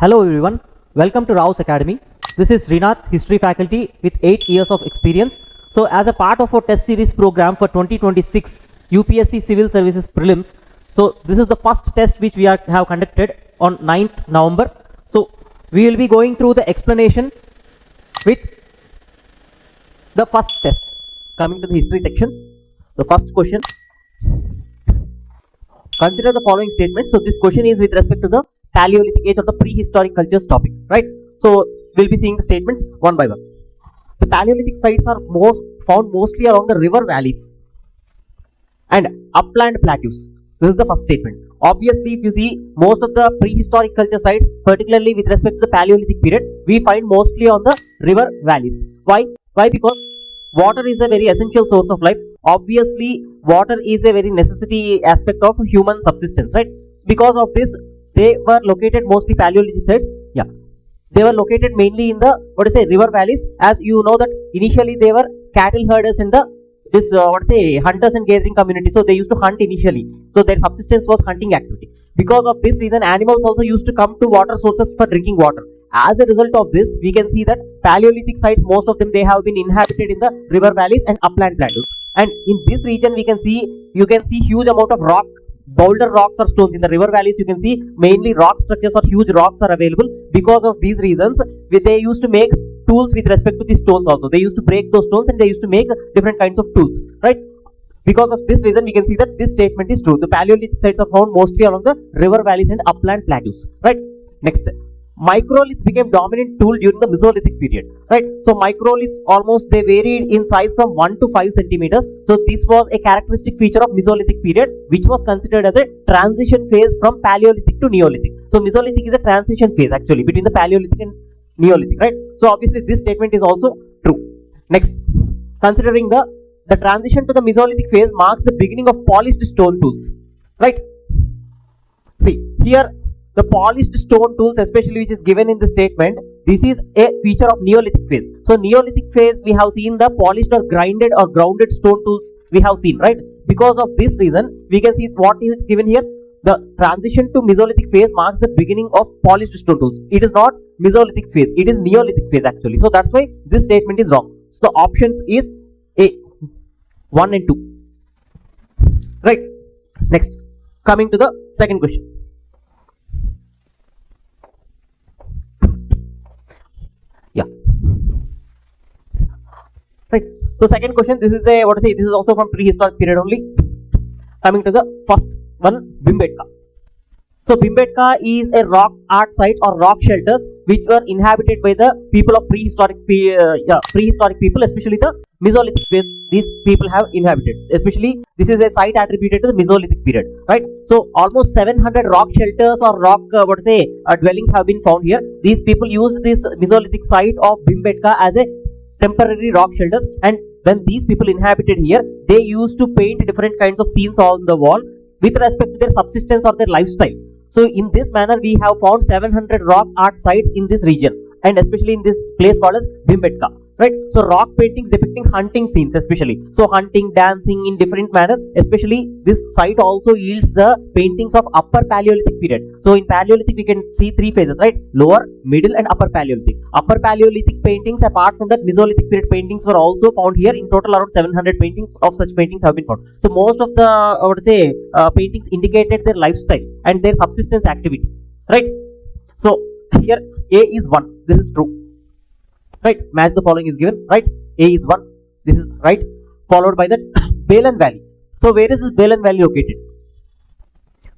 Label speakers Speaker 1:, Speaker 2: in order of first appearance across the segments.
Speaker 1: Hello everyone, welcome to Raos Academy. This is Srinath, history faculty with 8 years of experience. So as a part of our test series program for 2026 UPSC Civil Services Prelims, so this is the first test which we have conducted on 9th November. So we will be going through the explanation with the first test. Coming to the history section, the first question. Consider the following statements. So this question is with respect to the Paleolithic age or the prehistoric cultures topic, right? So we'll be seeing the statements one by one. The Paleolithic sites are found mostly along the river valleys and upland plateaus. This is the first statement. Obviously, if you see most of the prehistoric culture sites, particularly with respect to the Paleolithic period, we find mostly on the river valleys. Why? Because water is a very essential source of life. Obviously, water is a very necessity aspect of human subsistence, right? Because of this, they were located mostly Paleolithic sites. Yeah, they were located mainly in the river valleys. As you know that initially they were cattle herders in the hunters and gathering community. So they used to hunt initially. So their subsistence was hunting activity. Because of this reason, animals also used to come to water sources for drinking water. As a result of this, we can see that Paleolithic sites, most of them, they have been inhabited in the river valleys and upland plateaus. And in this region, you can see huge amount of boulder rocks or stones. In the river valleys, you can see mainly rock structures or huge rocks are available. Because of these reasons, they used to make tools with respect to the stones also. They used to break those stones and they used to make different kinds of tools, right? Because of this reason, we can see that this statement is true. The Paleolithic sites are found mostly along the river valleys and upland plateaus, right? Next, microliths became dominant tool during the Mesolithic period, right? So microliths they varied in size from 1 to 5 centimeters. So this was a characteristic feature of Mesolithic period, which was considered as a transition phase from Paleolithic to Neolithic. So Mesolithic is a transition phase actually between the Paleolithic and Neolithic, right? So obviously this statement is also true. Next, considering the transition to the Mesolithic phase marks the beginning of polished stone tools, right? See here, the polished stone tools, especially which is given in the statement, this is a feature of Neolithic phase. So Neolithic phase, we have seen the polished or grinded or grounded stone tools we have seen, right? Because of this reason, we can see what is given here. The transition to Mesolithic phase marks the beginning of polished stone tools. It is not Mesolithic phase, it is Neolithic phase actually. So that's why this statement is wrong. So the options is A, 1 and 2, right? Next, coming to the second question. Yeah, right. So second question, this is this is also from prehistoric period only. Coming to the first one, Bhimbetka. So Bhimbetka is a rock art site or rock shelters which were inhabited by the people of prehistoric people, especially the Mesolithic phase. These people have inhabited. Especially this is a site attributed to the Mesolithic period, right? So almost 700 rock shelters or rock dwellings have been found here. These people used this Mesolithic site of Bhimbetka as a temporary rock shelters, and when these people inhabited here, they used to paint different kinds of scenes on the wall with respect to their subsistence or their lifestyle. So in this manner, we have found 700 rock art sites in this region, and especially in this place called as Bhimbetka, right? So rock paintings depicting hunting scenes, especially. So hunting, dancing in different manner, especially this site also yields the paintings of upper Paleolithic period. So in Paleolithic, we can see three phases, right? Lower, middle and upper Paleolithic. Upper Paleolithic paintings, apart from that Mesolithic period paintings, were also found here. In total, around 700 paintings of such paintings have been found. So most of the paintings indicated their lifestyle and their subsistence activity, right? So here A is 1. This is true, right? Match the following is given, right? A is 1. This is right. Followed by that Balan Valley. So where is this Balan Valley located?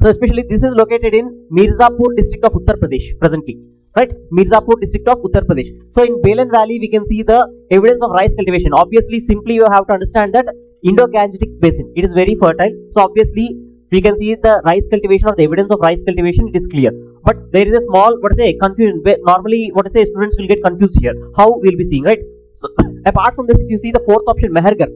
Speaker 1: So especially this is located in Mirzapur district of Uttar Pradesh presently, right? Mirzapur district of Uttar Pradesh. So in Balan Valley, we can see the evidence of rice cultivation. Obviously, simply you have to understand that Indo-Gangetic basin, it is very fertile. So obviously, we can see the rice cultivation or the evidence of rice cultivation, it is clear. But there is a small, confusion. Normally, students will get confused here. How we'll be seeing, right? So, apart from this, if you see the fourth option, Mehergar.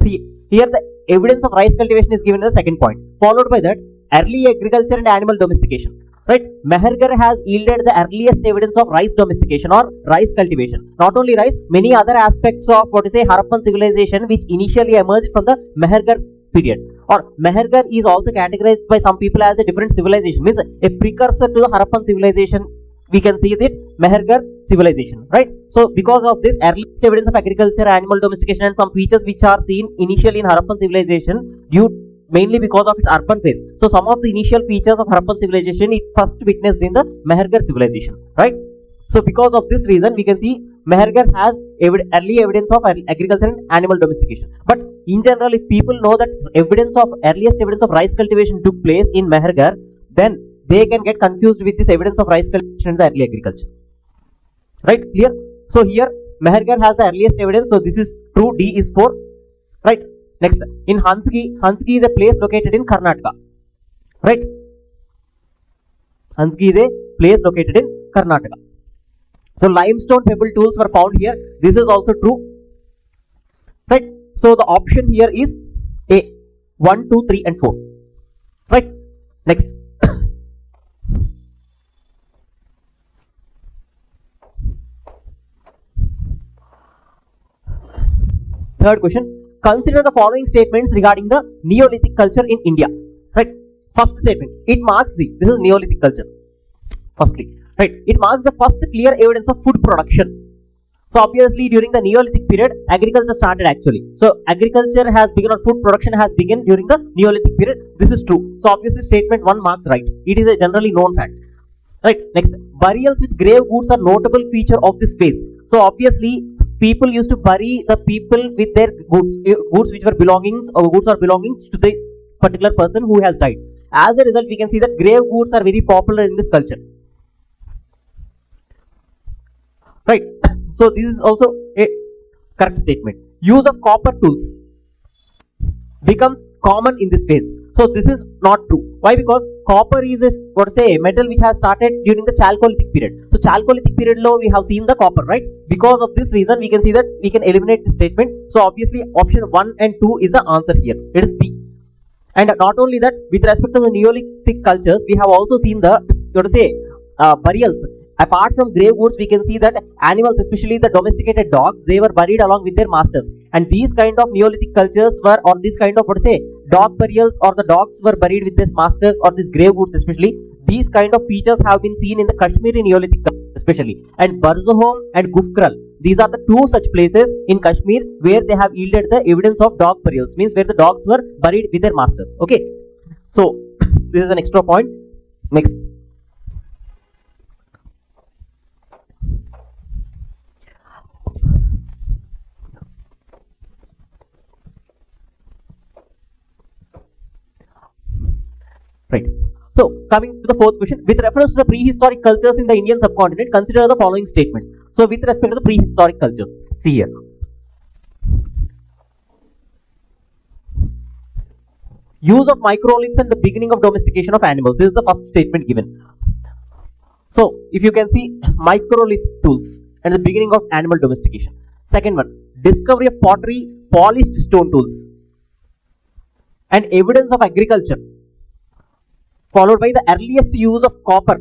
Speaker 1: See, here the evidence of rice cultivation is given as the second point. Followed by that, early agriculture and animal domestication, right? Mehergar has yielded the earliest evidence of rice domestication or rice cultivation. Not only rice, many other aspects of Harappan civilization which initially emerged from the Mehergar period. Or Mehergar is also categorized by some people as a different civilization, means a precursor to the Harappan civilization we can see that Mehergar civilization, right? So because of this earliest evidence of agriculture, animal domestication and some features which are seen initially in Harappan civilization due mainly because of its urban phase. So some of the initial features of Harappan civilization it first witnessed in the Mehergar civilization, right? So because of this reason we can see Mehergar has early evidence of agriculture and animal domestication. But in general, if people know that earliest evidence of rice cultivation took place in Mehergar, then they can get confused with this evidence of rice cultivation in the early agriculture. Right? Clear? So here Mehergar has the earliest evidence. So this is true. D is 4. Right? Next, in Hansgi is a place located in Karnataka. Right? Hansgi is a place located in Karnataka. So limestone pebble tools were found here. This is also true. Right? So the option here is A. 1, 2, 3 and 4. Right? Next. Third question. Consider the following statements regarding the Neolithic culture in India. Right? First statement. It marks this is Neolithic culture. Firstly. Right? It marks the first clear evidence of food production. So obviously during the Neolithic period, agriculture started actually. So agriculture has begun or food production has begun during the Neolithic period. This is true. So obviously statement 1 marks right. It is a generally known fact. Right? Next, burials with grave goods are notable feature of this phase. So obviously people used to bury the people with their goods which were belongings or goods or belongings to the particular person who has died. As a result, we can see that grave goods are very popular in this culture. Right? So this is also a correct statement. Use of copper tools becomes common in this phase. So this is not true. Why? Because copper is a metal which has started during the Chalcolithic period. So Chalcolithic period low we have seen the copper, right? Because of this reason we can see that we can eliminate this statement. So obviously option 1 and 2 is the answer here. It is B. And not only that, with respect to the Neolithic cultures, we have also seen the burials. Apart from grave goods, we can see that animals, especially the domesticated dogs, they were buried along with their masters. And these kind of Neolithic cultures were, or this kind of dog burials, or the dogs were buried with their masters, or these grave goods especially. These kind of features have been seen in the Kashmiri Neolithic culture especially. And Barzahom and Gufkral, these are the two such places in Kashmir where they have yielded the evidence of dog burials, means where the dogs were buried with their masters. Okay. So, this is an extra point. Next. Right. So, coming to the fourth question, with reference to the prehistoric cultures in the Indian subcontinent, consider the following statements. So, with respect to the prehistoric cultures, see here. Use of microliths and the beginning of domestication of animals. This is the first statement given. So, if you can see microlith tools and the beginning of animal domestication. Second one, discovery of pottery, polished stone tools, and evidence of agriculture, followed by the earliest use of copper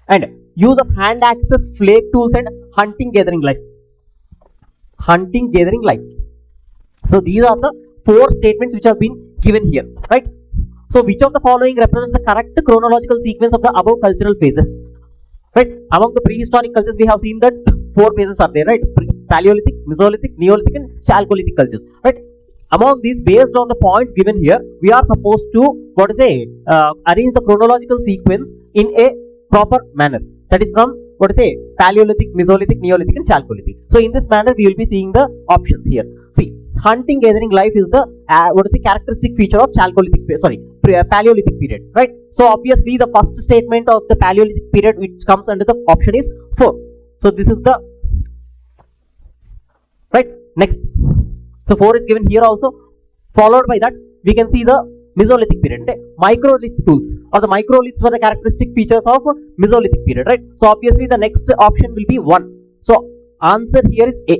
Speaker 1: and use of hand axes, flake tools and hunting gathering life. So these are the 4 statements which have been given here, right? So which of the following represents the correct chronological sequence of the above cultural phases? Right? Among the prehistoric cultures we have seen that 4 phases are there, right? Paleolithic, Mesolithic, Neolithic and Chalcolithic cultures, right? Among these, based on the points given here, we are supposed to arrange the chronological sequence in a proper manner. That is from Paleolithic, Mesolithic, Neolithic and Chalcolithic. So in this manner we will be seeing the options here. See, hunting gathering life is the characteristic feature of Paleolithic period, right? So obviously the first statement of the Paleolithic period which comes under the option is 4. So this is the right. Next. So 4 is given here also. Followed by that, we can see the Mesolithic period. Right? Microlith tools, or the microliths were the characteristic features of Mesolithic period, right? So obviously the next option will be 1. So answer here is A.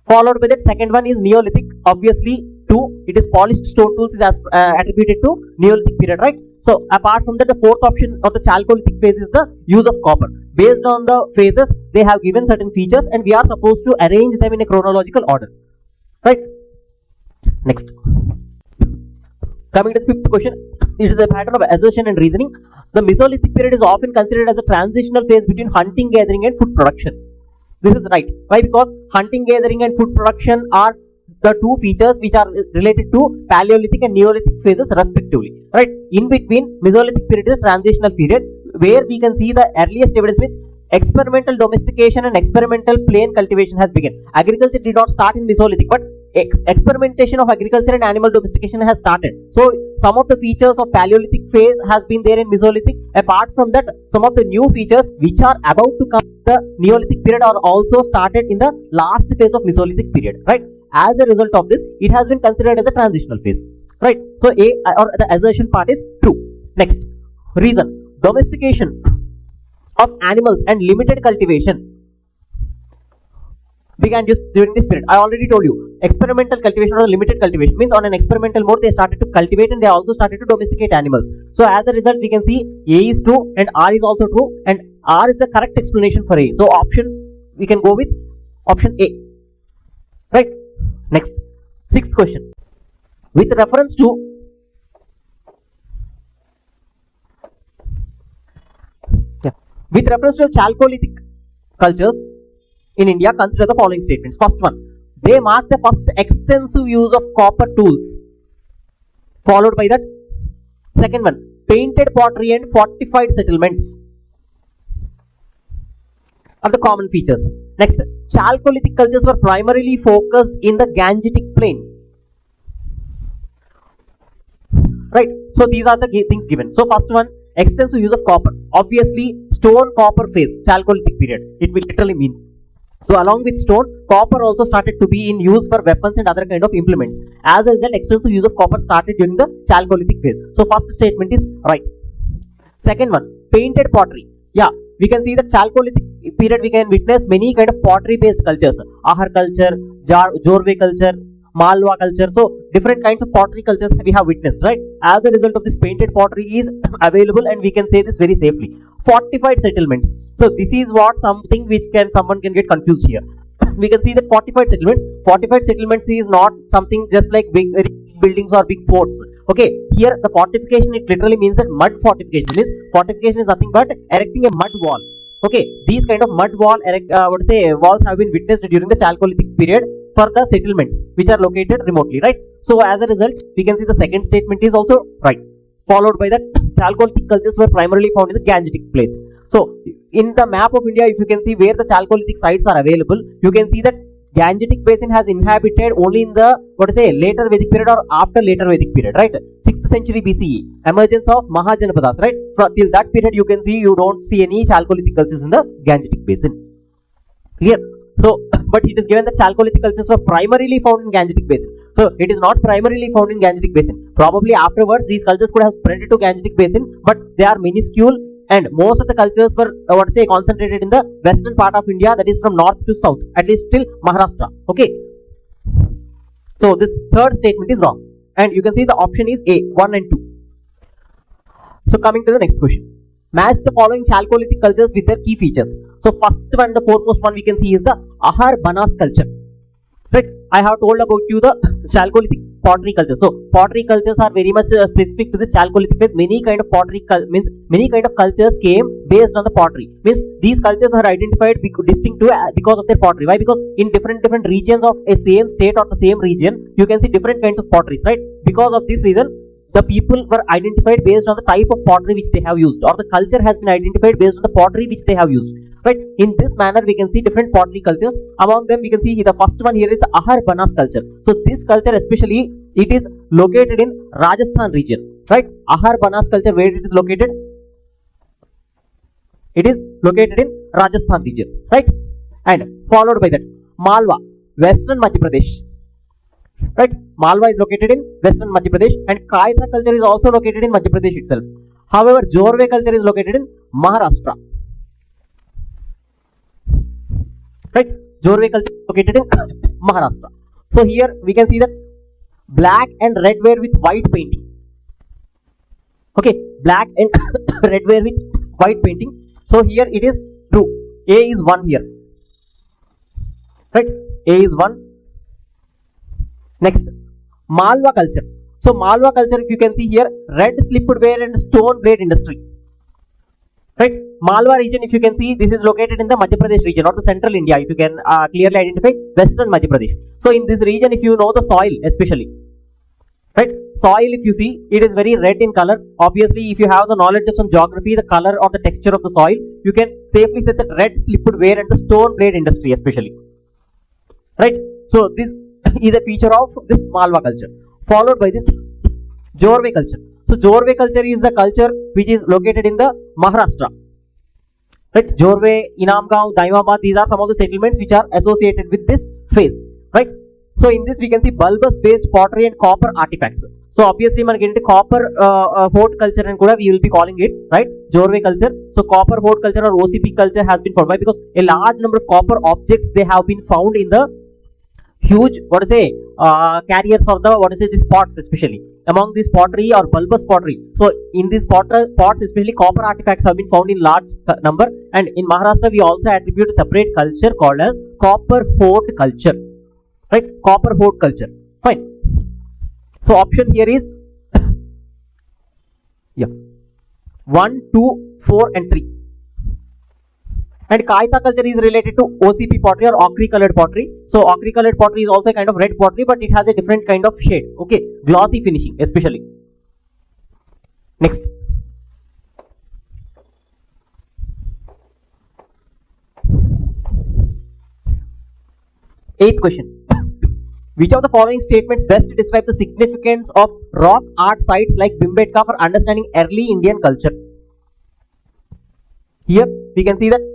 Speaker 1: Followed by that, second one is Neolithic. Obviously 2. It is polished stone tools is attributed to Neolithic period, right? So apart from that, the fourth option of the Chalcolithic phase is the use of copper. Based on the phases, they have given certain features and we are supposed to arrange them in a chronological order. Right? Next. Coming to the 5th question, it is a pattern of assertion and reasoning. The Mesolithic period is often considered as a transitional phase between hunting, gathering and food production. This is right. Why? Because hunting, gathering and food production are the two features which are related to Paleolithic and Neolithic phases respectively. Right? In between, Mesolithic period is a transitional period where we can see the earliest evidence means experimental domestication and experimental plain cultivation has begun. Agriculture did not start in Mesolithic, but experimentation of agriculture and animal domestication has started. So some of the features of Paleolithic phase has been there in Mesolithic. Apart from that, some of the new features which are about to come in the Neolithic period are also started in the last phase of Mesolithic period. Right? As a result of this, it has been considered as a transitional phase. Right? So A or the assertion part is true. Next, reason: domestication of animals and limited cultivation began just during this period. I already told you, experimental cultivation or limited cultivation means on an experimental mode they started to cultivate and they also started to domesticate animals. So as a result, we can see A is true and R is also true, and R is the correct explanation for A. So option, we can go with option A. Right? Next, sixth question. With reference to Chalcolithic cultures in India, consider the following statements. First one, they mark the first extensive use of copper tools. Followed by that, second one, painted pottery and fortified settlements are the common features. Next, Chalcolithic cultures were primarily focused in the Gangetic plain. Right? So these are the things given. So first one, extensive use of copper. Obviously, stone copper phase, Chalcolithic period. It literally means. So along with stone, copper also started to be in use for weapons and other kind of implements. As a result, extensive use of copper started during the Chalcolithic phase. So first statement is right. Second one, painted pottery. Yeah, we can see the Chalcolithic period we can witness many kind of pottery based cultures. Ahar culture, Jorve culture, Malwa culture. So different kinds of pottery cultures we have witnessed, right? As a result of this, painted pottery is available and we can say this very safely. Fortified settlements. So this is what something which someone can get confused here. We can see that fortified settlements is not something just like big buildings or big forts. Okay, here the fortification, it literally means that mud fortification. Means fortification is nothing but erecting a mud wall. Okay, these kind of mud wall walls have been witnessed during the Chalcolithic period for the settlements which are located remotely, right? So as a result, we can see the second statement is also right. Followed by that, Chalcolithic cultures were primarily found in the Gangetic place. So in the map of India, if you can see where the Chalcolithic sites are available, you can see that Gangetic basin has inhabited only in the later Vedic period or after later Vedic period, right? 6th century BCE, emergence of Mahajanapadas, right? Till that period, you can see you don't see any Chalcolithic cultures in the Gangetic basin. Clear? So, but it is given that Chalcolithic cultures were primarily found in Gangetic basin. So it is not primarily found in Gangetic basin. Probably afterwards, these cultures could have spread to Gangetic basin, but they are minuscule. And most of the cultures were concentrated in the western part of India, that is from north to south, at least till Maharashtra. Okay. So this third statement is wrong. And you can see the option is A, 1 and 2. So coming to the next question. Match the following Chalcolithic cultures with their key features. So first one, the foremost one we can see is the Ahar Banas culture. Right? I have told about you the Chalcolithic pottery culture. So pottery cultures are very much specific to this Chalcolithic phase. Many kind of pottery means many kind of cultures came based on the pottery. Means these cultures are identified distinct to because of their pottery. Why? Because in different regions of a same state or the same region, you can see different kinds of potteries, right? Because of this reason, the people were identified based on the type of pottery which they have used, or the culture has been identified based on the pottery which they have used. Right? In this manner, we can see different pottery cultures. Among them, we can see the first one here is the Ahar Banas culture. So this culture, especially, it is located in Rajasthan region. Right? Ahar Banas culture, where it is located? It is located in Rajasthan region. Right? And followed by that, Malwa, Western Madhya Pradesh. Right? Malwa is located in Western Madhya Pradesh, and Kaitha culture is also located in Madhya Pradesh itself. However, Jorve culture is located in Maharashtra. Right? Jorve culture is located in Maharashtra. So here we can see that black and red ware with white painting. Okay, black and red ware with white painting. So here it is true. A is 1 here. Right? A is 1. Next, Malwa culture. So Malwa culture, if you can see here, red slipware and stone blade industry. right? Malwa region, if you can see, this is located in the Madhya Pradesh region or the central India, if you can clearly identify western Madhya Pradesh. So in this region, if you know the soil especially, right, soil, if you see, it is very red in color. Obviously, if you have the knowledge of some geography, the color or the texture of the soil, you can safely say that red slipwood ware and the stone blade industry especially, right? So this is a feature of this Malwa culture, followed by this Jorwe culture. So Jorwe culture is the culture which is located in the Maharashtra, right? Jorwe, Inamgaon, Daimabad, these are some of the settlements which are associated with this phase, right? So in this we can see bulbous based pottery and copper artifacts. So obviously man get into copper hoard culture and kuda we will be calling it, right, Jorwe culture. So copper hoard culture or OCP culture has been formed. Why? Because a large number of copper objects they have been found in the huge carriers or the these pots, especially among this pottery or bulbous pottery. So in these pots especially copper artifacts have been found in large number, and in Maharashtra we also attribute a separate culture called as copper hoard culture, right? Copper hoard culture. Fine. So option here is yeah, 1, 2, 4 and 3. And Kaita culture is related to OCP pottery or ochre colored pottery. So ochre colored pottery is also a kind of red pottery, but it has a different kind of shade. Okay, glossy finishing especially. Next. Eighth question. Which of the following statements best describe the significance of rock art sites like Bhimbetka for understanding early Indian culture? Here we can see that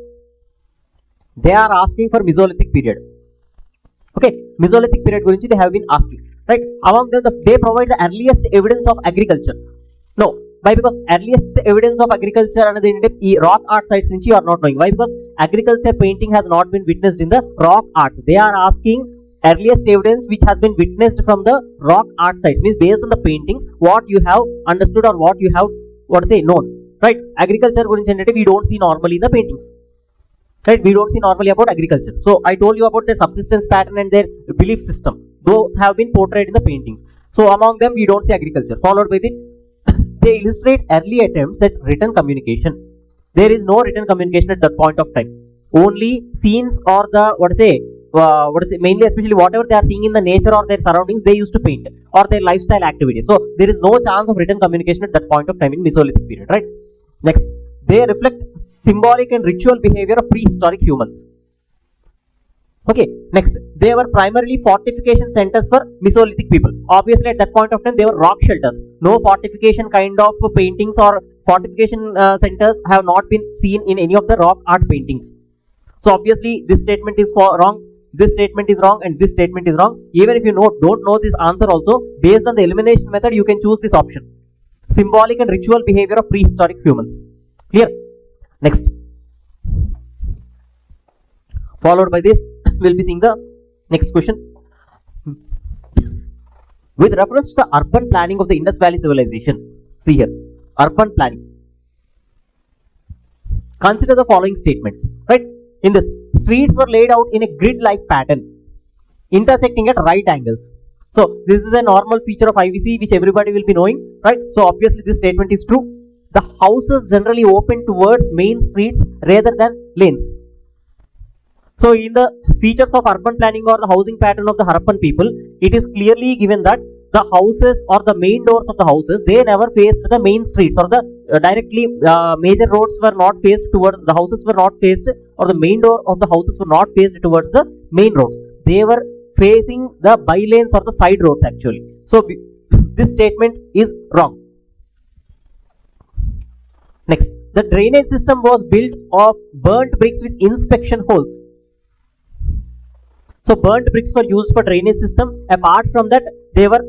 Speaker 1: they are asking for Mesolithic period. Okay, Mesolithic period gurinchi they have been asking, right? Among them, they provide the earliest evidence of agriculture. No, why? Because earliest evidence of agriculture and the rock art sites nunchi you are not knowing. Why? Because agriculture painting has not been witnessed in the rock arts. They are asking earliest evidence which has been witnessed from the rock art sites, means based on the paintings, what you have understood or what you have known, right? Agriculture gurinchi we don't see normally in the paintings. Right, we don't see normally about agriculture. So I told you about their subsistence pattern and their belief system. Those have been portrayed in the paintings. So among them we don't see agriculture. Followed by it, they illustrate early attempts at written communication. There is no written communication at that point of time. Only scenes or the mainly especially whatever they are seeing in the nature or their surroundings, they used to paint, or their lifestyle activities. So there is no chance of written communication at that point of time in Mesolithic period, right? Next, they reflect symbolic and ritual behavior of prehistoric humans. Okay, next, they were primarily fortification centers for Mesolithic people. Obviously at that point of time they were rock shelters. No fortification kind of paintings or fortification centers have not been seen in any of the rock art paintings. So obviously this statement is wrong, this statement is wrong, and this statement is wrong. Even if you don't know this answer also, based on the elimination method you can choose this option. Symbolic and ritual behavior of prehistoric humans. Clear? Next. Followed by this, we'll be seeing the next question. With reference to the urban planning of the Indus Valley civilization, see here, urban planning. Consider the following statements, right? In this, streets were laid out in a grid-like pattern, intersecting at right angles. So this is a normal feature of IVC which everybody will be knowing, right? So obviously this statement is true. The houses generally open towards main streets rather than lanes. So in the features of urban planning or the housing pattern of the Harappan people, it is clearly given that the houses or the main doors of the houses, they never faced the main streets, or the directly major roads were not faced towards the houses, were not faced, or the main door of the houses were not faced towards the main roads. They were facing the by lanes or the side roads actually. So this statement is wrong. Next, the drainage system was built of burnt bricks with inspection holes. So burnt bricks were used for drainage system. Apart from that, they were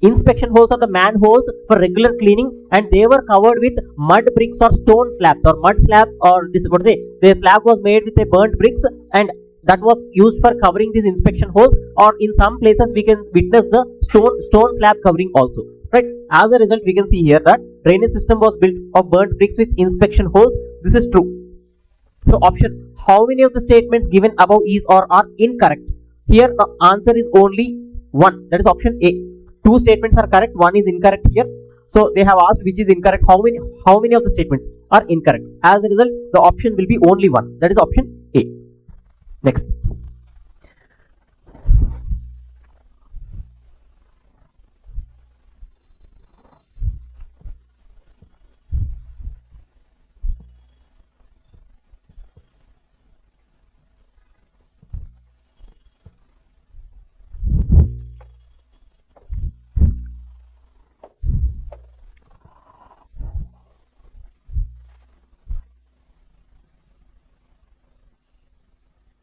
Speaker 1: inspection holes or the manholes for regular cleaning, and they were covered with mud bricks or stone slabs or mud slab, or this the slab was made with a burnt bricks, and that was used for covering these inspection holes, or in some places we can witness the stone slab covering also, right? As a result, we can see here that drainage system was built of burnt bricks with inspection holes. This is true. So option, how many of the statements given above is or are incorrect? Here the answer is only one, that is option A. Two statements are correct, one is incorrect here. So they have asked which is incorrect. How many of the statements are incorrect? As a result, the option will be only one. That is option A. Next.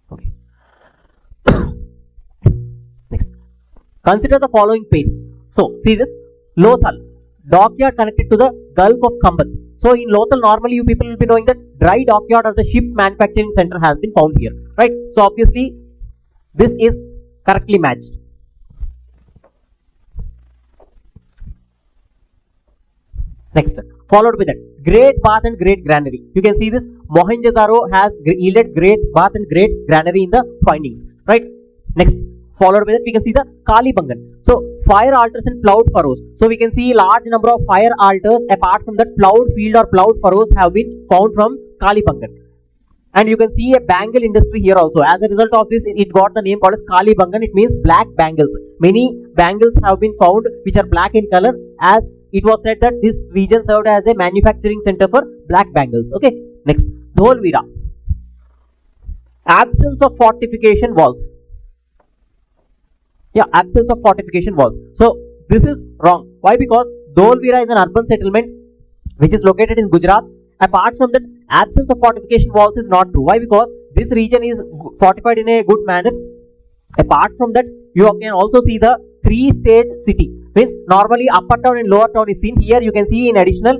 Speaker 1: Okay. Next. Consider the following pairs. So see this. Lothal, dockyard connected to the Gulf of Khambat. So in Lothal, normally you people will be knowing that dry dockyard or the ship manufacturing center has been found here, right? So obviously this is correctly matched. Next, followed by that, great bath and great granary. You can see this. Mohenjo-daro has yielded great bath and great granary in the findings, right? Next, followed by that, we can see the Kalibangan. So fire altars and plowed furrows. So we can see large number of fire altars. Apart from that, plowed field or plowed furrows have been found from Kalibangan. And you can see a bangle industry here also. As a result of this, it got the name called as Kalibangan. It means black bangles. Many bangles have been found which are black in color, as it was said that this region served as a manufacturing center for black bangles. Okay. Next, Dholvira. Absence of fortification walls. Yeah, absence of fortification walls. So this is wrong. Why? Because Dholvira is an urban settlement which is located in Gujarat. Apart from that, absence of fortification walls is not true. Why? Because this region is fortified in a good manner. Apart from that, you can also see the 3-stage city. Means normally upper town and lower town is seen. Here you can see in additional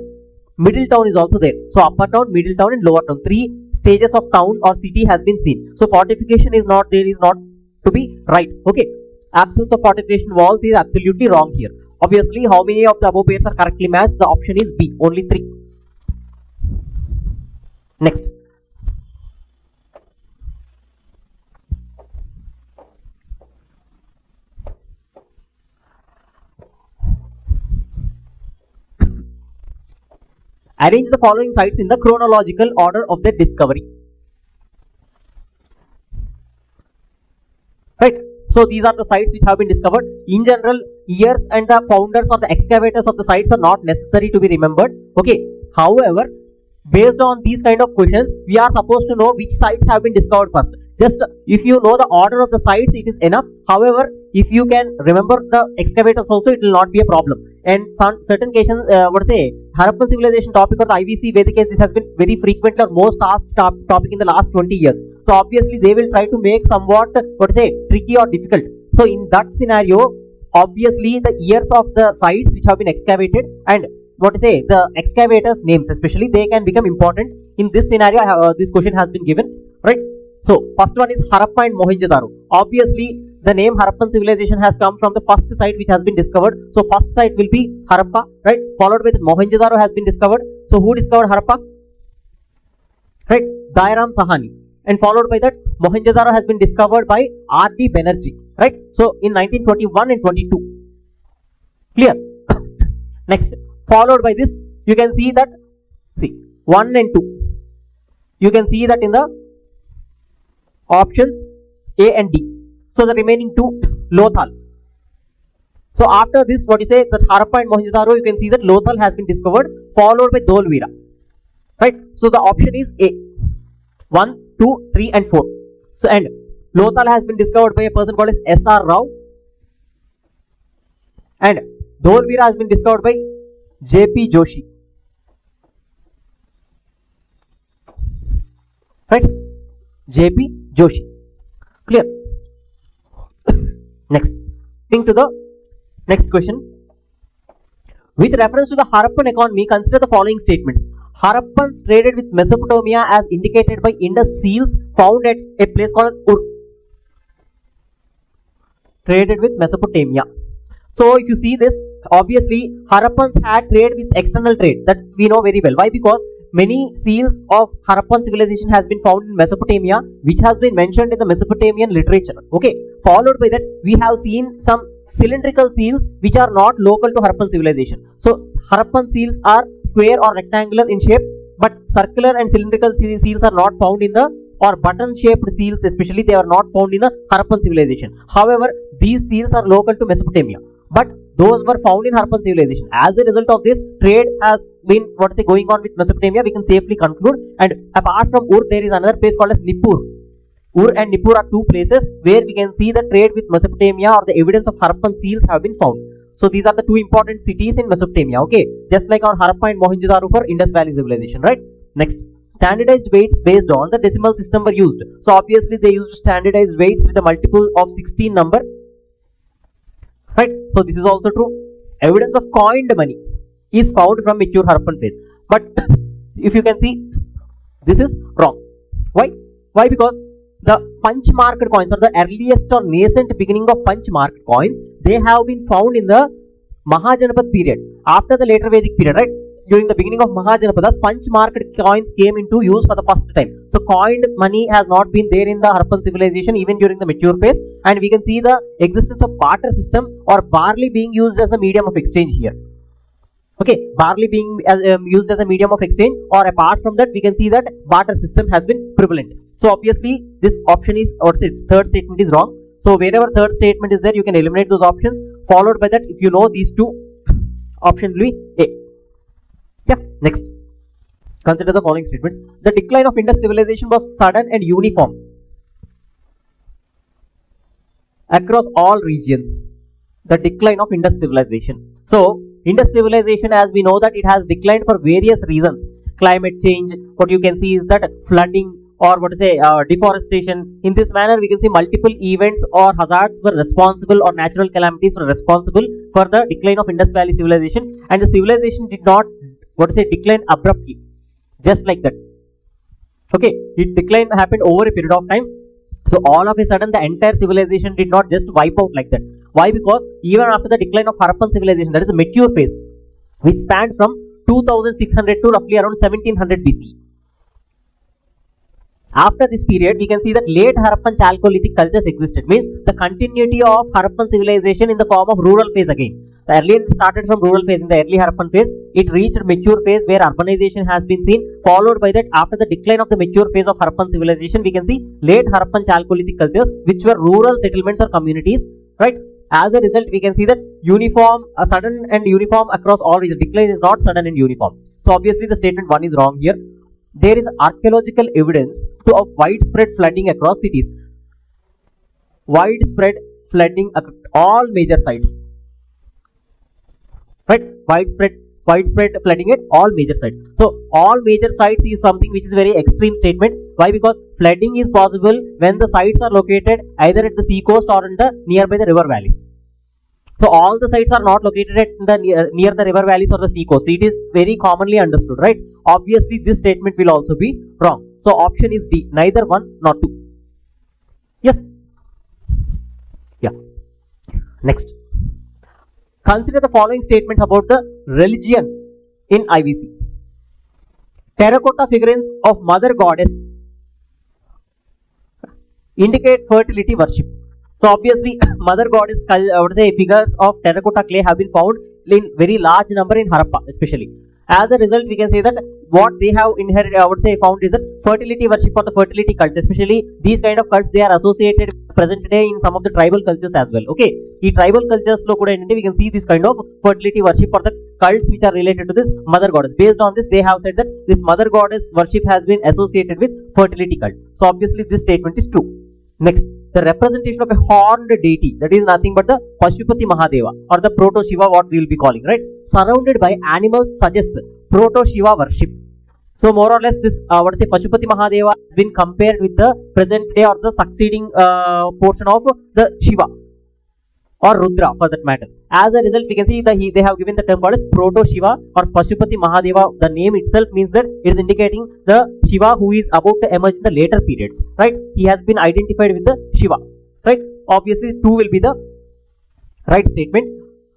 Speaker 1: middle town is also there. So upper town, middle town and lower town. 3 stages of town or city has been seen. So fortification is not there, is not to be right. Okay. Absence of fortification walls is absolutely wrong here. Obviously, how many of the above pairs are correctly matched? The option is B, only 3. Next. Arrange the following sites in the chronological order of their discovery. Right. So these are the sites which have been discovered. In general, years and the founders or the excavators of the sites are not necessary to be remembered. Okay. However, based on these kind of questions, we are supposed to know which sites have been discovered first. Just if you know the order of the sites, it is enough. However, if you can remember the excavators also, it will not be a problem. And some certain cases, Harappan civilization topic or the IVC Vedic case, this has been very frequently or most asked topic in the last 20 years. So obviously they will try to make somewhat tricky or difficult. So in that scenario, obviously the years of the sites which have been excavated and the excavators names especially, they can become important. In this scenario, this question has been given, right? So first one is Harappa and Mohenjo-daro. Obviously the name Harappan civilization has come from the first site which has been discovered. So first site will be Harappa, right? Followed with Mohenjo-daro has been discovered. So who discovered Harappa? Right? Dairam Sahani. And followed by that, Mohenjo-daro has been discovered by R.D. Banerjee, right? So in 1921 and 22. Clear? Next. Followed by this, you can see that, 1 and 2. You can see that in the options A and D. So the remaining 2, Lothal. So after this, the Harappa and Mohenjo-daro, you can see that Lothal has been discovered, followed by Dholvira. Right? So the option is A. 1, 2, 3 and 4. So and Lothal has been discovered by a person called as S.R. Rao. And Dholvira has been discovered by J.P. Joshi. Right? J.P. Joshi. Clear? Next. Moving to the next question. With reference to the Harappan economy, consider the following statements. Harappans traded with Mesopotamia as indicated by Indus seals found at a place called Ur. Traded with Mesopotamia. So if you see this, obviously Harappans had trade with external trade, that we know very well. Why? Because many seals of Harappan civilization has been found in Mesopotamia, which has been mentioned in the Mesopotamian literature. Okay. Followed by that, we have seen some cylindrical seals which are not local to Harappan civilization. So Harappan seals are square or rectangular in shape, but circular and cylindrical seals are not found in the, or button shaped seals especially, they are not found in the Harappan civilization. However, these seals are local to Mesopotamia, but those were found in Harappan civilization. As a result of this, trade has been going on with Mesopotamia, we can safely conclude. And apart from Ur, there is another place called as Nippur. Ur and Nippur are two places where we can see the trade with Mesopotamia, or the evidence of Harappan seals have been found. So these are the two important cities in Mesopotamia, okay, just like our Harappa and Mohenjo-daro for Indus Valley civilization, right? Next, standardized weights based on the decimal system were used. So obviously they used standardized weights with a multiple of 16 number, right? So this is also true. Evidence of coined money is found from mature Harappan phase, but if you can see, this is wrong. Why? Because the punch marked coins, or the earliest or nascent beginning of punch marked coins, they have been found in the Mahajanapad period, after the later Vedic period, right? During the beginning of Mahajanapadas, punch marked coins came into use for the first time. So coined money has not been there in the Harappan civilization even during the mature phase, and we can see the existence of barter system or barley being used as a medium of exchange here. Okay, barley being used as a medium of exchange, or apart from that, we can see that barter system has been prevalent. So obviously this option is, or third statement is wrong. So wherever third statement is there, you can eliminate those options. Followed by that, if you know these two, option will be A. Yeah, next. Consider the following statements. The decline of Indus civilization was sudden and uniform across all regions. The decline of Indus civilization. So Indus civilization, as we know that it has declined for various reasons. Climate change, what you can see is that flooding, or deforestation. In this manner, we can see multiple events or hazards were responsible, or natural calamities were responsible for the decline of Indus Valley civilization, and the civilization did not decline abruptly, just like that. Okay, it decline happened over a period of time. So all of a sudden, the entire civilization did not just wipe out like that. Why? Because even after the decline of Harappan civilization, that is the mature phase, which spanned from 2600 to roughly around 1700 BC. After this period, we can see that late Harappan Chalcolithic cultures existed, means the continuity of Harappan civilization in the form of rural phase again. The earlier it started from rural phase in the early Harappan phase, it reached mature phase where urbanization has been seen. Followed by that, after the decline of the mature phase of Harappan civilization, we can see late Harappan Chalcolithic cultures, which were rural settlements or communities, right? As a result, we can see that sudden and uniform across all regions. Decline is not sudden and uniform. So obviously the statement 1 is wrong here. There is archaeological evidence of widespread flooding across cities. Widespread flooding at all major sites. Right? Widespread flooding at all major sites. So all major sites is something which is very extreme statement. Why? Because flooding is possible when the sites are located either at the sea coast or in the nearby the river valleys. So all the sites are not located at near the river valleys or the sea coast. It is very commonly understood, right? Obviously, this statement will also be wrong. So option is D, neither 1 nor 2. Yes. Yeah. Next. Consider the following statements about the religion in IVC. Terracotta figurines of Mother Goddess indicate fertility worship. So obviously, Mother Goddess figures of terracotta clay have been found in very large number in Harappa, especially. As a result, we can say that what they have inherited, found is that fertility worship or the fertility cults, especially these kind of cults, they are associated present day in some of the tribal cultures as well. Okay, in tribal cultures, we can see this kind of fertility worship or the cults which are related to this Mother Goddess. Based on this, they have said that this Mother Goddess worship has been associated with fertility cult. So obviously, this statement is true. Next. The representation of a horned deity, that is nothing but the Pashupati Mahadeva or the Proto Shiva, what we will be calling, right? Surrounded by animals suggests Proto Shiva worship. So more or less this Pashupati Mahadeva has been compared with the present day or the succeeding portion of the Shiva or Rudra for that matter. As a result, we can see that they have given the term called as Proto Shiva or Pashupati Mahadeva. The name itself means that it is indicating the Shiva who is about to emerge in the later periods, right? He has been identified with the Shiva, right? Obviously, 2 will be the right statement.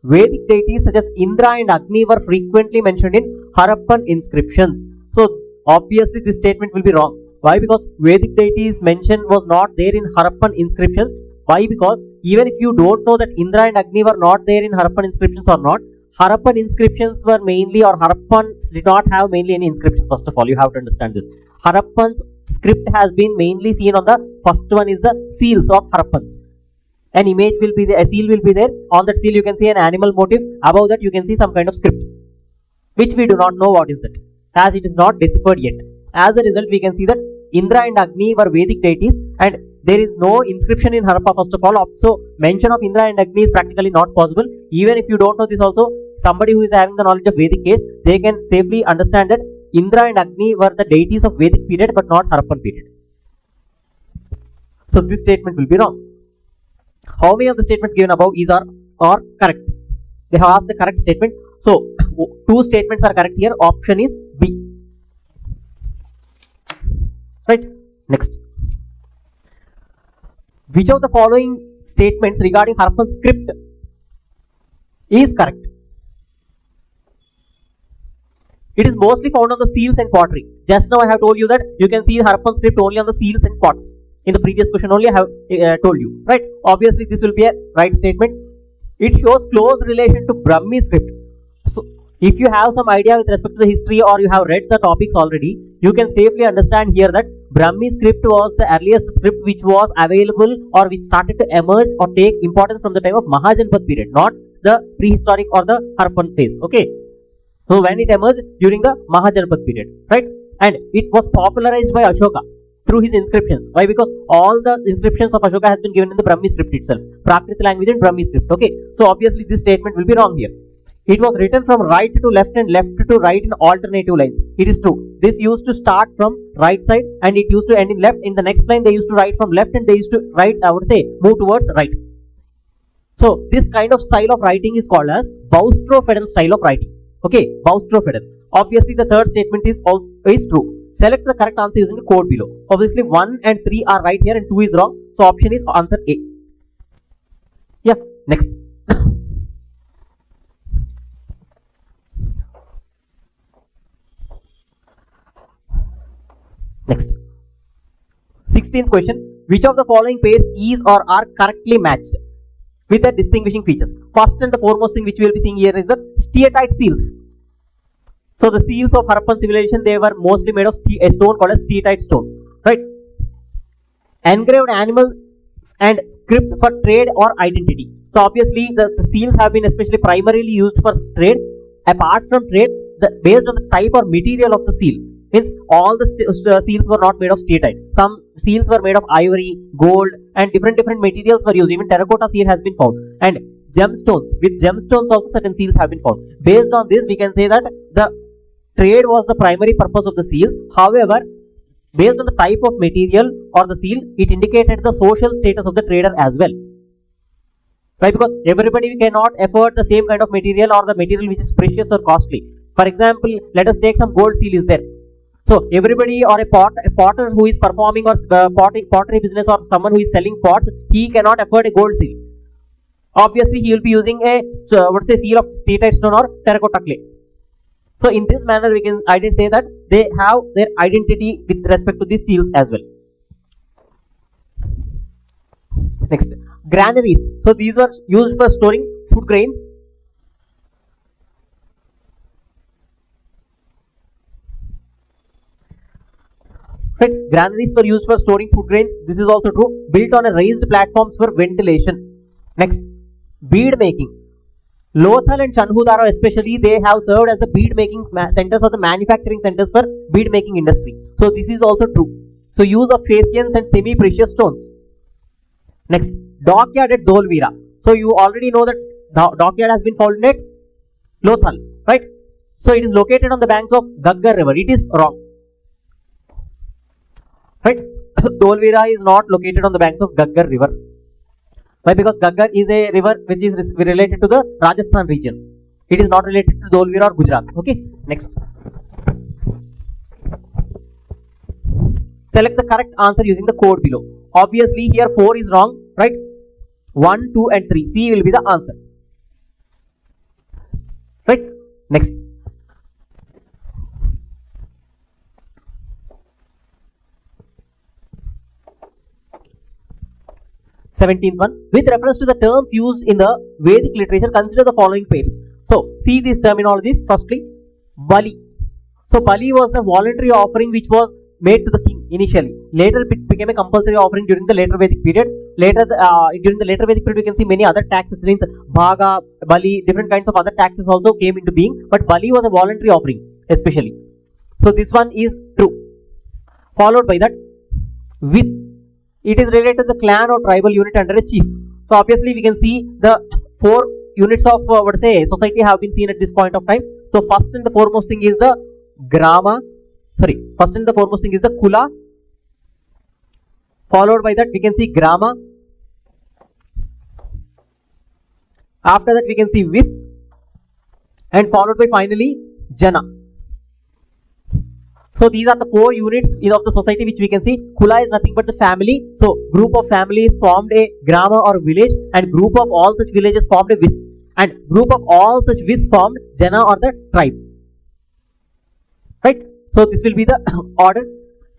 Speaker 1: Vedic deities such as Indra and Agni were frequently mentioned in Harappan inscriptions. So obviously, this statement will be wrong. Why? Because Vedic deities mention was not there in Harappan inscriptions. Why? Because even if you don't know that Indra and Agni were not there in Harappan inscriptions or not, Harappan inscriptions were mainly, or Harappans did not have mainly any inscriptions. First of all, you have to understand this. Harappan's script has been mainly seen on the first one is the seals of Harappans. An image will be there, a seal will be there. On that seal, you can see an animal motif. Above that, you can see some kind of script, which we do not know what is that, as it is not deciphered yet. As a result, we can see that Indra and Agni were Vedic deities, and there is no inscription in Harappa. First of all, so mention of Indra and Agni is practically not possible. Even if you don't know this also, somebody who is having the knowledge of Vedic age, they can safely understand that Indra and Agni were the deities of Vedic period but not Harappan period. So this statement will be wrong. How many of the statements given above are correct? They have asked the correct statement. So 2 statements are correct here. Option is B. Right. Next. Which of the following statements regarding Harappan script is correct? It is mostly found on the seals and pottery. Just now I have told you that you can see Harappan script only on the seals and pots. In the previous question only I have told you. Right. Obviously this will be a right statement. It shows close relation to Brahmi script. So if you have some idea with respect to the history, or you have read the topics already, you can safely understand here that Brahmi script was the earliest script which was available or which started to emerge or take importance from the time of Mahajanpat period, not the prehistoric or the Harappan phase. Okay. So when it emerged during the Mahajanpat period, right? And it was popularized by Ashoka through his inscriptions. Why? Because all the inscriptions of Ashoka has been given in the Brahmi script itself. Prakrit language and Brahmi script. Okay. So obviously this statement will be wrong here. It was written from right to left and left to right in alternative lines. It is true. This used to start from right side and it used to end in left. In the next line, they used to write from left and they used to write, I would say, move towards right. So this kind of style of writing is called as Boustrophedon style of writing. Okay, Boustrophedon. Obviously, the third statement is true. Select the correct answer using the code below. Obviously, 1 and 3 are right here and 2 is wrong. So option is answer A. Yeah, next. Next. 16th question. Which of the following pairs is or are correctly matched with the distinguishing features? First and the foremost thing which we will be seeing here is the steatite seals. So the seals of Harappan civilization, they were mostly made of a stone called as steatite stone. Right? Engraved animals and script for trade or identity. So obviously the seals have been especially primarily used for trade. Apart from trade, based on the type or material of the seal, means all the seals were not made of steatite. Some seals were made of ivory, gold, and different materials were used. Even terracotta seal has been found. And gemstones, with gemstones also certain seals have been found. Based on this, we can say that the trade was the primary purpose of the seals. However, based on the type of material or the seal, it indicated the social status of the trader as well. Right? Because everybody cannot afford the same kind of material or the material which is precious or costly. For example, let us take some gold seal is there. So everybody or a potter who is performing or pottery business or someone who is selling pots, he cannot afford a gold seal. Obviously, he will be using a seal of steatite stone or terracotta clay. So in this manner, I did say that they have their identity with respect to these seals as well. Next, granaries. So these were used for storing food grains. Right. Granaries were used for storing food grains. This is also true. Built on a raised platforms for ventilation. Next, bead making. Lothal and Chanhudara especially, they have served as the bead making centers or the manufacturing centers for bead making industry. So this is also true. So use of Phasians and semi-precious stones. Next, dockyard at Dholvira. So you already know that the dockyard has been found at Lothal, right? So it is located on the banks of Gaggar river. It is wrong. Right? Dholvira is not located on the banks of Gaggar river. Why? Because Gaggar is a river which is related to the Rajasthan region. It is not related to Dholvira or Gujarat. Okay. Next. Select the correct answer using the code below. Obviously, here 4 is wrong. Right? 1, 2 and 3. C will be the answer. Right? Next. 17th one, with reference to the terms used in the Vedic literature, consider the following pairs. So see these terminologies. Firstly, Bali. So Bali was the voluntary offering which was made to the king initially. Later it became a compulsory offering during the later Vedic period. During the later Vedic period, we can see many other taxes, means Bhaga, Bali, different kinds of other taxes also came into being. But Bali was a voluntary offering especially. So this one is true. Followed by that, Vis. It is related to the clan or tribal unit under a chief. So obviously we can see the 4 units of society have been seen at this point of time. So first and the foremost thing is the Kula. Followed by that we can see Grama. After that we can see Vis. And followed by finally Jana. So these are the 4 units of the society which we can see. Kula is nothing but the family. So group of families formed a Grama or village, and group of all such villages formed a Vis, and group of all such Vis formed Jana or the tribe. Right? So this will be the order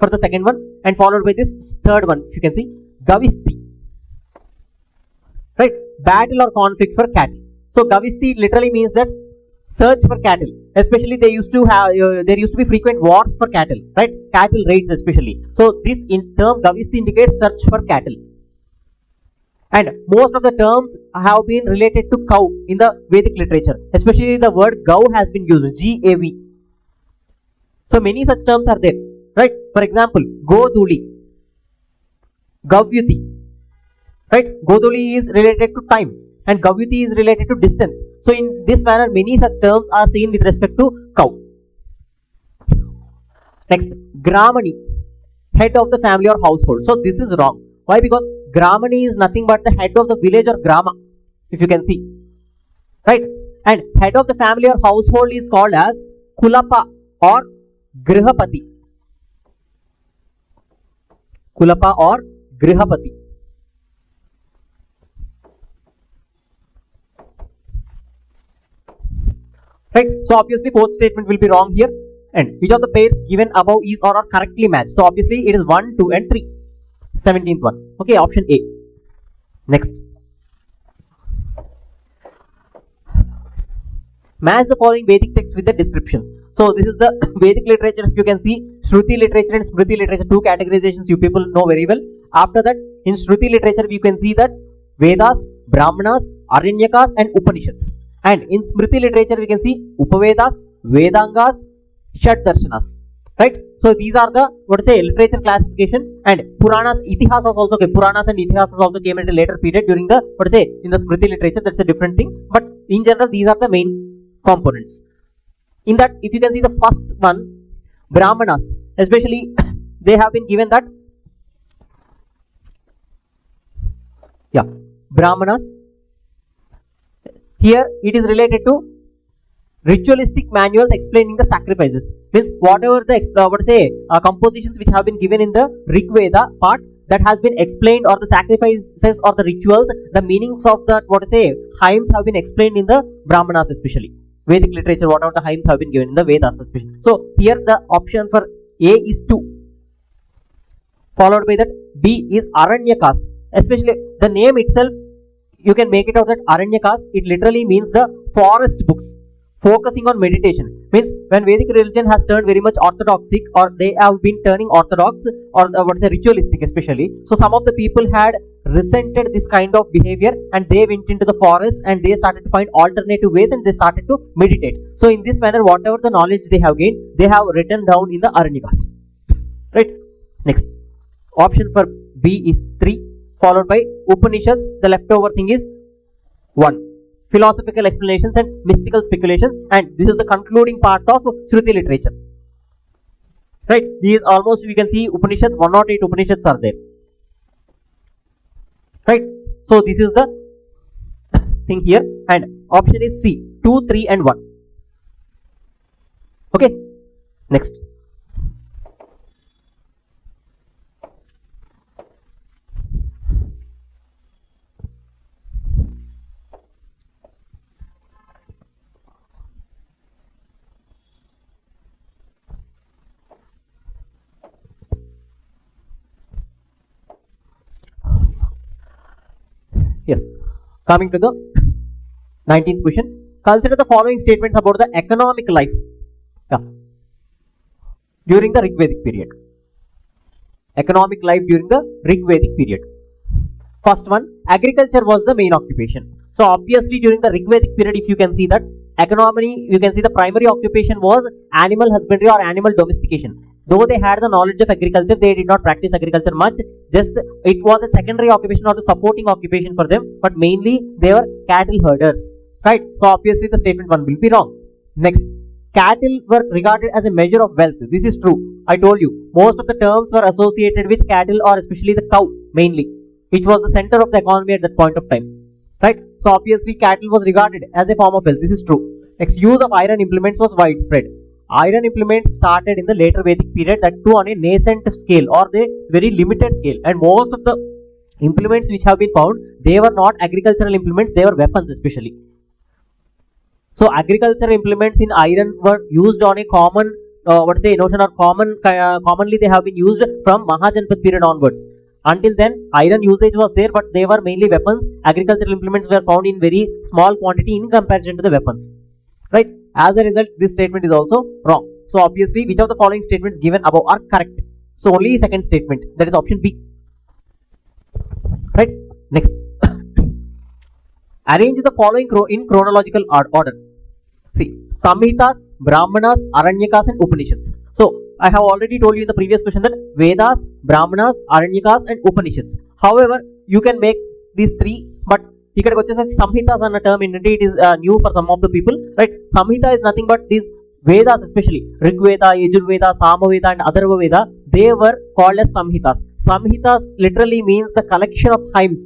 Speaker 1: for the second one, and followed by this third one, if you can see, Gavisti. Right? Battle or conflict for cattle. So Gavisti literally means that search for cattle. Especially there used to be frequent wars for cattle, right? Cattle raids especially. So this in term Gavisti indicates search for cattle. And most of the terms have been related to cow in the Vedic literature. Especially the word Gau has been used, G-A-V. So many such terms are there, right? For example, Goduli, Gavyuti, right? Goduli is related to time, and Gavyuti is related to distance. So in this manner, many such terms are seen with respect to cow. Next, Gramani, head of the family or household. So this is wrong. Why? Because Gramani is nothing but the head of the village or Grama, if you can see. Right? And head of the family or household is called as Kulapa or Grihapati. Kulapa or Grihapati. Right? So obviously fourth statement will be wrong here. And which of the pairs given above is or are correctly matched? So obviously it is 1, 2 and 3. 17th one. Okay, option A. Next. Match the following Vedic text with the descriptions. So this is the Vedic literature. If you can see, Shruti literature and Smriti literature, 2 categorizations you people know very well. After that, in Shruti literature, you can see that Vedas, Brahmanas, Aranyakas and Upanishads. And in Smriti literature, we can see Upavedas, Vedangas, Shat Darshanas. Right? So these are the literature classification. And Puranas, Itihasas also came. Puranas and Itihasas also came at a later period during the in the Smriti literature. That's a different thing. But in general, these are the main components. In that, if you can see the first one, Brahmanas, especially they have been given that Brahmanas. Here it is related to ritualistic manuals explaining the sacrifices. Means whatever the compositions which have been given in the Rig Veda part that has been explained, or the sacrifices or the rituals, the meanings of the hymns have been explained in the Brahmanas, especially Vedic literature, whatever the hymns have been given in the Vedas especially. So here the option for A is 2. Followed by that B is Aranyakas. Especially the name itself, you can make it out that Aranyakas, it literally means the forest books, focusing on meditation. Means when Vedic religion has turned very much orthodoxic, or they have been turning orthodox, or ritualistic especially. So some of the people had resented this kind of behavior, and they went into the forest and they started to find alternative ways, and they started to meditate. So in this manner, whatever the knowledge they have gained, they have written down in the Aranyakas. Right? Next, option for B is 3. Followed by Upanishads, the leftover thing is 1. Philosophical explanations and mystical speculations, and this is the concluding part of Shruti literature. Right? These almost we can see Upanishads, 108 Upanishads are there. Right? So this is the thing here, and option is C, 2, 3 and 1. Okay? Next. Yes. Coming to the 19th question. Consider the following statements about the economic life during the Rigvedic period. Economic life during the Rigvedic period. First one, agriculture was the main occupation. So obviously during the Rigvedic period, if you can see that economy, you can see the primary occupation was animal husbandry or animal domestication. Though they had the knowledge of agriculture, they did not practice agriculture much. Just it was a secondary occupation or the supporting occupation for them, but mainly they were cattle herders. Right? So obviously the statement 1 will be wrong. Next, cattle were regarded as a measure of wealth. This is true. I told you, most of the terms were associated with cattle or especially the cow mainly, which was the center of the economy at that point of time. Right? So obviously cattle was regarded as a form of wealth. This is true. Next, use of iron implements was widespread. Iron implements started in the later Vedic period, that too on a nascent scale or the very limited scale, and most of the implements which have been found, they were not agricultural implements, they were weapons especially. So agricultural implements in iron were used on a common notion or commonly they have been used from Mahajanpat period onwards. Until then, iron usage was there, but they were mainly weapons. Agricultural implements were found in very small quantity in comparison to the weapons. Right? As a result, this statement is also wrong. So obviously, which of the following statements given above are correct? So only second statement, that is option B. Right? Next. Arrange the following in chronological order. See, Samhitas, Brahmanas, Aranyakas and Upanishads. So I have already told you in the previous question that Vedas, Brahmanas, Aranyakas and Upanishads. However, you can make these three, but ఇక్కడ వచ్చేసరికి Samhitas అన్న term ఏంటంటే it is new for some of the people, right? Samhita is nothing but these Vedas, especially Rigveda, Yajurveda, Samaveda and Atharva Veda, they were called as Samhitas. Samhitas literally means the collection of hymns.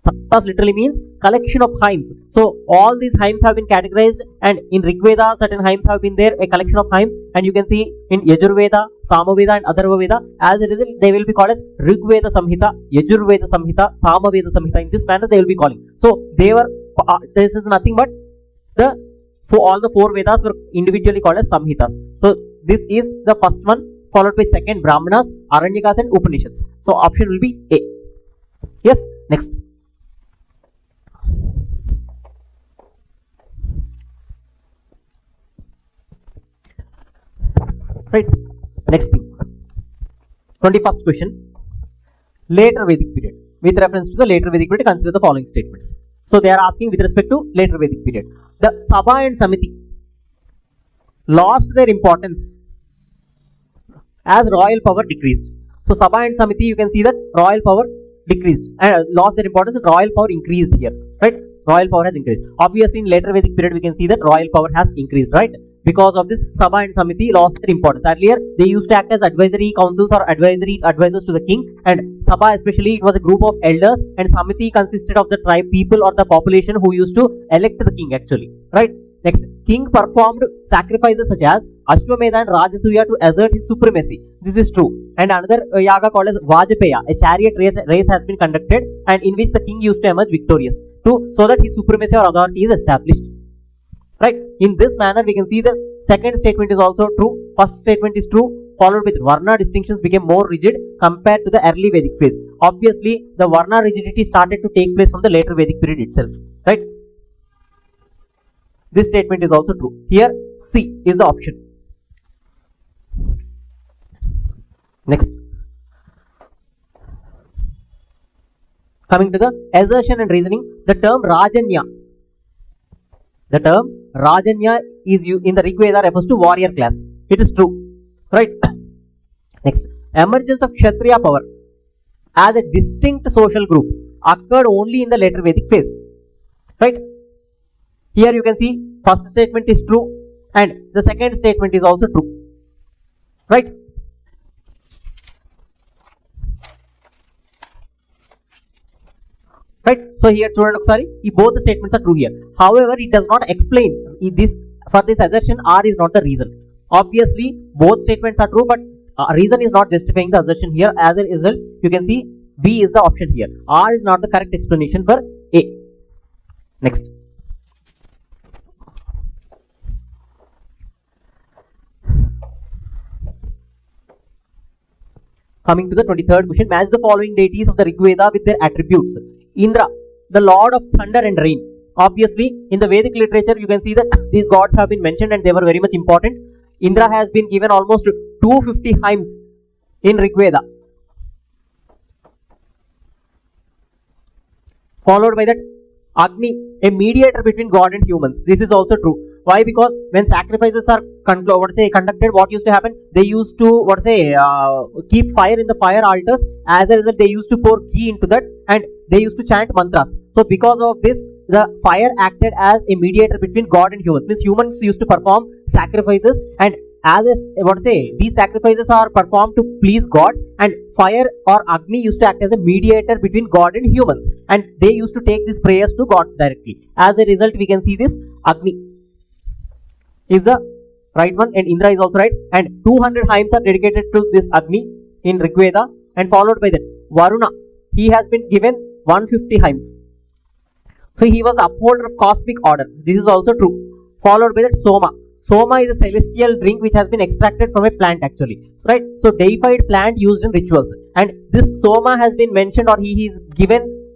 Speaker 1: Samhitas literally means collection of hymns. So all these hymns have been categorized, and in Rigveda certain hymns have been there, a collection of hymns, and you can see in Yajurveda, Samaveda and Atharva Veda. As a result, they will be called as Rigveda Samhita, Yajurveda Samhita, Samaveda Samhita. In this manner they will be calling. So they were this is nothing but all the four Vedas were individually called as Samhitas. So this is the first one, followed by second Brahmanas, Aranyakas and Upanishads. So option will be A. Yes. Next. Right. Next thing. 21st question. Later Vedic period. With reference to the later Vedic period, consider the following statements. So they are asking with respect to later Vedic period. The Sabha and Samiti lost their importance as royal power decreased. So Sabha and Samiti, you can see that royal power decreased and lost their importance and royal power increased here. Right? Royal power has increased. Obviously in later Vedic period we can see that royal power has increased, right? Because of this, Sabha and Samiti lost their importance. Earlier they used to act as advisory councils or advisors to the king, and Sabha especially, it was a group of elders, and Samiti consisted of the tribe people or the population who used to elect the king actually, right? Next, king performed sacrifices such as Ashwamedha and Rajasuya to assert his supremacy. This is true. And another yaga called as Vajapaya, a chariot race has been conducted, and in which the king used to emerge victorious so that his supremacy or authority is established. Right? In this manner, we can see the second statement is also true. First statement is true, followed with Varna distinctions became more rigid compared to the early Vedic phase. Obviously, the Varna rigidity started to take place from the later Vedic period itself. Right? This statement is also true. Here, C is the option. Next. Coming to the assertion and reasoning, the term Rajanya. The term Rajanya is in the Rigveda refers to warrior class. It is true. Right? Next. Emergence of Kshatriya power as a distinct social group occurred only in the later Vedic phase. Right? Here you can see first statement is true and the second statement is also true. Right? Right? So here both the statements are true here. However, it does not explain this. For this assertion, R is not the reason. Obviously, both statements are true, but reason is not justifying the assertion here. As a result, you can see B is the option here. R is not the correct explanation for A. Next. Coming to the 23rd question, match the following deities of the Rigveda with their attributes. Indra, the lord of thunder and rain. Obviously, in the Vedic literature, you can see that these gods have been mentioned and they were very much important. Indra has been given almost 250 hymns in Rig Veda. Followed by that, Agni, a mediator between God and humans. This is also true. Why? Because when sacrifices are conducted, what used to happen? They used to keep fire in the fire altars. As a result, they used to pour ghee into that and they used to chant mantras. So because of this, the fire acted as a mediator between God and humans. Means humans used to perform sacrifices, and these sacrifices are performed to please God, and fire or Agni used to act as a mediator between God and humans, and they used to take these prayers to gods directly. As a result, we can see this Agni is the right one, and Indra is also right, and 200 hymns are dedicated to this Agni in Rig Veda, and followed by that Varuna, he has been given 150 hymns. So he was the upholder of cosmic order. This is also true. Followed by that Soma. Soma is a celestial drink which has been extracted from a plant actually. Right? So deified plant used in rituals. And this Soma has been mentioned, or he is given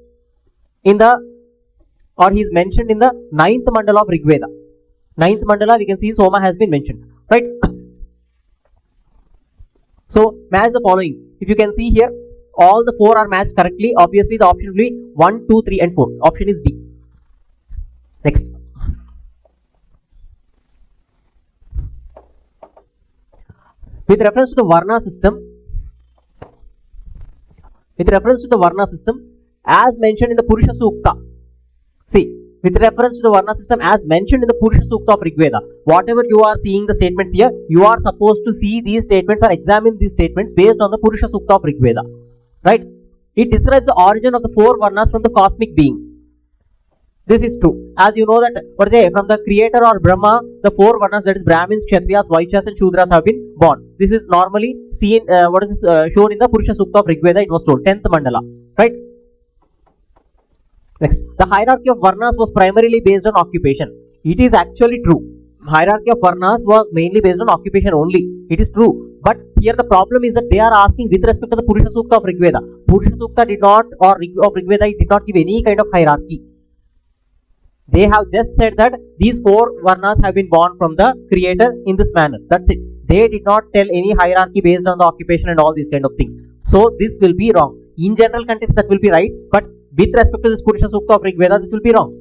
Speaker 1: in the, or he is mentioned in the 9th mandala of Rig Veda. 9th mandala, we can see Soma has been mentioned. Right? So match the following. If you can see here, all the 4 are matched correctly. Obviously, the option will be 1, 2, 3 and 4. Option is D. Next. With reference to the Varna system, as mentioned in the Purusha Sukta, see, with reference to the Varna system as mentioned in the Purusha Sukta of Rig Veda, whatever you are seeing the statements here, you are supposed to see these statements or examine these statements based on the Purusha Sukta of Rig Veda. Right? It describes the origin of the 4 Varnas from the cosmic being. This is true. As you know that, from the creator or Brahma, the 4 Varnas, that is Brahmins, Kshatriyas, Vaishyas and Shudras have been born. This is normally seen, shown in the Purusha Sukta of Rig Veda, it was told, 10th mandala. Right? Next. The hierarchy of Varnas was primarily based on occupation. It is actually true. Hierarchy of Varnas was mainly based on occupation only. It is true. But here the problem is that they are asking with respect to the Purusha Sukta of Rig Veda. Purusha Sukta did not, or of Rig Veda, it did not give any kind of hierarchy. They have just said that these 4 Varnas have been born from the creator in this manner. That's it. They did not tell any hierarchy based on the occupation and all these kind of things. So this will be wrong. In general context, that will be right. But with respect to this Purusha Sukta of Rig Veda, this will be wrong.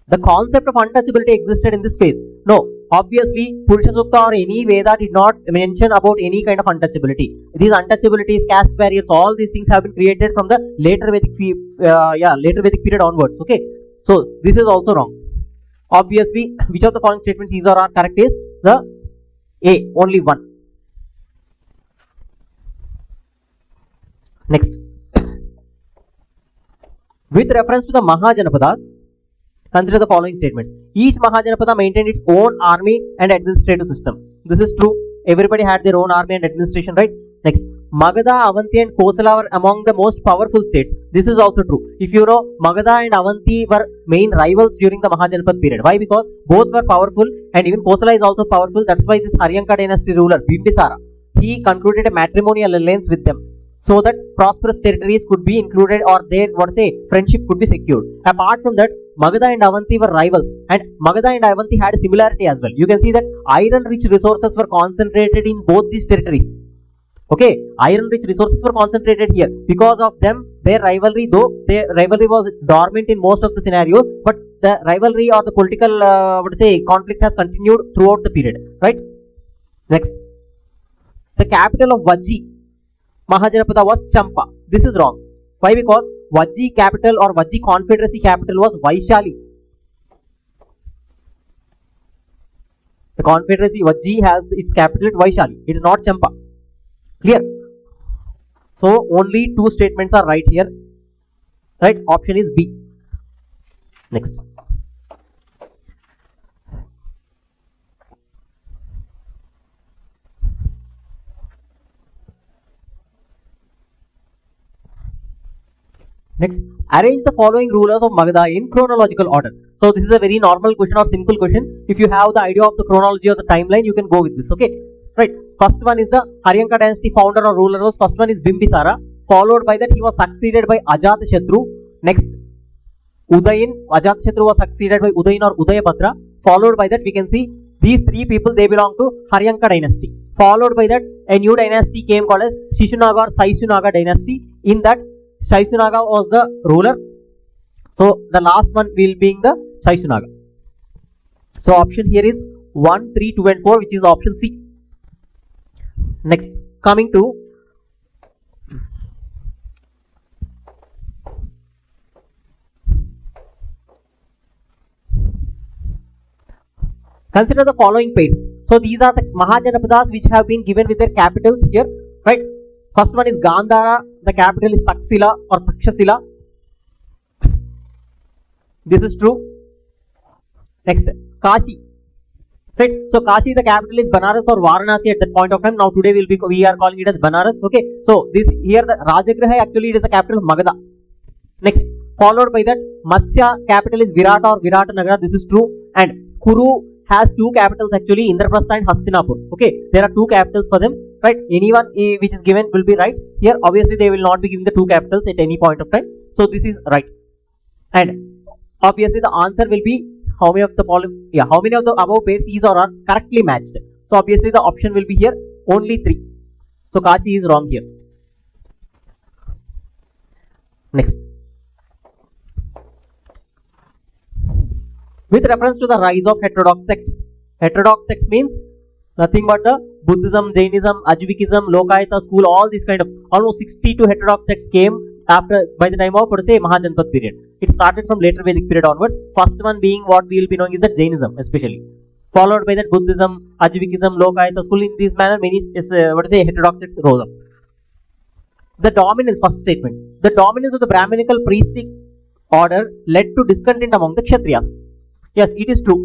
Speaker 1: The concept of untouchability existed in this phase. No. Obviously, Purusha Sukta or any Veda did not mention about any kind of untouchability. These untouchabilities, caste barriers, all these things have been created from the later Vedic period onwards. Okay. So this is also wrong. Obviously, which of the following statements these are correct is the A, only one. Next. With reference to the Mahajanapadas, consider the following statements. Each Mahajanapada maintained its own army and administrative system. This is true. Everybody had their own army and administration, right? Next. Magadha, Avanti and Kosala were among the most powerful states. This is also true. If you know, Magadha and Avanti were main rivals during the Mahajanapad period. Why? Because both were powerful and even Kosala is also powerful. That's why this Haryanka dynasty ruler, Bimbisara, he concluded a matrimonial alliance with them, so that prosperous territories could be included, or their friendship could be secured. Apart from that, Magadha and Avanti were rivals, and Magadha and Avanti had a similarity as well. You can see that iron-rich resources were concentrated in both these territories. Okay, iron-rich resources were concentrated here. Because of them, their rivalry, though their rivalry was dormant in most of the scenarios, but the rivalry or the political conflict has continued throughout the period. Right? Next, the capital of Vajji Mahajanapada was Champa. This is wrong. Why? Because Vajji capital or Vajji confederacy capital was Vaishali. The confederacy Vajji has its capital at Vaishali. It is not Champa. Clear? So only 2 statements are right here. Right? Option is B. Next. Next, arrange the following rulers of Magadha in chronological order. So this is a very normal question or simple question. If you have the idea of the chronology or the timeline, you can go with this. Okay, right. First one is the Haryanka dynasty founder or ruler was, first one is Bimbisara. Followed by that, he was succeeded by Ajatashatru. Next, Udayin, Ajatashatru was succeeded by Udayin or Udayabhadra. Followed by that, we can see these three people, they belong to Haryanka dynasty. Followed by that, a new dynasty came called as Shishunaga or Saishunaga dynasty. In that, Saishunaga was the ruler. So the last one will be the Saishunaga. So option here is 1, 3, 2 and 4, which is option C. Next, coming to consider the following pairs. So these are the Mahajanapadas which have been given with their capitals here, right? First one is Gandhara, the capital is Taxila or Takshasila. This is true. Next, Kashi, right? So Kashi, the capital is Banaras or Varanasi at that point of time. Now today we are calling it as Banaras. Okay, so this here the Rajagraha, actually it is the capital of Magadha. Next, followed by that Matsya, capital is Virata or Virata Nagara. This is true. And Kuru has two capitals actually, Indraprastha and Hastinapur. Okay, there are two capitals for them, right? Anyone which is given will be right. Here obviously they will not be giving the two capitals at any point of time. So this is right. And obviously the answer will be how many of the how many of the above pairs is or are correctly matched. So obviously the option will be here only 3. So Kashi is wrong here. Next, with reference to the rise of heterodox sects. Heterodox sects means nothing but the Buddhism, Jainism, Ajvikism, Lokayata school, all these kind of almost 62 heterodox sects came after by the time of Mahajanpat period. It started from later Vedic period onwards. First one being what we will be knowing is the Jainism especially. Followed by that Buddhism, Ajvikism, Lokayata school. In this manner many heterodox sects rose up. The dominance, first statement, the dominance of the Brahminical priestly order led to discontent among the Kshatriyas. Yes, it is true.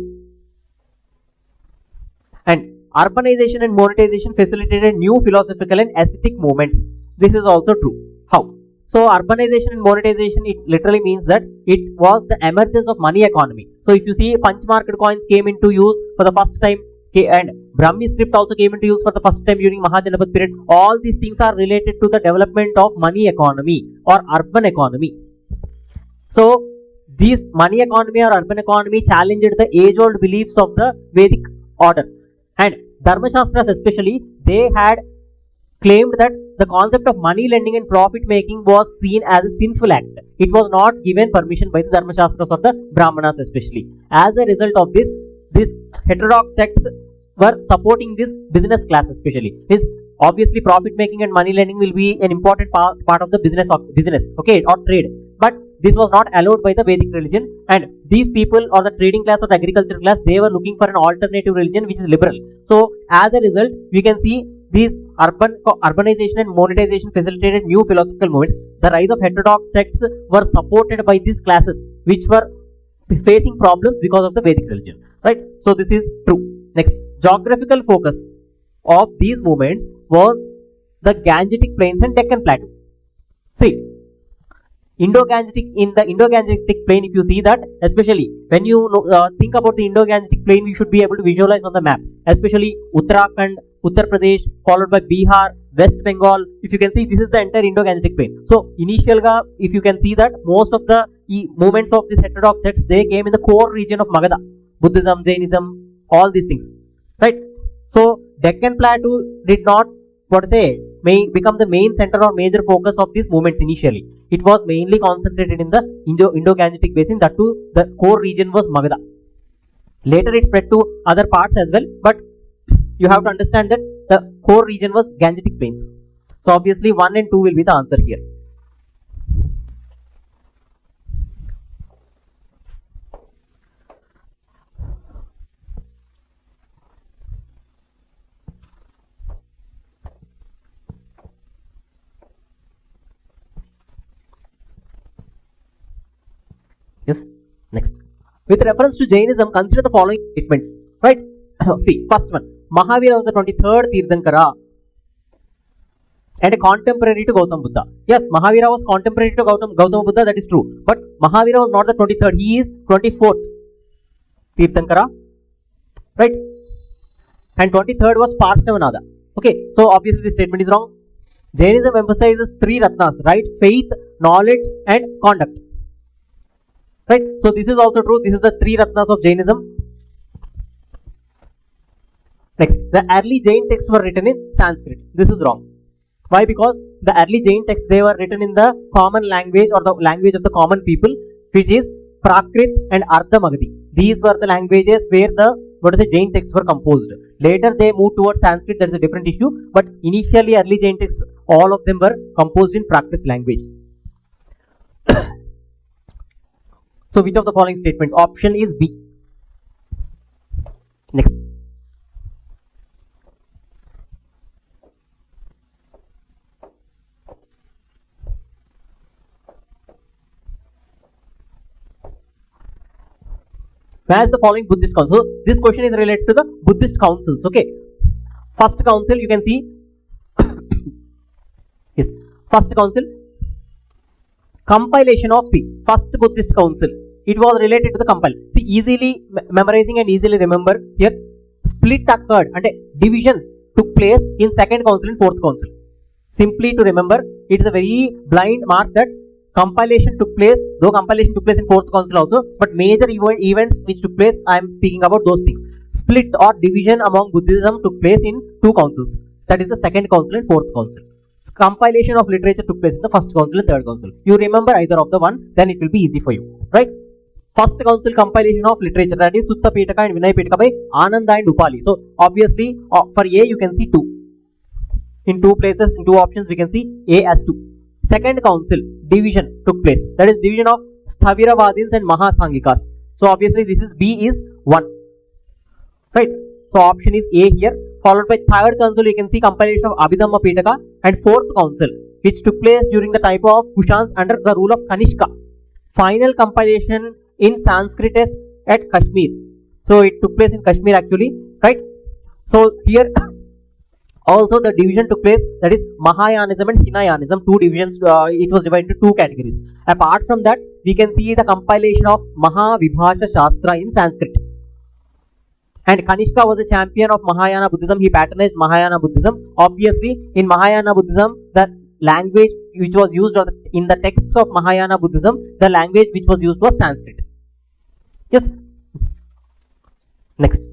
Speaker 1: And urbanization and monetization facilitated new philosophical and aesthetic movements. This is also true. How? So urbanization and monetization, it literally means that it was the emergence of money economy. So if you see punch-marked coins came into use for the first time, and Brahmi script also came into use for the first time during Mahajanapat period. All these things are related to the development of money economy or urban economy. So these money economy or urban economy challenged the age-old beliefs of the Vedic order. And Dharma Shastras especially, they had claimed that the concept of money lending and profit making was seen as a sinful act. It was not given permission by the Dharma Shastras or the Brahmanas especially. As a result of this, these heterodox sects were supporting this business class especially. Is obviously profit making and money lending will be an important part of the business, okay, or trade. But this was not allowed by the Vedic religion, and these people or the trading class or the agricultural class, they were looking for an alternative religion which is liberal. So as a result, we can see these urbanization and monetization facilitated new philosophical movements. The rise of heterodox sects were supported by these classes which were facing problems because of the Vedic religion, right? So this is true. Next, geographical focus of these movements was the Gangetic Plains and Deccan Plateau. See, in the Indo-Gangetic plain, if you see that, especially when you think about the Indo-Gangetic plain, you should be able to visualize on the map, especially Uttarakhand, Uttar Pradesh, followed by Bihar, West Bengal. If you can see, this is the entire Indo-Gangetic plain. So initially, if you can see that most of the movements of these heterodox sects, they came in the core region of Magadha, Buddhism, Jainism, all these things, right? So Deccan Plateau did not may become the main center or major focus of these movements initially. It was mainly concentrated in the Indo-Gangetic basin. That too, the core region was Magadha. Later it spread to other parts as well, but you have to understand that the core region was Gangetic Plains. So obviously 1 and 2 will be the answer here. Yes, next. With reference to Jainism, consider the following statements, right? See, first one, Mahavira was the 23rd Tirthankara and a contemporary to Gautam Buddha. Yes, Mahavira was contemporary to Gautam Buddha, that is true. But Mahavira was not the 23rd, he is 24th Tirthankara, right? And 23rd was Parshavanada. Okay, so obviously this statement is wrong. Jainism emphasizes 3 Ratnas, right? Faith, knowledge and conduct. right? So this is also true. This is the three Ratnas of Jainism. Next, the early Jain texts were written in Sanskrit. This is wrong. Why? Because the early Jain texts, they were written in the common language or the language of the common people, which is Prakrit and Ardha Magadhi. These were the languages where the Jain texts were composed. Later they moved towards Sanskrit. That is a different issue. But initially early Jain texts, all of them were composed in Prakrit language. So which of the following statements? Option is B. Next. Where is the following Buddhist council? So this question is related to the Buddhist councils. Okay. First council, you can see. Yes. First council. Compilation of first Buddhist council. It was related to the compile. See, easily memorizing and easily remember here. Split occurred and a division took place in second council and fourth council. Simply to remember, it is a very blind mark that compilation took place, though compilation took place in fourth council also, but major events which took place, I am speaking about those things. Split or division among Buddhism took place in two councils. That is the second council and fourth council. Compilation of literature took place in the first council and third council. You remember either of the one, then it will be easy for you, right? First council compilation of literature, that is Sutta Pitaka and Vinaya Pitaka by Ananda and Upali. So obviously for A you can see 2. In two places, in two options we can see A as 2. Second council division took place, that is division of Sthaviravadins and Mahasangikas. So obviously this is B is 1, right? So option is A here. Followed by third council, you can see compilation of Abhidhamma Pitaka, and fourth council which took place during the time of Kushans under the rule of Kanishka. Final compilation in Sanskrit is at Kashmir. So it took place in Kashmir actually, right? So here also the division took place, that is Mahayanism and Hinayanism, two divisions. It was divided into two categories. Apart from that, we can see the compilation of Mahavibhasha Shastra in Sanskrit. And Kanishka was a champion of Mahayana Buddhism. He patronized Mahayana Buddhism. Obviously, in Mahayana Buddhism, the language which was used in the texts of Mahayana Buddhism, the language which was used was Sanskrit. Yes. Next.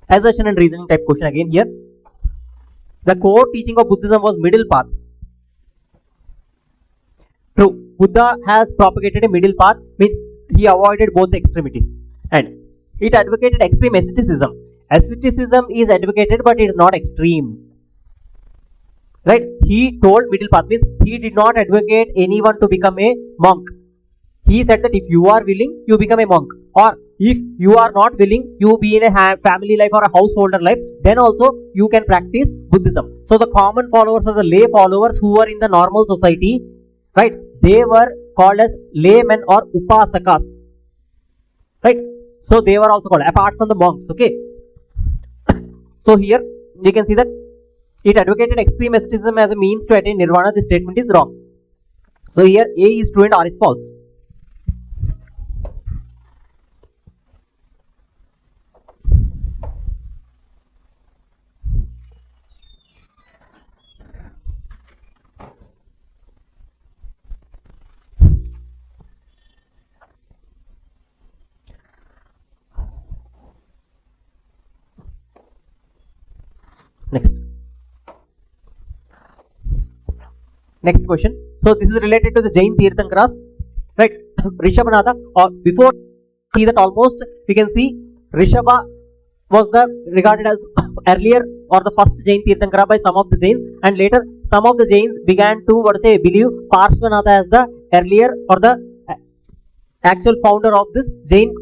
Speaker 1: Assertion and reasoning type question again here. The core teaching of Buddhism was middle path. True. Buddha has propagated a middle path, means he avoided both extremities. And it advocated extreme asceticism. Asceticism is advocated, but it is not extreme. Right? He told middle path, means he did not advocate anyone to become a monk. He said that if you are willing, you become a monk. Or if you are not willing, you be in a family life or a householder life, then also you can practice Buddhism. So the common followers or the lay followers who were in the normal society, right, they were called as laymen or upasakas. Right? So they were also called, apart from the monks, okay. So here you can see that it advocated extreme asceticism as a means to attain nirvana. This statement is wrong. So here A is true and R is false. Next question. So this is related to the Jain Tirthankaras, right? Rishabhanatha, or before see that almost we can see Rishabha was regarded as earlier or the first Jain Tirthankara by some of the Jains, and later some of the Jains began to believe Parshvanatha as the earlier or the actual founder of this Jain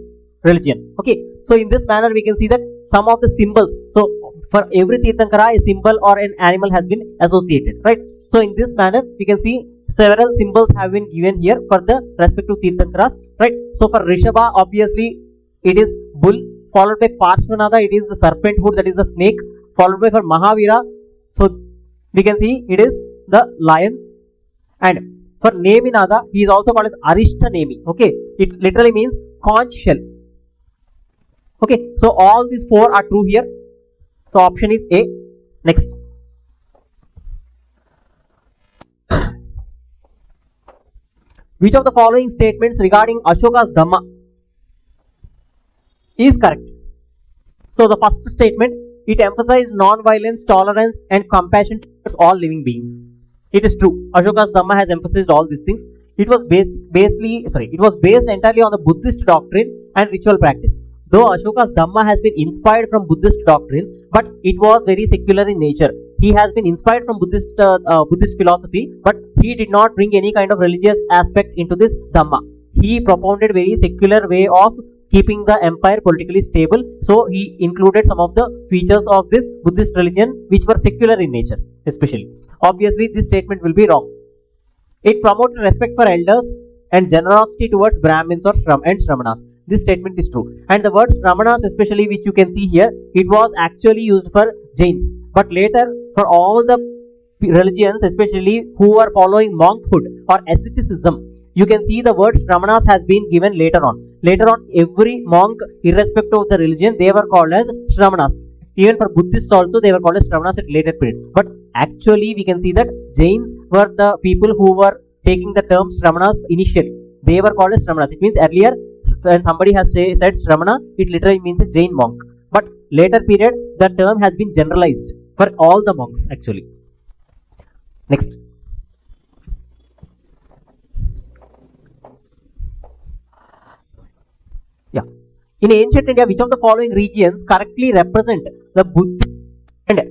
Speaker 1: religion. Okay, so in this manner we can see that some of the symbols, so for every Tirthankara a symbol or an animal has been associated, right? So in this manner we can see several symbols have been given here for the respective Tirthankaras, right? So for Rishabha, obviously it is bull, followed by Parshvanatha, it is the serpent hood, that is the snake, followed by for Mahavira, so we can see it is the lion, and for Neminatha he is also called as Arishta Nemi. Okay, it literally means conch shell. Okay, so all these four are true here. So option is A. Next. Which of the following statements regarding Ashoka's Dhamma is correct? So the first statement, it emphasized non-violence, tolerance and compassion towards all living beings. It is true. Ashoka's Dhamma has emphasized all these things. It was based entirely on the Buddhist doctrine and ritual practice. Though Ashoka's Dhamma has been inspired from Buddhist doctrines, but it was very secular in nature. He has been inspired from Buddhist philosophy, but he did not bring any kind of religious aspect into this Dhamma. He propounded very secular way of keeping the empire politically stable. So he included some of the features of this Buddhist religion which were secular in nature, especially. Obviously, this statement will be wrong. It promoted respect for elders and generosity towards Brahmins or Shramanas. This statement is true. And the word Shramanas, especially, which you can see here, it was actually used for Jains. But later, for all the religions, especially who are following monkhood or asceticism, you can see the word Shramanas has been given later on. Later on, every monk, irrespective of the religion, they were called as Shramanas. Even for Buddhists also, they were called as Shramanas at later period. But actually, we can see that Jains were the people who were taking the term Shramanas initially. They were called as Shramanas. It means earlier, when somebody has said Shramana, it literally means a Jain monk. But later period, the term has been generalized for all the monks actually. Next. Yeah. In ancient India, which of the following regions correctly represent the Buddhist and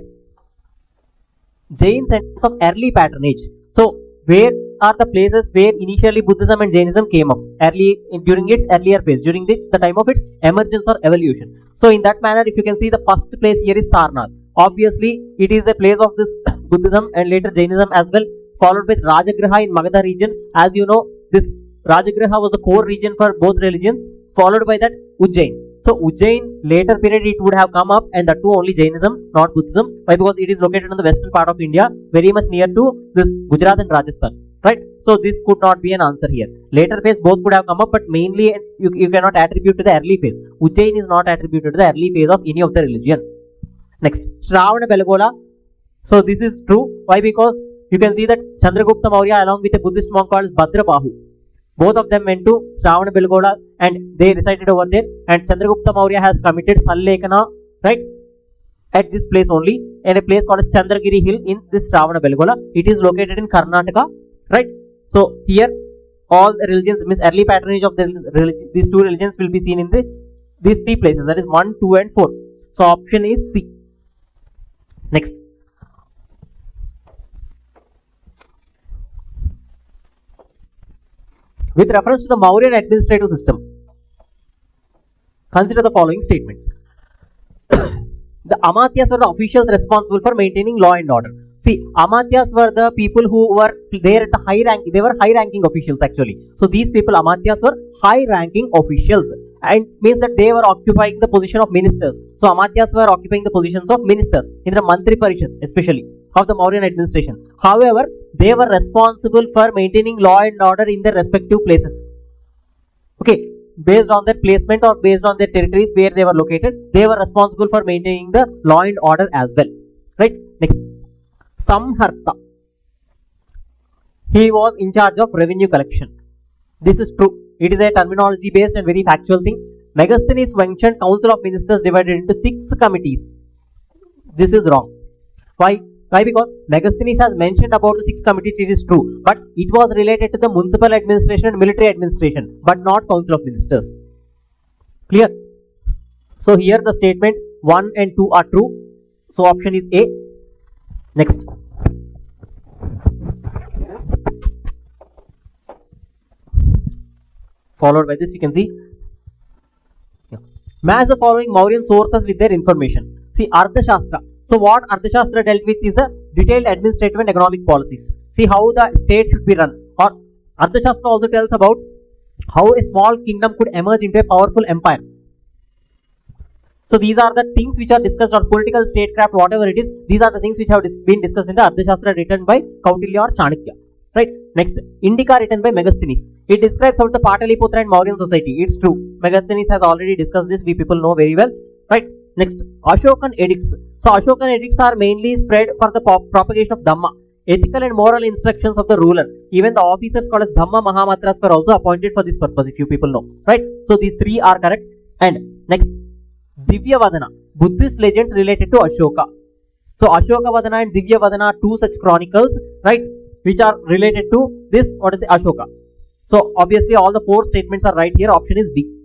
Speaker 1: Jain centers of early patronage? So, where are the places where initially Buddhism and Jainism came up during its earlier phase, during the time of its emergence or evolution? So, in that manner, if you can see, the first place here is Sarnath. Obviously, it is a place of this Buddhism and later Jainism as well, followed by Rajagriha in Magadha region. As you know, this Rajagriha was the core region for both religions, followed by that Ujjain. So Ujjain, later period, it would have come up, and that too only Jainism, not Buddhism. Why? Because it is located in the western part of India, very much near to this Gujarat and Rajasthan, right? So this could not be an answer here. Later phase both could have come up, but mainly you cannot attribute to the early phase. Ujjain is not attributed to the early phase of any of the religion. Next, Shravana Belagola. So this is true. Why? Because you can see that Chandragupta Maurya along with a Buddhist monk called Bhadrabahu, both of them went to Shravana Belagola and they resided over there. And Chandragupta Maurya has committed Sallekana, right, at this place only, in a place called Chandragiri Hill in this Shravana Belagola. It is located in Karnataka, right? So here all the religions, means early patronage of these two religions will be seen in these three places, that is 1, 2 and 4. So option is C. Next. With reference to the Mauryan administrative system, consider the following statements. The Amatyas were the officials responsible for maintaining law and order. See, Amatyas were the people who were there at the high rank. They were high-ranking officials actually. So these people, Amatyas, were high-ranking officials, and means that they were occupying the position of ministers. So Amatyas were occupying the positions of ministers in the Mantri Parishad, especially of the Mauryan administration. However, they were responsible for maintaining law and order in their respective places. Okay, based on their placement or based on their territories where they were located, they were responsible for maintaining the law and order as well. Right? Next, Samharta. He was in charge of revenue collection. This is true. It is a terminology based and very factual thing. Megasthenes mentioned Council of Ministers divided into 6 committees. This is wrong. Why? Why? Because Megasthenes has mentioned about the 6 committees, it is true, but it was related to the municipal administration and military administration, but not Council of Ministers. Clear? So here the statement 1 and 2 are true. So option is A. Next. Followed by this, we can see. Match the following Mauryan sources with their information. See, Ardhashastra. So what Ardhashastra dealt with is the detailed administrative and economic policies. See how the state should be run. Or Ardhashastra also tells about how a small kingdom could emerge into a powerful empire. So these are the things which are discussed on political statecraft, whatever it is. These are the things which have been discussed in the Ardhashastra written by Kautilya or Chanakya. Right? Next, Indica written by Megasthenes. It describes about the Pataliputra and Mauryan society. It's true. Megasthenes has already discussed this. We people know very well. Right? Next, Ashokan edicts. So Ashokan edicts are mainly spread for the propagation of Dhamma. ethical and moral instructions of the ruler. Even the officers called as Dhamma Mahamatras were also appointed for this purpose, if you people know, right? So these three are correct. And next, Divya Vadana, Buddhist legends related to Ashoka. So Ashoka Vadana and Divya Vadana are two such chronicles, right, which are related to this, what is it, Ashoka. So obviously all the four statements are right here. Option is D.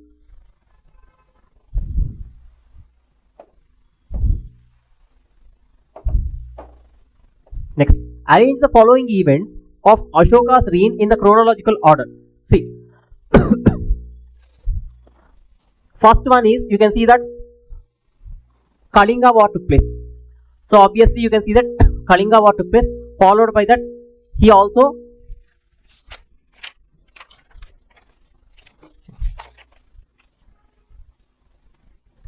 Speaker 1: Next, arrange the following events of Ashoka's reign in the chronological order. See, first one is, you can see that Kalinga war took place. So obviously you can see that Kalinga war took place. Followed by that, he also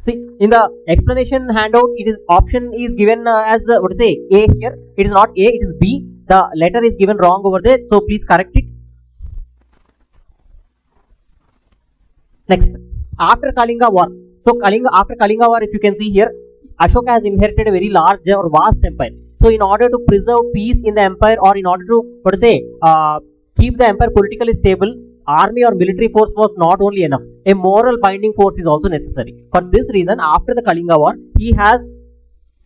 Speaker 1: see in the explanation handout, it is option is given as what to say A here. It is not A, it is B. The letter is given wrong over there, so please correct it. Next, after Kalinga war. So after Kalinga war, if you can see here, Ashoka has inherited a very large or vast empire. So in order to preserve peace in the empire, or in order to what to say keep the empire politically stable, army or military force was not only enough. A moral binding force is also necessary. For this reason, after the Kalinga war, he has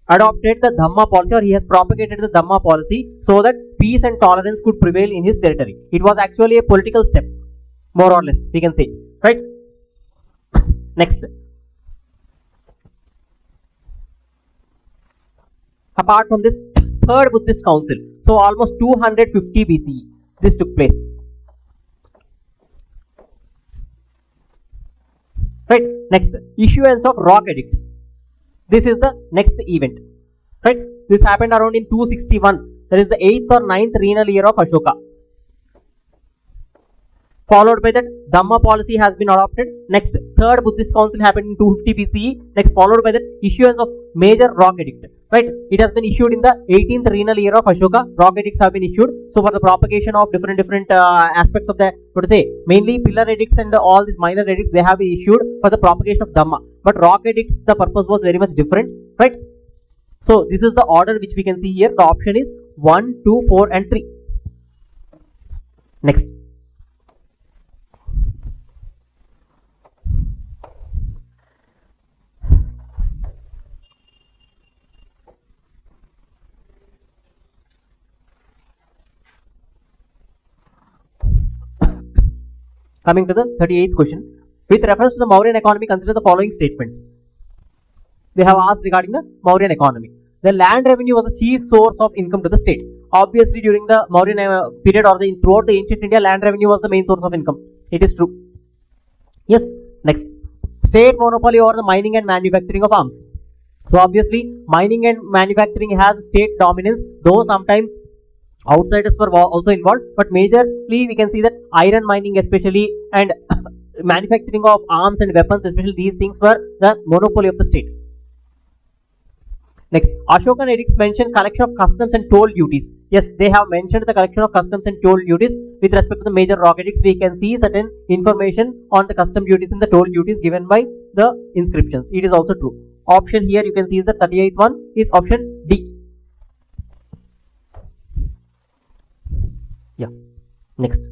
Speaker 1: adopted the Dhamma policy, or he has propagated the Dhamma policy, so that peace and tolerance could prevail in his territory. It was actually a political step, more or less, we can say, right? Next, apart from this, third Buddhist council, so almost 250 BCE, this took place. Right. Next, issuance of rock edicts. This is the next event. Right. This happened around in 261. That is the 8th or 9th regnal year of Ashoka. Followed by that, Dhamma policy has been adopted. Next, third Buddhist council happened in 250 BCE. Next, followed by that, issuance of major rock edict. Right, it has been issued in the 18th regnal year of Ashoka. Rock edicts have been issued. So for the propagation of different aspects of the, what to say, mainly pillar edicts and all these minor edicts, they have been issued for the propagation of Dhamma. But rock edicts, the purpose was very much different. Right. So this is the order which we can see here. The option is 1, 2, 4 and 3. Next. Coming to the 38th question. With reference to the Mauryan economy, consider the following statements. They have asked regarding the Mauryan economy. The land revenue was the chief source of income to the state. Obviously, during the Mauryan period, or throughout the ancient India, land revenue was the main source of income. It is true. Yes. Next, state monopoly over the mining and manufacturing of arms. So obviously, mining and manufacturing has state dominance, though sometimes outsiders were also involved, but majorly we can see that iron mining especially, and manufacturing of arms and weapons especially, these things were the monopoly of the state. Next, Ashokan edicts mention collection of customs and toll duties. Yes, they have mentioned the collection of customs and toll duties. With respect to the major rock edicts, we can see certain information on the custom duties and the toll duties given by the inscriptions. It is also true. Option here you can see is the 38th one is option D. Yeah. Next.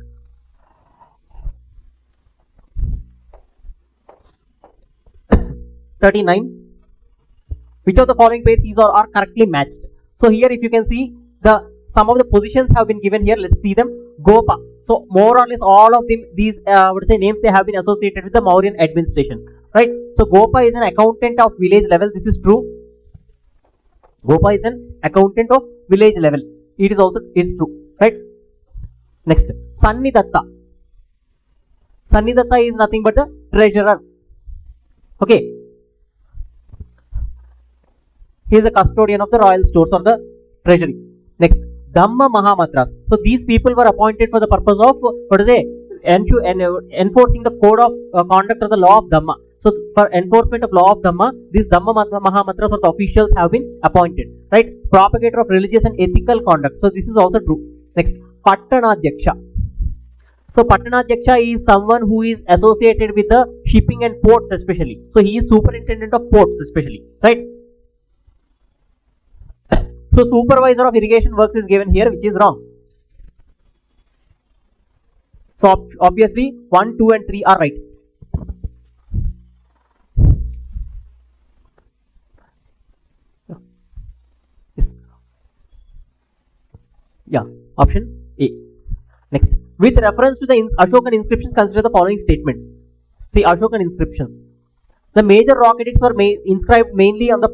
Speaker 1: Which of the following pairs is or are correctly matched? So here if you can see some of the positions have been given here. Let's see them. Gopa. So more or less all of them, these names, they have been associated with the Mauryan administration. Right. So Gopa is an accountant of village level. This is true. Gopa is an accountant of village level. It is true. Right. Next, Sannidatta. Sannidatta is nothing but the treasurer. Okay. He is the custodian of the royal stores or the treasury. Next, Dhamma Mahamatras. So these people were appointed for the purpose of enforcing the code of conduct or the law of Dhamma. So for enforcement of law of Dhamma, these Dhamma Mahamatras or the officials have been appointed. Right? Propagator of religious and ethical conduct. So this is also true. Next, Pattanadhyaksha. So Pattanadhyaksha is someone who is associated with the shipping and ports especially. So he is superintendent of ports especially. Right? So supervisor of irrigation works is given here, which is wrong. So obviously 1, 2 and 3 are right. Yes. Yeah, option A. Next, with reference to the Ashokan inscriptions, consider the following statements. See, Ashokan inscriptions. The major rock edicts were inscribed mainly on the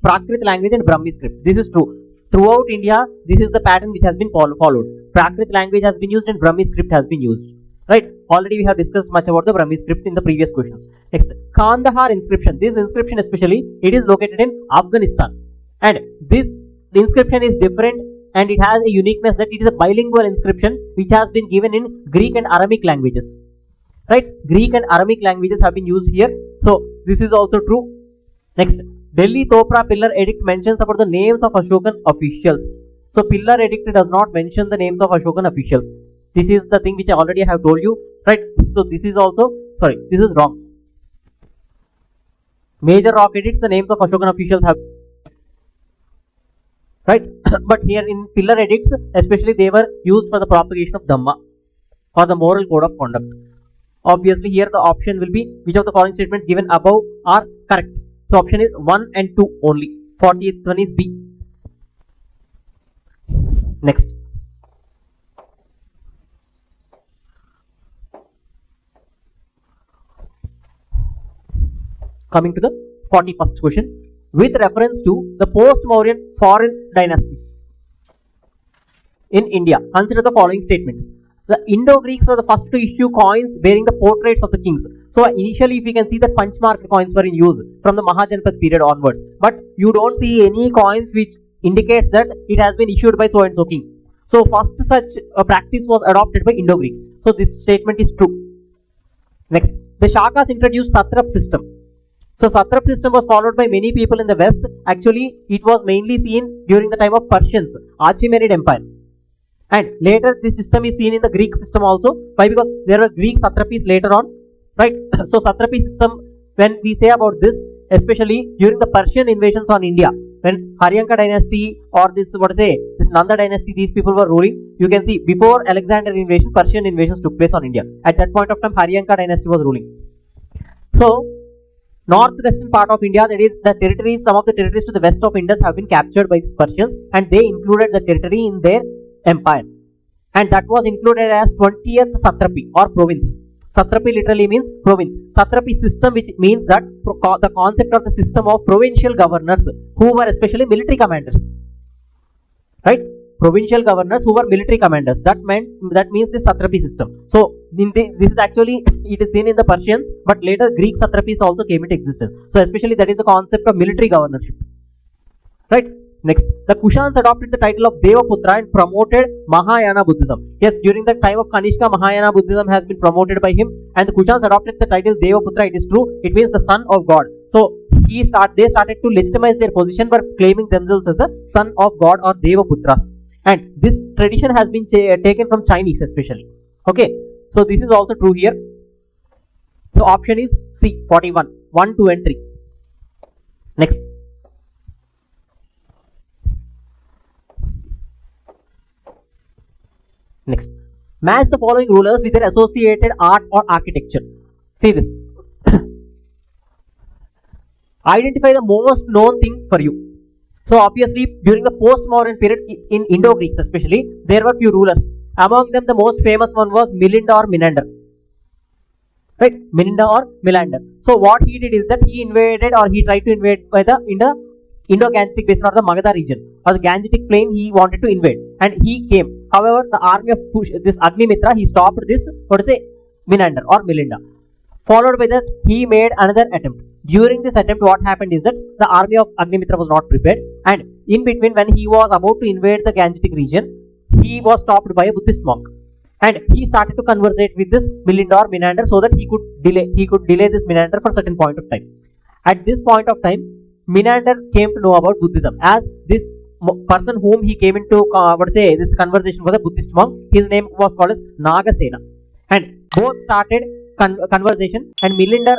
Speaker 1: Prakrit language and Brahmi script. This is true. Throughout India, this is the pattern which has been followed. Prakrit language has been used and Brahmi script has been used. Right? Already we have discussed much about the Brahmi script in the previous questions. Next, Kandahar inscription. This inscription especially, it is located in Afghanistan. And this inscription is different and it has a uniqueness that it is a bilingual inscription which has been given in Greek and Aramaic languages. Right? Greek and Aramaic languages have been used here. So, this is also true. Next, Delhi Topra Pillar Edict mentions about the names of Ashokan officials. So, Pillar Edict does not mention the names of Ashokan officials. This is the thing which I already have told you. Right? So, this is also, this is wrong. Major rock edicts, the names of Ashokan officials have. Right? But here in Pillar Edicts, especially they were used for the propagation of Dhamma or the moral code of conduct. Obviously, here the option will be which of the following statements given above are correct. So, option is 1 and 2 only. 40th one is B. Next. Coming to the 41st question. With reference to the post-Mauryan foreign dynasties in India, consider the following statements. The Indo-Greeks were the first to issue coins bearing the portraits of the kings. So initially, if you can see that punch-marked coins were in use from the Mahajanpad period onwards. But you don't see any coins which indicates that it has been issued by so-and-so king. So first such a practice was adopted by Indo-Greeks. So this statement is true. Next, the Shakas introduced satrap system. So satrap system was followed by many people in the West. Actually, it was mainly seen during the time of Persians, Achaemenid Empire. And later this system is seen in the Greek system also. Why? Because there were Greek satrapies later on. Right? So satrapi system, when we say about this, especially during the Persian invasions on India, when Haryanka dynasty or this Nanda dynasty, these people were ruling. You can see before Alexander invasion, Persian invasions took place on India. At that point of time, Haryanka dynasty was ruling. So northwestern part of India, that is the territories, some of the territories to the west of Indus have been captured by these Persians and they included the territory in their empire. And that was included as 20th satrapi or province. Satrapi literally means province. Satrapi system, which means that the concept of the system of provincial governors who were especially military commanders. Right? Provincial governors who were military commanders. That means the satrapi system. So this is actually, it is seen in the Persians, but later Greek satrapies also came into existence. So especially that is the concept of military governorship. Right? Next, the Kushans adopted the title of Devaputra and promoted Mahayana Buddhism. Yes, during the time of Kanishka, Mahayana Buddhism has been promoted by him, and the Kushans adopted the title Devaputra. It is true. It means the son of God. So they started to legitimize their position by claiming themselves as the son of God or Devaputras. And this tradition has been taken from Chinese especially. Okay, so this is also true here. So option is C, 41, 1, 2 and 3. Next. Next, match the following rulers with their associated art or architecture. See this. Identify the most known thing for you. So obviously, during the post-Mauryan period in Indo-Greeks especially, there were few rulers. Among them, the most famous one was Milinda or Menander. Right? Milinda or Melander. So what he did is that he invaded or he tried to invade by the Indo-Gangetic basin or the Magadha region or the Gangetic plain. He wanted to invade and he came. However, the army of this Agnimitra, he stopped this, Menander or Milinda. Followed by that, he made another attempt. During this attempt, what happened is that the army of Agnimitra was not prepared, and in between, when he was about to invade the Gangetic region, he was stopped by a Buddhist monk, and he started to conversate with this Milinda or Menander so that he could delay this Menander for a certain point of time. At this point of time, Menander came to know about Buddhism, as this person whom he came into this conversation was a Buddhist monk. His name was called as Nagasena, and both started conversation, and Milinda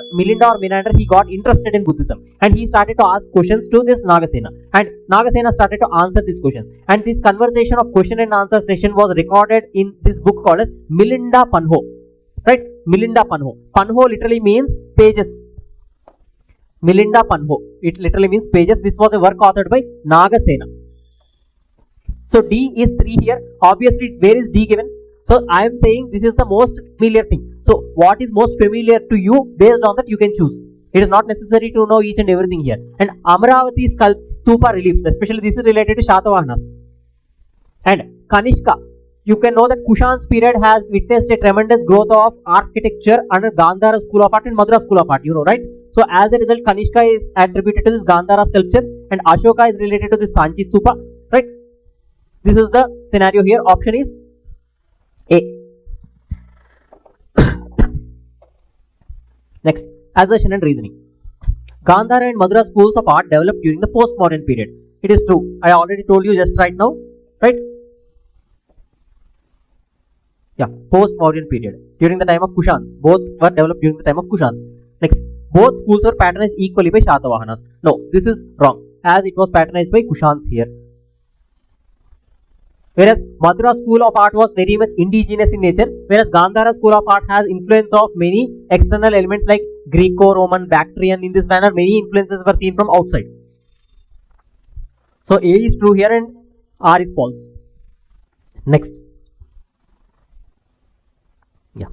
Speaker 1: or Menander, he got interested in Buddhism, and he started to ask questions to this Nagasena, and Nagasena started to answer these questions, and this conversation of question and answer session was recorded in this book called as Milinda Panho, right? Milinda Panho. Panho literally means pages. Milinda Panho, it literally means pages. This was a work authored by Nagasena. So D is 3 here. Obviously, where is D given? So I am saying this is the most familiar thing. So what is most familiar to you, based on that you can choose. It is not necessary to know each and everything here. And Amaravati stupa reliefs, especially this is related to Shatavahanas. And Kanishka, you can know that Kushan's period has witnessed a tremendous growth of architecture under Gandhara school of art and Madras school of art, you know, right? So as a result, Kanishka is attributed to this Gandhara sculpture, and Ashoka is related to this Sanchi stupa, right? This is the scenario here. Option is A. Next, assertion and reasoning. Gandhara and Madras schools of art developed during the postmodern period. It is true. I already told you just right now, right? Yeah, postmodern period. During the time of Kushans. Both were developed during the time of Kushans. Next, both schools were patronized equally by Shatavahanas. No, this is wrong, as it was patronized by Kushans here. Whereas Madras school of art was very much indigenous in nature, whereas Gandhara school of art has influence of many external elements like Greco-Roman, Bactrian. In this manner, many influences were seen from outside. So A is true here and R is false. Next. Yeah.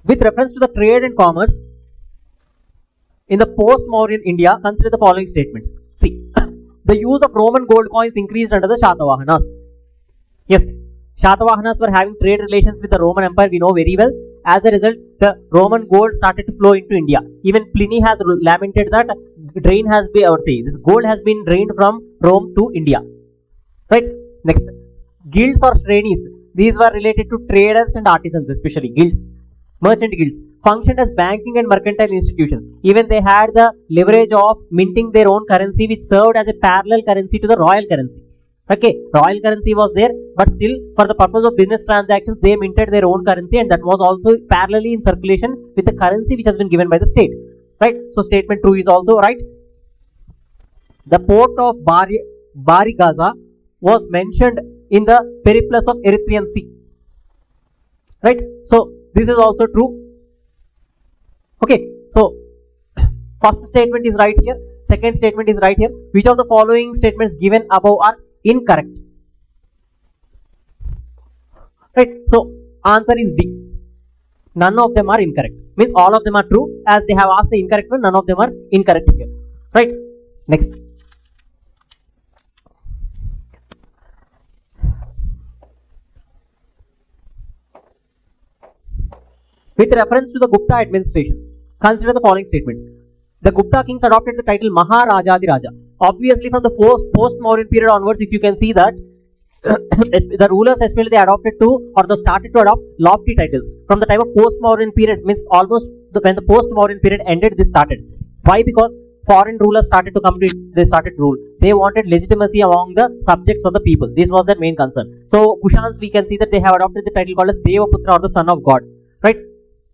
Speaker 1: With reference to the trade and commerce in the post-modern India, consider the following statements. See, the use of Roman gold coins increased under the Shatavahanas. Yes, Shatavahanas were having trade relations with the Roman Empire, we know very well. As a result, the Roman gold started to flow into India. Even Pliny has lamented that this gold has been drained from Rome to India. Right? Next, guilds or shrenis. These were related to traders and artisans, especially guilds. Merchant guilds functioned as banking and mercantile institutions. Even they had the leverage of minting their own currency, which served as a parallel currency to the royal currency. Okay, royal currency was there, but still for the purpose of business transactions, they minted their own currency, and that was also parallelly in circulation with the currency which has been given by the state. Right? So statement 2 is also right. The port of Barigaza was mentioned in the Periplus of Erythraean Sea. Right? So this is also true. Okay, so first statement is right here, second statement is right here. Which of the following statements given above are incorrect? Right, so answer is D. None of them are incorrect. Means all of them are true, as they have asked the incorrect one, none of them are incorrect here. Right, next. With reference to the Gupta administration, consider the following statements. The Gupta kings adopted the title Maharajadiraja. Obviously, from the post-modern period onwards, if you can see that the rulers especially they adopted to, or they started to adopt lofty titles. From the time of post-modern period, means almost when the post-modern period ended, this started. Why? Because foreign rulers started to come to it, they started to rule. They wanted legitimacy among the subjects of the people. This was their main concern. So Kushans, we can see that they have adopted the title called as Devaputra, or the son of God. Right?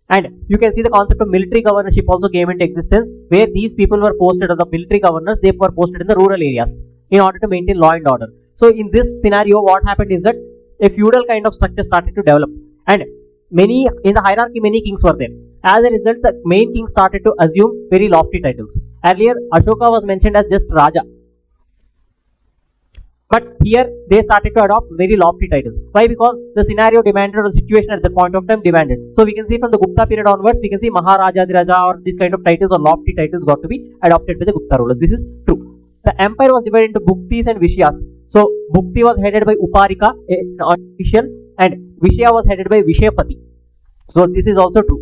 Speaker 1: And you can see the concept of military governorship also came into existence, where these people were posted as the military governors. They were posted in the rural areas in order to maintain law and order. So in this scenario, what happened is that a feudal kind of structure started to develop, and in the hierarchy many kings were there. As a result, the main king started to assume very lofty titles. Earlier, Ashoka was mentioned as just Raja, but here they started to adopt very lofty titles. Why? Because the scenario demanded, or the situation at the point of time demanded. So we can see from the Gupta period onwards, we can see Maharajadiraja or these kind of titles or lofty titles got to be adopted by the Gupta rulers. This is true. The empire was divided into Bhuktis and Vishyas. So Bhukti was headed by Uparika, an official, and Vishya was headed by Vishayapati. So this is also true.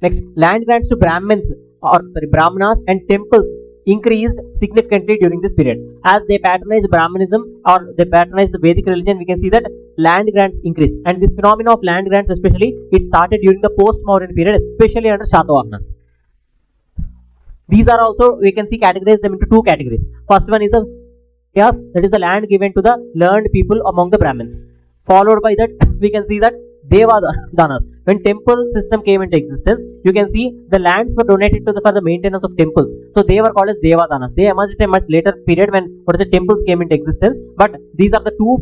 Speaker 1: Next, land grants to Brahmanas and temples increased significantly during this period. As they patronized Brahmanism or they patronized the Vedic religion, we can see that land grants increased. And this phenomenon of land grants especially, it started during the post-modern period, especially under Shatavahanas. These are also, we can see, categorize them into two categories. First one is the yes, that is the land given to the learned people among the Brahmins. Followed by that, we can see that Devadanas. When temple system came into existence, you can see the lands were donated to for the maintenance of temples. So they were called as Devadanas. They emerged at a much later period when temples came into existence. But these are the two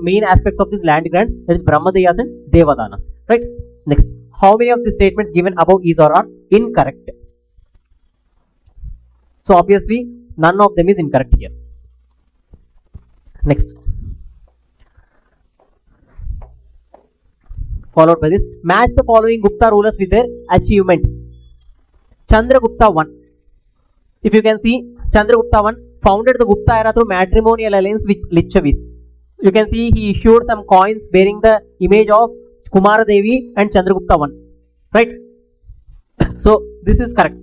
Speaker 1: main aspects of these land grants. That is Brahmadeyas and Devadanas. Right. Next, how many of the statements given above is or are incorrect? So obviously, none of them is incorrect here. Next. Followed by this, match the following Gupta rulers with their achievements. Chandragupta I. If you can see, Chandragupta I founded the Gupta era through matrimonial alliance with Lichavis. You can see he issued some coins bearing the image of Kumara Devi and Chandragupta I. Right? So this is correct.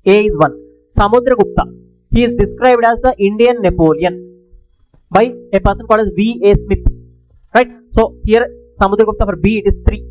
Speaker 1: A is 1. Samudragupta. He is described as the Indian Napoleon by a person called as V.A. Smith. Right? So here Samudragupta for B, it is 3.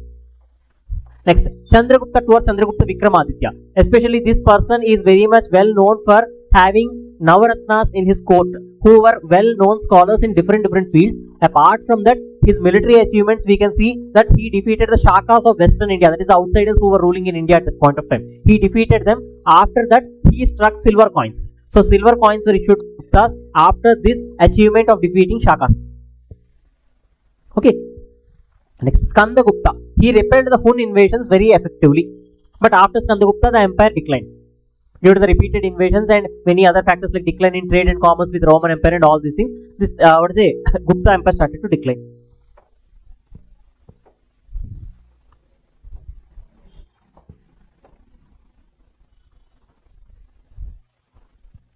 Speaker 1: Next, Chandragupta II or Chandragupta Vikramaditya. Especially this person is very much well known for having Navaratnas in his court, who were well known scholars in different fields. Apart from that, his military achievements, we can see that he defeated the Shakas of Western India, that is the outsiders who were ruling in India at that point of time. He defeated them. After that, he struck silver coins. So silver coins were issued to Guptas after this achievement of defeating Shakas. Okay. Next, Skandagupta. He repelled the Hun invasions very effectively. But after Skandagupta, the empire declined. Due to the repeated invasions and many other factors like decline in trade and commerce with Roman Empire and all these things, this Gupta Empire started to decline.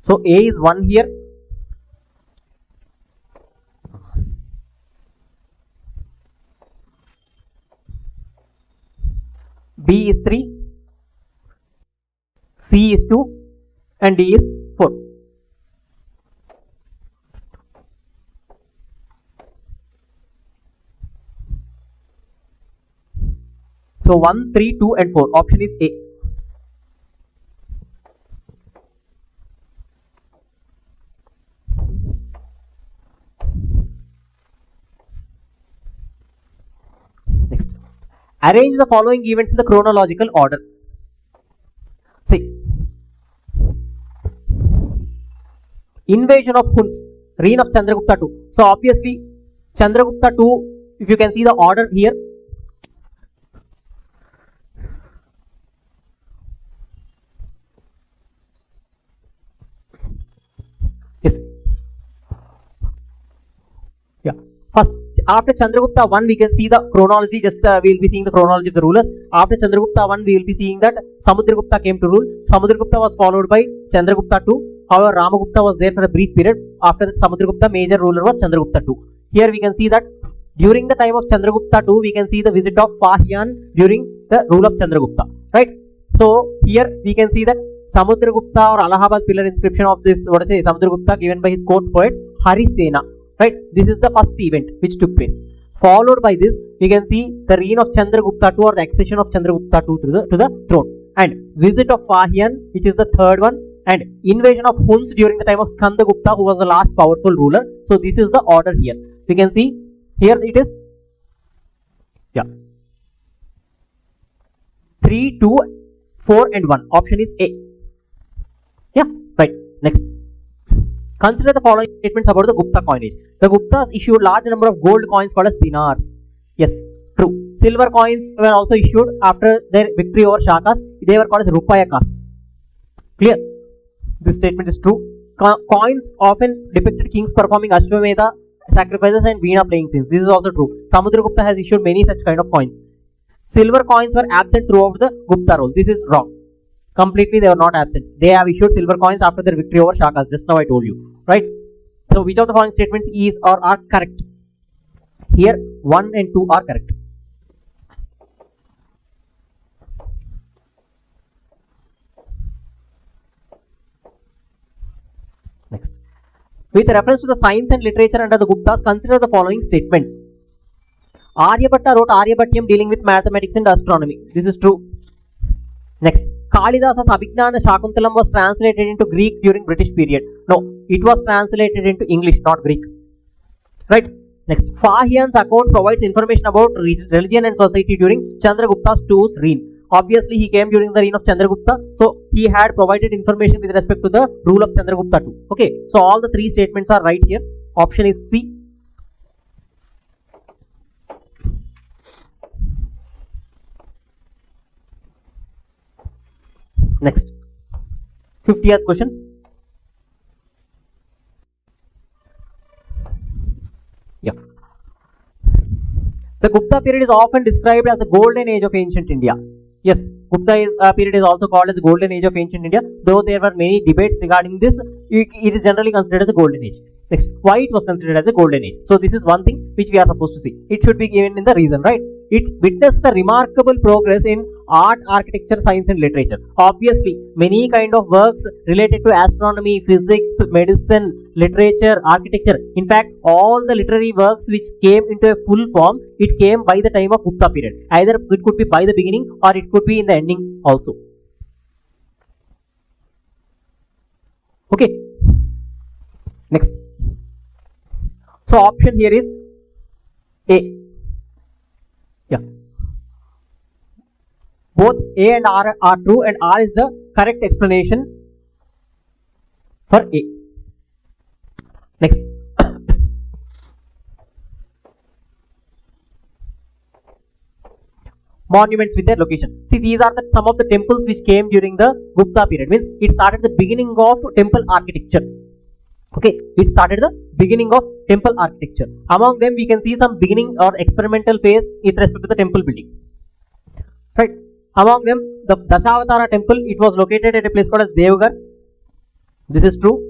Speaker 1: So A is 1 here. B is 3, C is 2 and D is 4. So 1, 3, 2 and 4. Option is A. Next. Arrange the following events in the chronological order. See. Invasion of Huns, reign of Chandragupta II. So obviously, Chandragupta II, if you can see the order here. Yes. Yeah. First, after Chandragupta I, we can see the chronology. Just we will be seeing the chronology of the rulers. After Chandragupta I, we will be seeing that Samudragupta came to rule. Samudragupta was followed by Chandragupta II. However, Ramagupta was there for a brief period. After that, Samudragupta, major ruler was Chandragupta II. Here we can see that during the time of Chandragupta II, we can see the visit of Fahyan during the rule of Chandragupta. Right? So here we can see that Samudragupta or Allahabad pillar inscription of this, Samudragupta given by his court poet Harisena. Right? This is the first event which took place. Followed by this, we can see the reign of Chandragupta II or the accession of Chandragupta II to the throne. And visit of Fahyan, which is the third one. And invasion of Huns during the time of Skandagupta, who was the last powerful ruler. So this is the order here. We can see here it is 3, 2, 4 and 1. Option is A. Yeah, right. Next. Consider the following statements about the Gupta coinage. The Guptas issued large number of gold coins called as dinars. Yes, true. Silver coins were also issued after their victory over Shakas. They were called as rupayakas. Clear? This statement is true. Coins often depicted kings performing Ashwamedha sacrifices and Veena playing scenes. This is also true. Samudragupta has issued many such kind of coins. Silver coins were absent throughout the Gupta rule. This is wrong. Completely they were not absent. They have issued silver coins after their victory over Shakas. Just now I told you. Right? So which of the following statements is or are correct? Here 1 and 2 are correct. With reference to the science and literature under the Guptas, consider the following statements. Aryabhatta wrote Aryabhatyam dealing with mathematics and astronomy. This is true. Next, Kalidasa's Abhignana Shakuntalam was translated into Greek during British period. No, it was translated into English, not Greek. Right? Next, Fahian's account provides information about religion and society during Chandragupta's II's reign. Obviously, he came during the reign of Chandragupta, so he had provided information with respect to the rule of Chandragupta too. Okay, so all the three statements are right here. Option is C. Next, 50th question. Yeah. The Gupta period is often described as the golden age of ancient India. Yes, Gupta period is also called as the golden age of ancient India. Though there were many debates regarding this, it is generally considered as a golden age. Next, why it was considered as a golden age? So this is one thing which we are supposed to see. It should be given in the reason, right? It witnessed the remarkable progress in art, architecture, science and literature. Obviously, many kind of works related to astronomy, physics, medicine, literature, architecture. In fact, all the literary works which came into a full form, it came by the time of Gupta period. Either it could be by the beginning or it could be in the ending also. Okay. Next. So option here is A. Yeah. Both A and R are true, and R is the correct explanation for A. Next. Monuments with their location. See, these are some of the temples which came during the Gupta period. Means it started the beginning of temple architecture. Okay, it started the beginning of temple architecture. Among them, we can see some beginning or experimental phase with respect to the temple building. Right. Among them, the Dasavatara temple, it was located at a place called as Devgarh. This is true.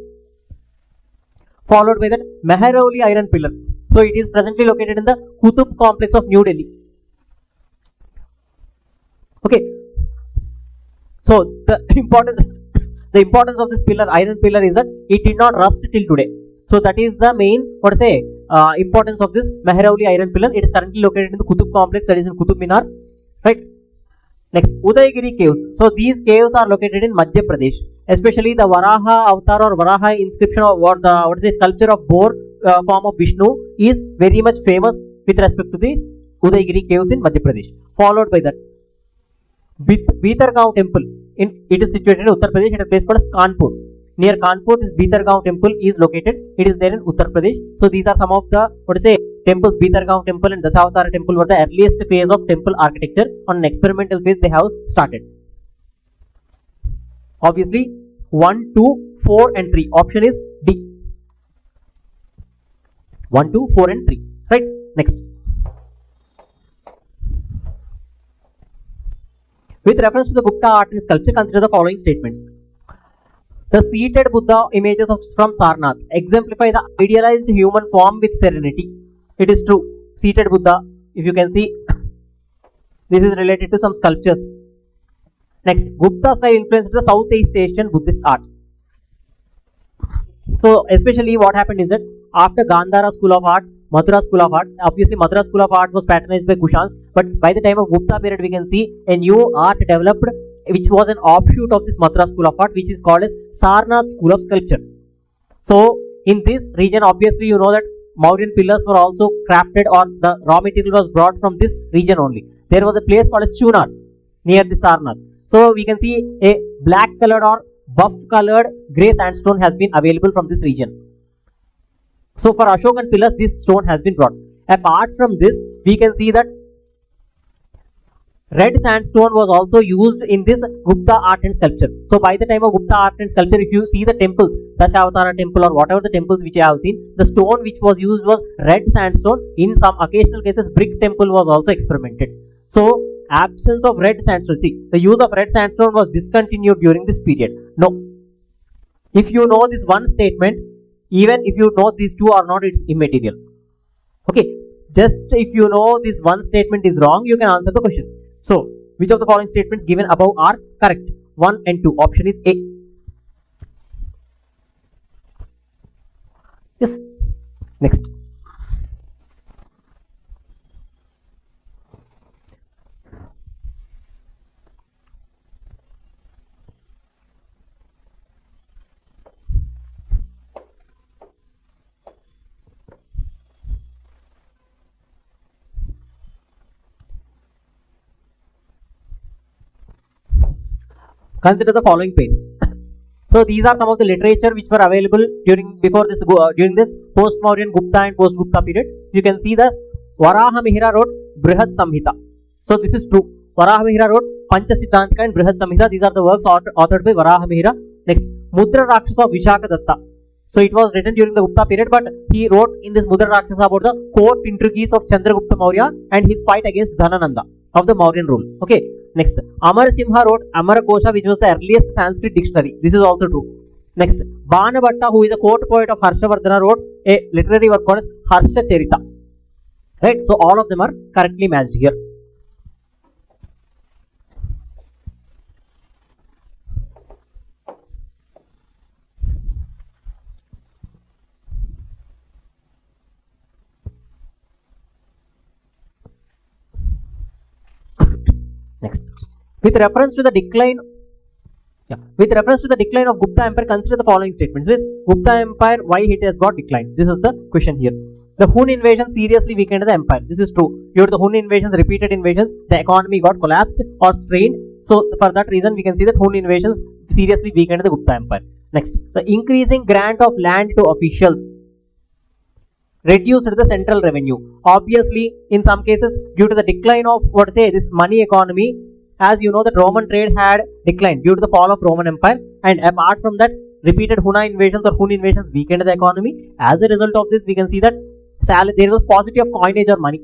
Speaker 1: Followed by that Mehrauli iron pillar. So it is presently located in the Qutub complex of New Delhi. Okay. So the importance of this pillar, iron pillar, is that it did not rust till today. So that is the main, importance of this Mehrauli iron pillar. It is currently located in the Qutub complex, that is in Qutub Minar. Right. Next, Udayagiri caves. So these caves are located in Madhya Pradesh. Especially the Varaha avatar or Varaha inscription of sculpture of boar form of Vishnu is very much famous with respect to the Udayagiri caves in Madhya Pradesh. Followed by that, Bhitargaon temple. It is situated in Uttar Pradesh at a place called Kanpur. Near Kanpur, this Bhitargaon temple is located. It is there in Uttar Pradesh. So these are some of the temples. Bhitargaon temple and Dasavatara temple were the earliest phase of temple architecture. On an experimental phase, they have started. Obviously, 1, 2, 4 and 3. Option is D. 1, 2, 4 and 3. Right. Next. With reference to the Gupta art and sculpture, consider the following statements. The seated Buddha images from Srinath exemplify the idealized human form with serenity. It is true. Seated Buddha, if you can see, this is related to some sculptures. Next, Gupta style influenced the Southeast Asian Buddhist art. So, especially what happened is that after Gandhara school of art, Mathura school of art, obviously Mathura school of art was patronized by Kushans, but by the time of Gupta period, we can see a new art developed, which was an offshoot of this Mathura school of art, which is called as Sarnath school of sculpture. So, in this region, obviously you know that Mauryan pillars were also crafted, or the raw material was brought from this region only. There was a place called as Chunar near the Sarnath. So, we can see a black colored or buff colored grey sandstone has been available from this region. So for Ashokan pillars, this stone has been brought. Apart from this, we can see that red sandstone was also used in this Gupta art and sculpture. So by the time of Gupta art and sculpture, if you see the temples, Dasavatara temple or whatever the temples which I have seen, the stone which was used was red sandstone. In some occasional cases, brick temple was also experimented. So absence of red sandstone. See, the use of red sandstone was discontinued during this period. No. If you know this one statement, even if you know these two or not, it's immaterial. Okay. Just if you know this one statement is wrong, you can answer the question. So, which of the following statements given above are correct? 1 and 2. Option is A. Yes. Next. Consider the following pages. So these are some of the literature which were available during this post-Mauryan Gupta and post-Gupta period. You can see that Varaha Mihira wrote Brihad Samhita. So this is true. Varaha Mihira wrote Pancha Siddhantika and Brihad Samhita. These are the works authored by Varaha Mihira. Next, Mudra Rakshasa of Vishaka Datta. So it was written during the Gupta period, but he wrote in this Mudra Rakshasa about the court intrigues of Chandragupta Maurya and his fight against Dhanananda of the Mauryan rule. Okay. Next, Amar Simha wrote Amara Kosha, which was the earliest Sanskrit dictionary. This is also true. Next, Banabhatta, who is a court poet of Harshavardhana, wrote a literary work called Harsha Charita. Right? So all of them are correctly matched here. Next, with reference to the decline of Gupta Empire, consider the following statements. With Gupta Empire, why it has got declined? This is the question here. The Hun invasion seriously weakened the empire. This is true. Due to the Hun invasions, repeated invasions, the economy got collapsed or strained. So for that reason, we can see that Hun invasions seriously weakened the Gupta Empire. Next, the increasing grant of land to officials reduced the central revenue. Obviously, in some cases, due to the decline of this money economy, as you know, that Roman trade had declined due to the fall of Roman Empire, and apart from that, repeated Hun invasions weakened the economy. As a result of this, we can see that there was paucity of coinage or money,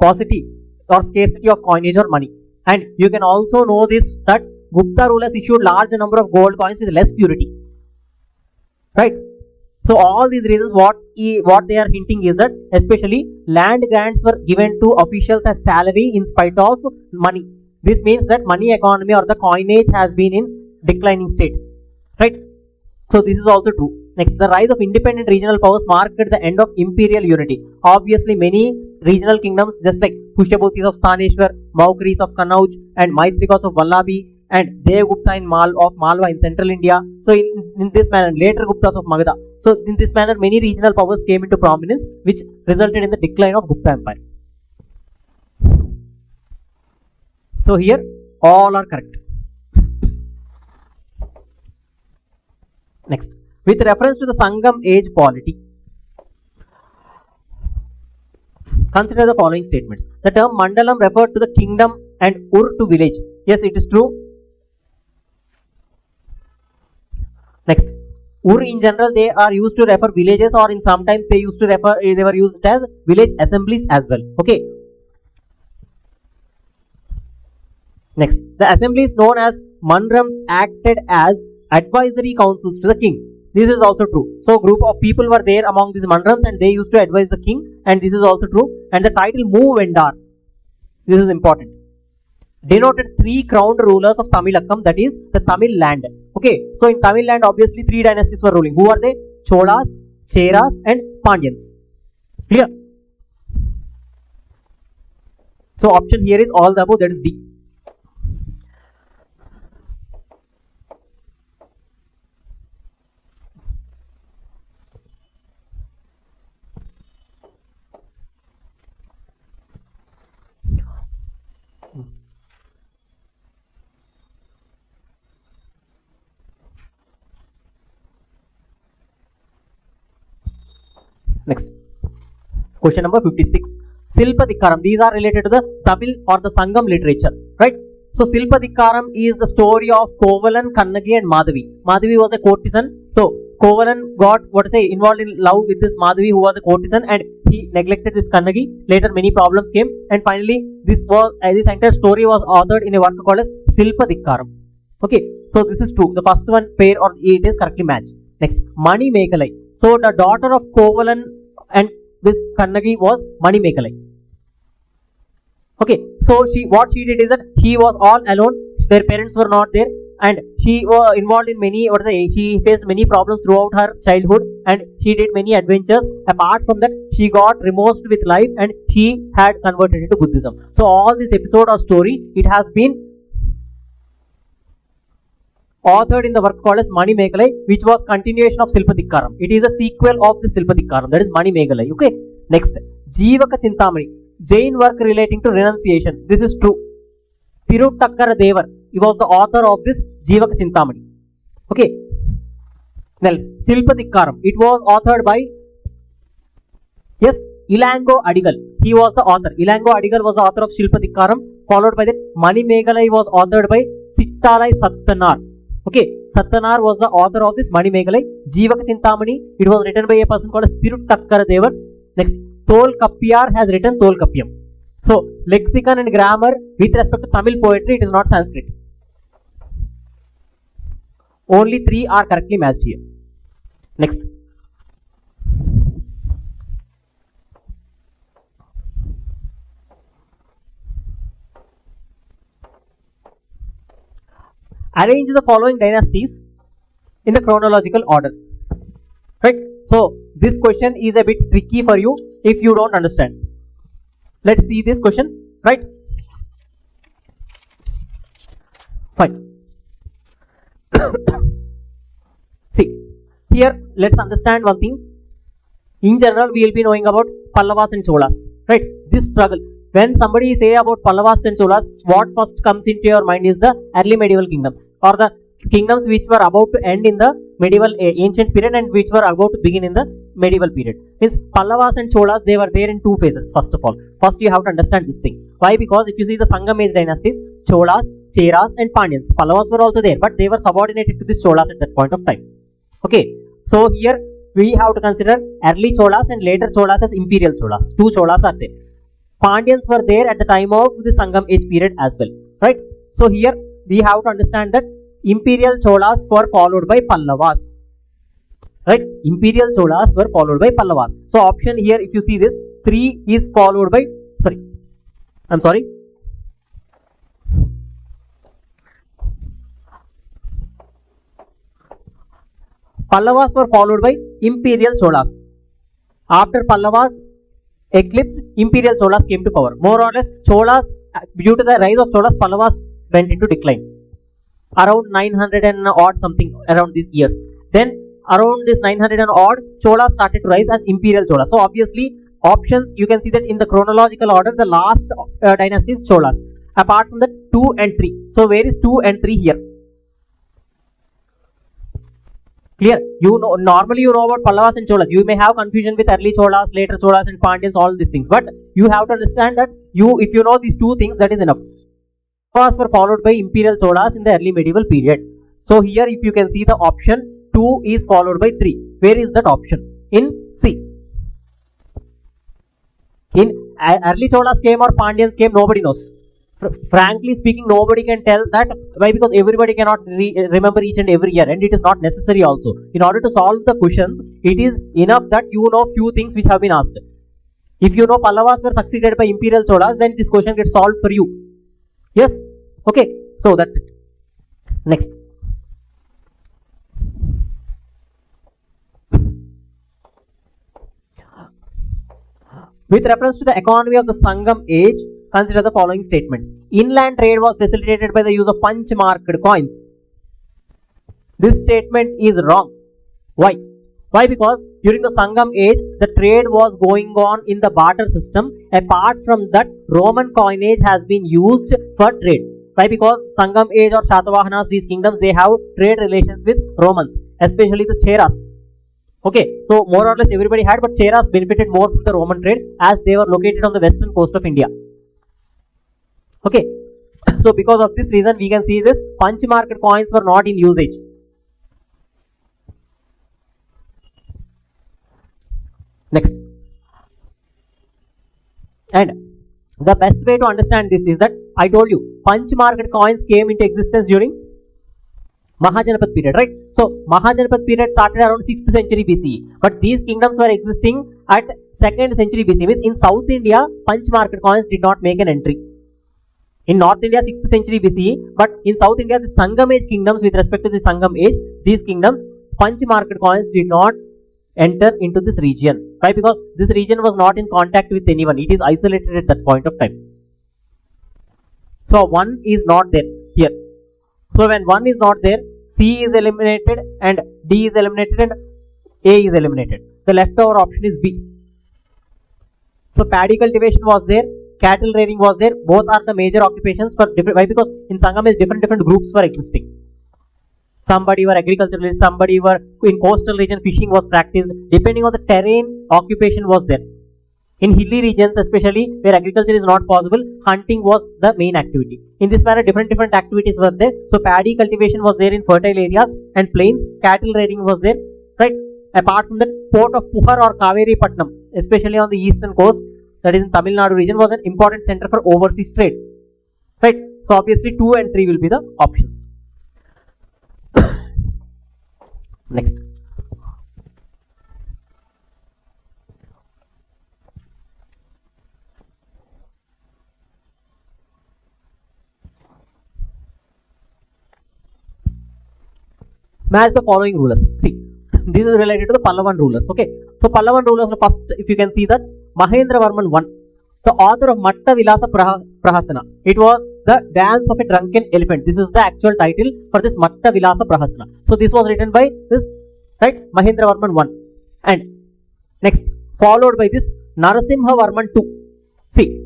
Speaker 1: paucity or scarcity of coinage or money, and you can also know this that Gupta rulers issued large number of gold coins with less purity. Right? So all these reasons, what they are hinting is that especially land grants were given to officials as salary in spite of money. This means that money economy or the coinage has been in declining state. Right? So this is also true. Next, the rise of independent regional powers marked the end of imperial unity. Obviously, many regional kingdoms, just like Pushyabhutis of Staneshwar, Maukris of Kannauj, and Maitrikas of Vallabi, and Devgupta of Malwa in central India. So in this manner, later Guptas of Magadha. So in this manner, many regional powers came into prominence, which resulted in the decline of Gupta Empire. So here, all are correct. Next, with reference to the Sangam age polity, consider the following statements. The term Mandalam referred to the kingdom and Ur to village. Yes, it is true. Next, Ur in general, they are used to refer villages, or in sometimes they were used as village assemblies as well. Okay. Next, the assemblies known as Mandrams acted as advisory councils to the king. This is also true. So group of people were there among these Mandrams and they used to advise the king, and this is also true. And the title Moovendar, this is important, denoted three crowned rulers of Tamilakam, that is the Tamil land. Okay, so in Tamil land, obviously three dynasties were ruling. Who are they? Cholas, Cheras, and Pandyans. Clear? So option here is all the above, that is D. Next, question number 56. Silpadikaram. These are related to the Tamil or the Sangam literature, right? So Silpadikaram is the story of Kovalan, Kannagi, and Madhavi. Madhavi was a courtesan. So Kovalan got involved in love with this Madhavi, who was a courtesan, and he neglected this Kannagi. Later, many problems came, and finally, this entire story was authored in a work called as Silpadikaram. Okay, so this is true. The first one pair or it is correctly matched. Next, Mani Mekalai. So the daughter of Kovalan and this Kannagi was Mani Mekalai. Okay, so what she did is that he was all alone. Their parents were not there. and she was involved in many, she faced many problems throughout her childhood, and she did many adventures. Apart from that, she got remorsed with life, and she had converted into Buddhism. So all this episode or story, it has been authored in the work called as Mani Megalai, which was continuation of Silpadikkaram. It is a sequel of the Silpadikkaram, that is Mani Megalai. Okay, next, Jivaka Chintamani, Jain work relating to renunciation. This is true. Tiruttakkara Devar, he was the author of this Jivaka Chintamani. Okay, now Silpadikkaram, it was authored by, yes, Ilango Adigal. He was the author. Ilango Adigal was the author of Silpadikkaram, followed by that Mani Megalai was authored by Sittalai Sattanar. Okay, Sattanar was the author of this Mani Megalai. Jivaka Chintamani, it was written by a person called Tiruttakkara Devar. Next, Tolkappiyar has written Tolkappiyam. So, lexicon and grammar with respect to Tamil poetry, it is not Sanskrit. Only 3 are correctly matched here. Next. Arrange the following dynasties in the chronological order. Right? So, this question is a bit tricky for you if you don't understand. Let's see this question. Right? Fine. See, here let's understand one thing. In general, we will be knowing about Pallavas and Cholas. Right? This struggle. When somebody say about Pallavas and Cholas, what first comes into your mind is the early medieval kingdoms, or the kingdoms which were about to end in the medieval ancient period and which were about to begin in the medieval period. Means Pallavas and Cholas, they were there in 2 phases. First of all, first you have to understand this thing. Why? Because if you see the Sangam age dynasties, Cholas, Cheras and Pandyans, Pallavas were also there, but they were subordinated to this Cholas at that point of time. Okay, so here we have to consider early Cholas and later Cholas as imperial Cholas. 2 Cholas are there. Pandyans were there at the time of the Sangam age period as well, right? So here we have to understand that imperial Cholas were followed by Pallavas, right? Imperial Cholas were followed by Pallavas. So option here, if you see this, 3 is followed by, Pallavas were followed by imperial Cholas. After Pallavas eclipsed, imperial Cholas came to power. More or less, Cholas, due to the rise of Cholas, Pallavas went into decline. Around 900 and odd something around these years. Then around this 900 and odd, Cholas started to rise as imperial Cholas. So obviously, options, you can see that in the chronological order, the last dynasty is Cholas. Apart from that, 2 and 3. So where is 2 and 3 here? Clear? You know, normally you know about Pallavas and Cholas. You may have confusion with early Cholas, later Cholas and Pandyans, all these things. But you have to understand that if you know these 2 things, that is enough. Pallavas were followed by imperial Cholas in the early medieval period. So here, if you can see the option 2 is followed by 3. Where is that option? In C. In early Cholas came or Pandyans came, nobody knows. Frankly speaking, nobody can tell that. Why? Because everybody cannot remember each and every year, and it is not necessary also. In order to solve the questions, it is enough that you know few things which have been asked. If you know Pallavas were succeeded by imperial Cholas, then this question gets solved for you. Yes? Okay. So that's it. Next. With reference to the economy of the Sangam age, consider the following statements. Inland trade was facilitated by the use of punch-marked coins. This statement is wrong. Why? Why? Because during the Sangam age, the trade was going on in the barter system. Apart from that, Roman coinage has been used for trade. Why? Because Sangam age or Shatavahanas, these kingdoms, they have trade relations with Romans, especially the Cheras. Okay, so more or less everybody had, but Cheras benefited more from the Roman trade as they were located on the western coast of India. Okay, so because of this reason, we can see this punch marked coins were not in usage. Next, and the best way to understand this is that I told you punch marked coins came into existence during Mahajanapad period, right? So Mahajanapad period started around 6th century BCE, but these kingdoms were existing at 2nd century BCE. Means in South India, punch marked coins did not make an entry. In North India, 6th century BCE, but in South India, the Sangam age kingdoms, with respect to the Sangam age, these kingdoms, punch market coins did not enter into this region. Why? Because this region was not in contact with anyone. It is isolated at that point of time. So 1 is not there here. So when 1 is not there, C is eliminated and D is eliminated and A is eliminated. The leftover option is B. So paddy cultivation was there, cattle rearing was there. Both are the major occupations for different. Why? Because in Sangam is different groups were existing. Somebody were agriculturalists, somebody were in coastal region, fishing was practiced. Depending on the terrain, occupation was there. In hilly regions, especially where agriculture is not possible, hunting was the main activity. In this manner, different activities were there. So paddy cultivation was there in fertile areas and plains. Cattle rearing was there, right? Apart from that, port of Puhar or Kaveri Patnam, especially on the eastern coast, that is in Tamil Nadu region, was an important center for overseas trade, right? So obviously 2 and 3 will be the options. Next. Match the following rulers. See, this is related to the Pallavan rulers. Okay, so Pallavan rulers, first, if you can see that Mahendravarman I, the author of Matta Vilasa Prahasana. It was the dance of a drunken elephant. This is the actual title for this Matta Vilasa Prahasana. So this was written by this, right, Mahendravarman I. And next, followed by this Narasimhavarman II. See,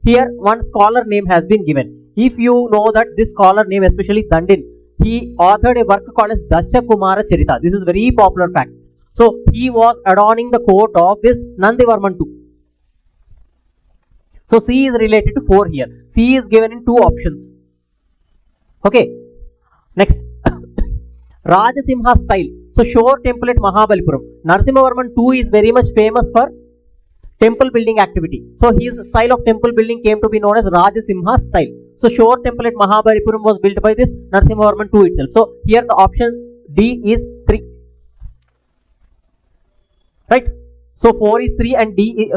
Speaker 1: here one scholar name has been given. If you know that this scholar name, especially Dandin, he authored a work called as Dashakumara Charita. This is very popular fact. So he was adorning the court of this Nandivarman II. So C is related to 4 here. C is given in 2 options. Okay. Next. Rajasimha style. So Shore temple at Mahabalipuram. Narasimhavarman II is very much famous for temple building activity. So his style of temple building came to be known as Rajasimha style. So Shore temple at Mahabalipuram was built by this Narasimhavarman II itself. So here the option D is 3. Right? So 4 is 3 and C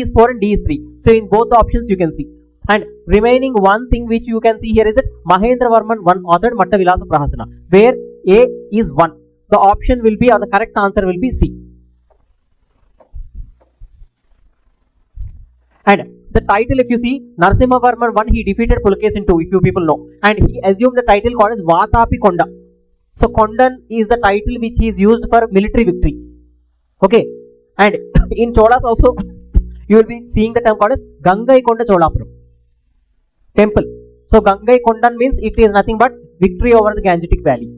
Speaker 1: is 4 and D is 3. So in both the options you can see. And remaining one thing which you can see here is that Mahendravarman I authored Matta Vilasa Prahasana, where A is 1. The option will be, or the correct answer will be C. And the title, if you see, Narasimhavarman I, he defeated Pulakesin II, if you people know. And he assumed the title called as Vatapi Konda. So Kondan is the title which he is used for military victory. Okay. And in Cholas also, you will be seeing the term called as Gangai Konda Cholapuram temple. So Gangai Kondan means it is nothing but victory over the Gangetic Valley.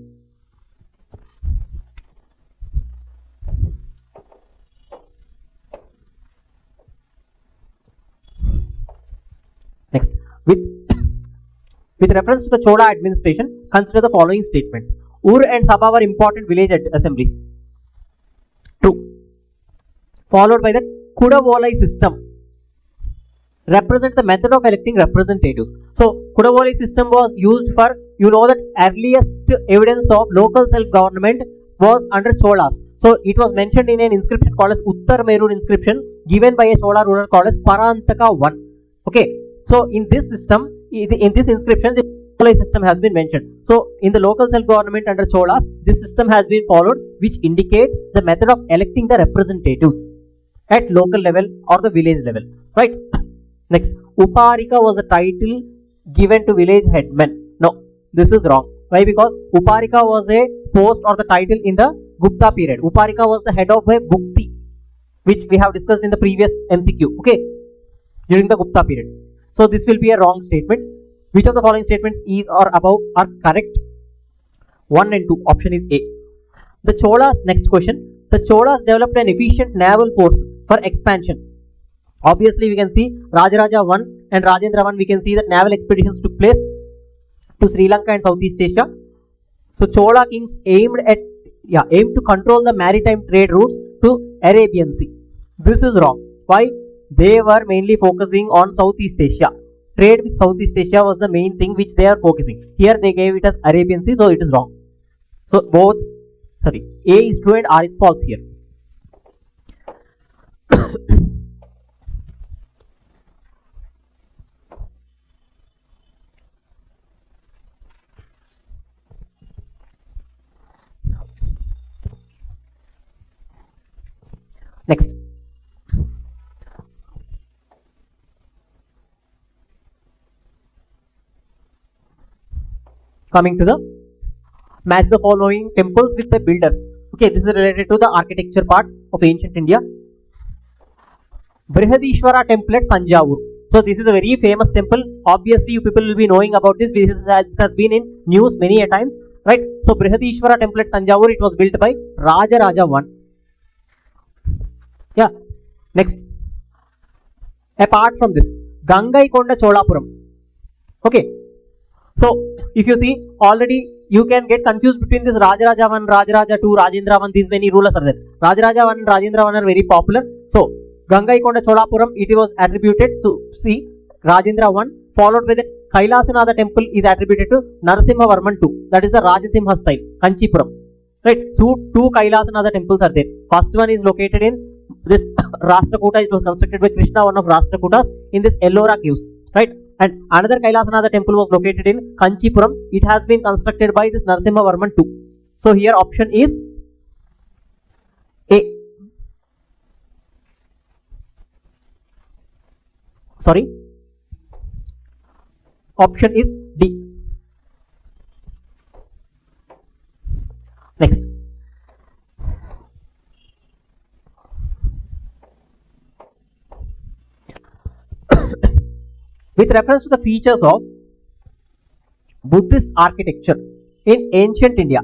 Speaker 1: Next, with reference to the Chola administration, consider the following statements. Ur and Sabha were important village assemblies. True. Followed by that, Kudavolai system represent the method of electing representatives. So Kudavolai system was used for, you know that earliest evidence of local self-government was under Cholas. So it was mentioned in an inscription called as Uttar Merur inscription given by a Chola ruler called as Parantaka I. Okay. So in this system, in this inscription, the Kudavolai system has been mentioned. So in the local self-government under Cholas, this system has been followed, which indicates the method of electing the representatives at local level or the village level, right? Next, Uparika was the title given to village headmen. No, this is wrong. Why? Because Uparika was a post or the title in the Gupta period. Uparika was the head of a Bhukti, which we have discussed in the previous MCQ, okay, during the Gupta period. So this will be a wrong statement. Which of the following statements is or above are correct? 1 and 2. Option is A. The Cholas, next question. The Cholas developed an efficient naval force for expansion. Obviously, we can see Rajaraja I and Rajendra I, we can see that naval expeditions took place to Sri Lanka and Southeast Asia. So Chola kings aimed to control the maritime trade routes to Arabian Sea. This is wrong. Why? They were mainly focusing on Southeast Asia. Trade with Southeast Asia was the main thing which they are focusing. Here they gave it as Arabian Sea, so it is wrong. So A is true and R is false here. Next, coming to the match the following temples with the builders. Okay, this is related to the architecture part of ancient India. Brihadishwara temple at Tanjavur. So this is a very famous temple. Obviously, you people will be knowing about this. This has been in news many a times, right? So Brihadishwara temple at Tanjavur, it was built by Raja I. Yeah. Next, apart from this, Gangaikonda Cholapuram. Okay. So if you see, already you can get confused between this Raja I, Raja II, Rajendra I. These many rulers are there. Raja I and Rajendra I are very popular. So Gangaikonda Cholapuram, it was attributed to Rajendra I, followed by the Kailasanatha temple is attributed to Narasimhavarman II. That is the Rajasimha style, Kanchipuram. Right? So two Kailasanatha temples are there. First one is located in this Rashtrakuta. It was constructed by Krishna, one of Rashtrakutas, in this Ellora caves. Right? And another Kailasanatha temple was located in Kanchipuram. It has been constructed by this Narasimhavarman II. So here option is A. Sorry. Option is D. Next. With reference to the features of Buddhist architecture in ancient India,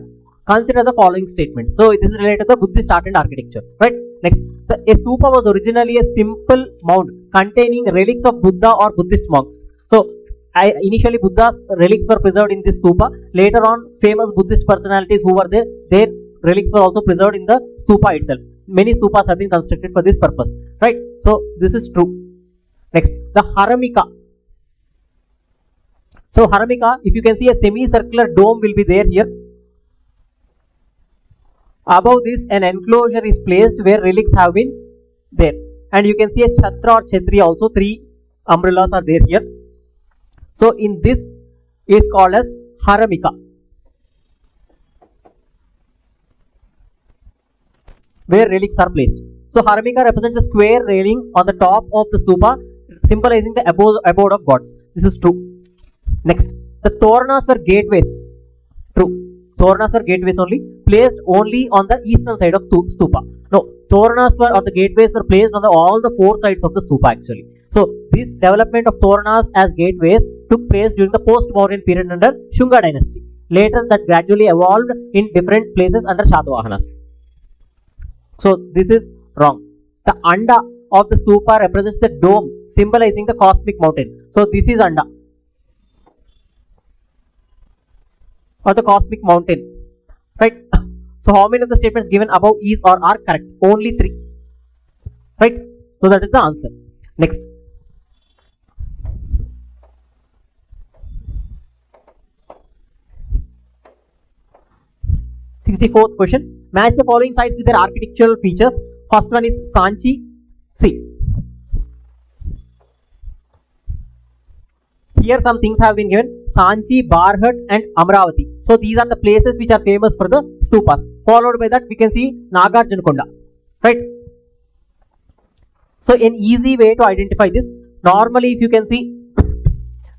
Speaker 1: consider the following statements. So this is related to the Buddhist art and architecture, right? Next, a stupa was originally a simple mound containing relics of Buddha or Buddhist monks. So initially Buddha's relics were preserved in this stupa. Later on, famous Buddhist personalities who were there, their relics were also preserved in the stupa itself. Many stupas have been constructed for this purpose, right? So this is true. Next, the Haramika. So Haramika, if you can see, a semicircular dome will be there here. Above this, an enclosure is placed where relics have been there. And you can see a Chhatra or Chhatri also. 3 umbrellas are there here. So in this is called as Haramika, where relics are placed. So Haramika represents a square railing on the top of the stupa, symbolizing the abode of gods. This is true. Next, the Toranas were gateways. True. Toranas were gateways only, placed only on the eastern side of stupa. No, Toranas were, or the gateways were placed on all the 4 sides of the stupa actually. So this development of Toranas as gateways took place during the post-Mauryan period under Shunga dynasty. Later that gradually evolved in different places under Shatavahanas. So this is wrong. The Anda of the stupa represents the dome, symbolizing the cosmic mountain. So this is Anda, or the cosmic mountain, right? So how many of the statements given above is or are correct? Only 3, right? So that is the answer. Next, (64th question). Match the following sites with their architectural features. First one is Sanchi. See, here some things have been given: Sanchi, Barhat and Amravati. So these are the places which are famous for the stupas. Followed by that we can see Nagarjunakonda, right? So an easy way to identify this, normally if you can see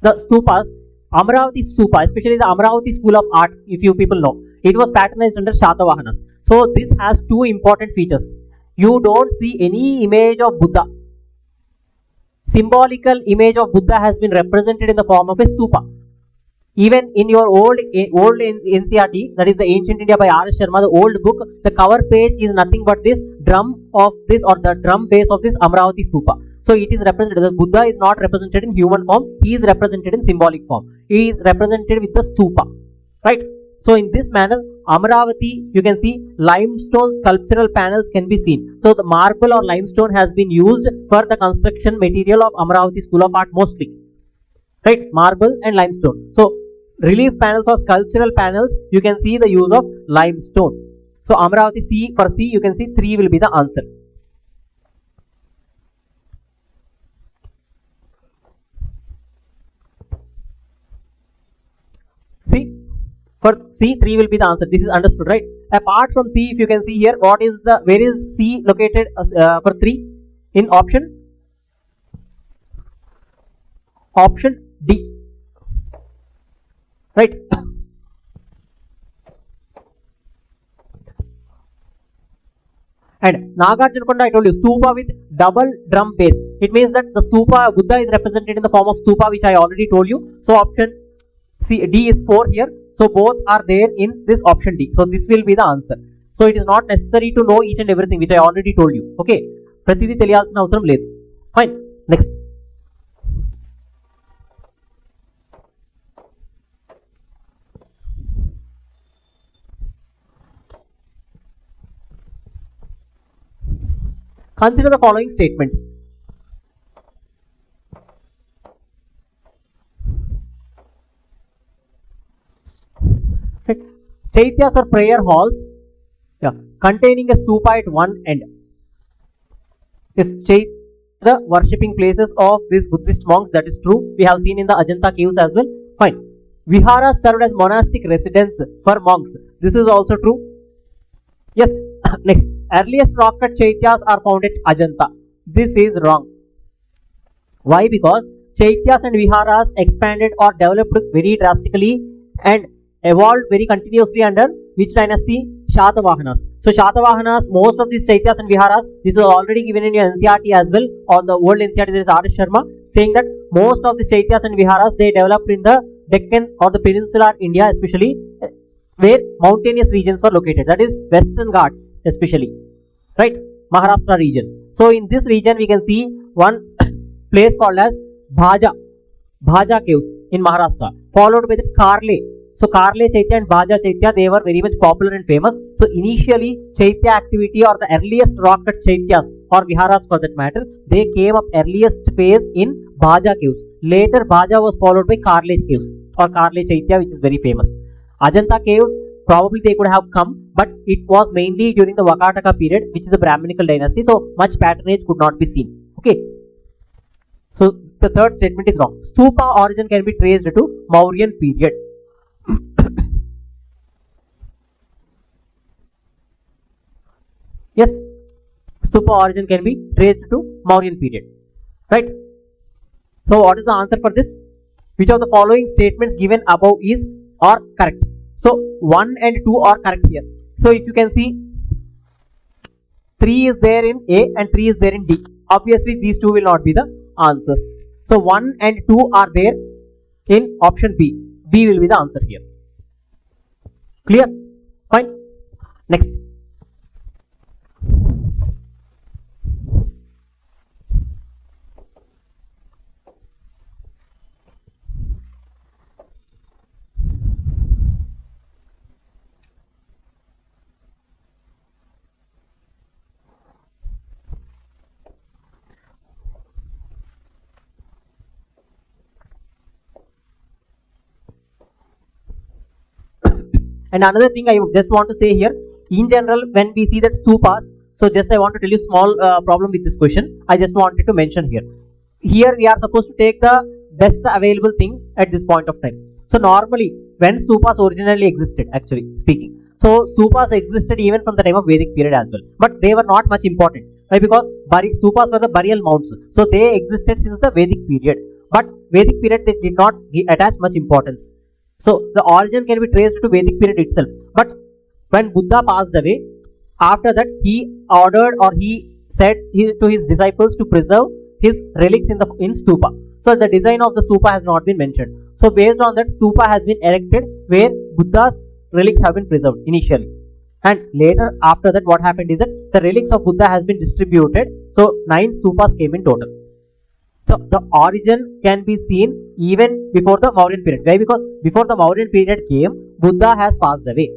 Speaker 1: the stupas, Amravati stupa, especially the Amravati school of art, if you people know, it was patronized under Shatavahanas. So this has 2 important features. You don't see any image of Buddha. Symbolical image of Buddha has been represented in the form of a stupa. Even in your old NCRT, that is the Ancient India by R.S. Sharma, the old book, the cover page is nothing but this drum of this, or the drum base of this Amravati stupa. So it is represented. The Buddha is not represented in human form. He is represented in symbolic form. He is represented with the stupa, right? So in this manner, Amravati, you can see limestone sculptural panels can be seen. So the marble or limestone has been used for the construction material of Amravati school of art mostly, right? Marble and limestone. So relief panels or sculptural panels, you can see the use of limestone. So Amravati C, for C you can see 3 will be the answer. See, For C, 3 will be the answer. This is understood, right? Apart from C, if you can see here, where is C located for 3 in option D, right? And Nagarjunakonda, I told you, stupa with double drum base. It means that the stupa, Buddha is represented in the form of stupa, which I already told you. So option C, D is 4 here. So both are there in this option D. So this will be the answer. So it is not necessary to know each and everything, which I already told you. Okay. Pratidi teliyalsina avasaram ledhu. Fine. Next. Consider the following statements. Chaityas or prayer halls, containing a stupa at one end. Is the worshipping places of these Buddhist monks? That is true. We have seen in the Ajanta caves as well. Fine. Viharas served as monastic residence for monks. This is also true. Yes. Next. Earliest rock-cut Chaityas are found at Ajanta. This is wrong. Why? Because Chaityas and Viharas expanded or developed very drastically and evolved very continuously under which dynasty? Shatavahanas. So Shatavahanas, most of these Chaityas and Viharas, this is already given in your NCERT as well. On the old NCERT, there is R.S. Sharma saying that most of these Chaityas and Viharas, they developed in the Deccan or the peninsular India, especially where mountainous regions were located. That is Western Ghats, especially, right? Maharashtra region. So in this region, we can see one place called as Bhaja caves in Maharashtra, followed by the Karle. So Karle Chaitya and Bhaja Chaitya, they were very much popular and famous. So initially, Chaitya activity or the earliest rock-cut Chaityas or Viharas for that matter, they came up earliest phase in Bhaja caves. Later, Bhaja was followed by Karle caves or Karle Chaitya, which is very famous. Ajanta caves, probably they could have come, but it was mainly during the Vakataka period, which is a Brahminical dynasty. So much patronage could not be seen. Okay. So the third statement is wrong. Stupa origin can be traced to Mauryan period. Yes, stupa origin can be traced to Mauryan period, right? So what is the answer for this? Which of the following statements given above is or correct? So 1 and 2 are correct here. So if you can see, 3 is there in A and 3 is there in D. Obviously these two will not be the answers. So 1 and 2 are there in option B. B will be the answer here. Clear? Fine. Next. And another thing I just want to say here, in general, when we see that stupas, so just I want to tell you small problem with this question. I just wanted to mention here. Here we are supposed to take the best available thing at this point of time. So normally, when stupas originally existed, actually speaking, so stupas existed even from the time of Vedic period as well, but they were not much important, right? Because stupas were the burial mounds, so they existed since the Vedic period. But Vedic period, they did not attach much importance. So the origin can be traced to Vedic period itself. But when Buddha passed away, after that he ordered or he said to his disciples to preserve his relics in stupa. So the design of the stupa has not been mentioned. So based on that, stupa has been erected where Buddha's relics have been preserved initially. And later, after that, what happened is that the relics of Buddha has been distributed. So 9 stupas came in total. So the origin can be seen even before the Mauryan period. Why? Because before the Mauryan period came, Buddha has passed away.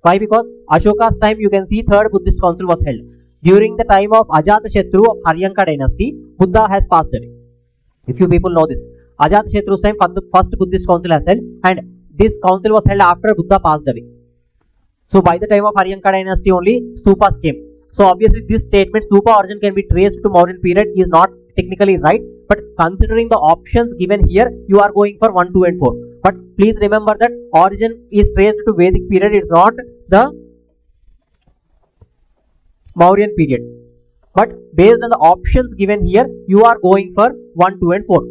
Speaker 1: Why? Because Ashoka's time, you can see 3rd Buddhist council was held. During the time of Ajatashatru of Haryanka dynasty, Buddha has passed away. If you people know this, Ajatashatru's time, first Buddhist council has held, and this council was held after Buddha passed away. So by the time of Haryanka dynasty only, stupas came. So obviously this statement, stupa origin can be traced to Mauryan period, is not technically right. But considering the options given here, you are going for 1, 2 and 4. But please remember that origin is traced to Vedic period. It's not the Mauryan period. But based on the options given here, you are going for 1, 2 and 4.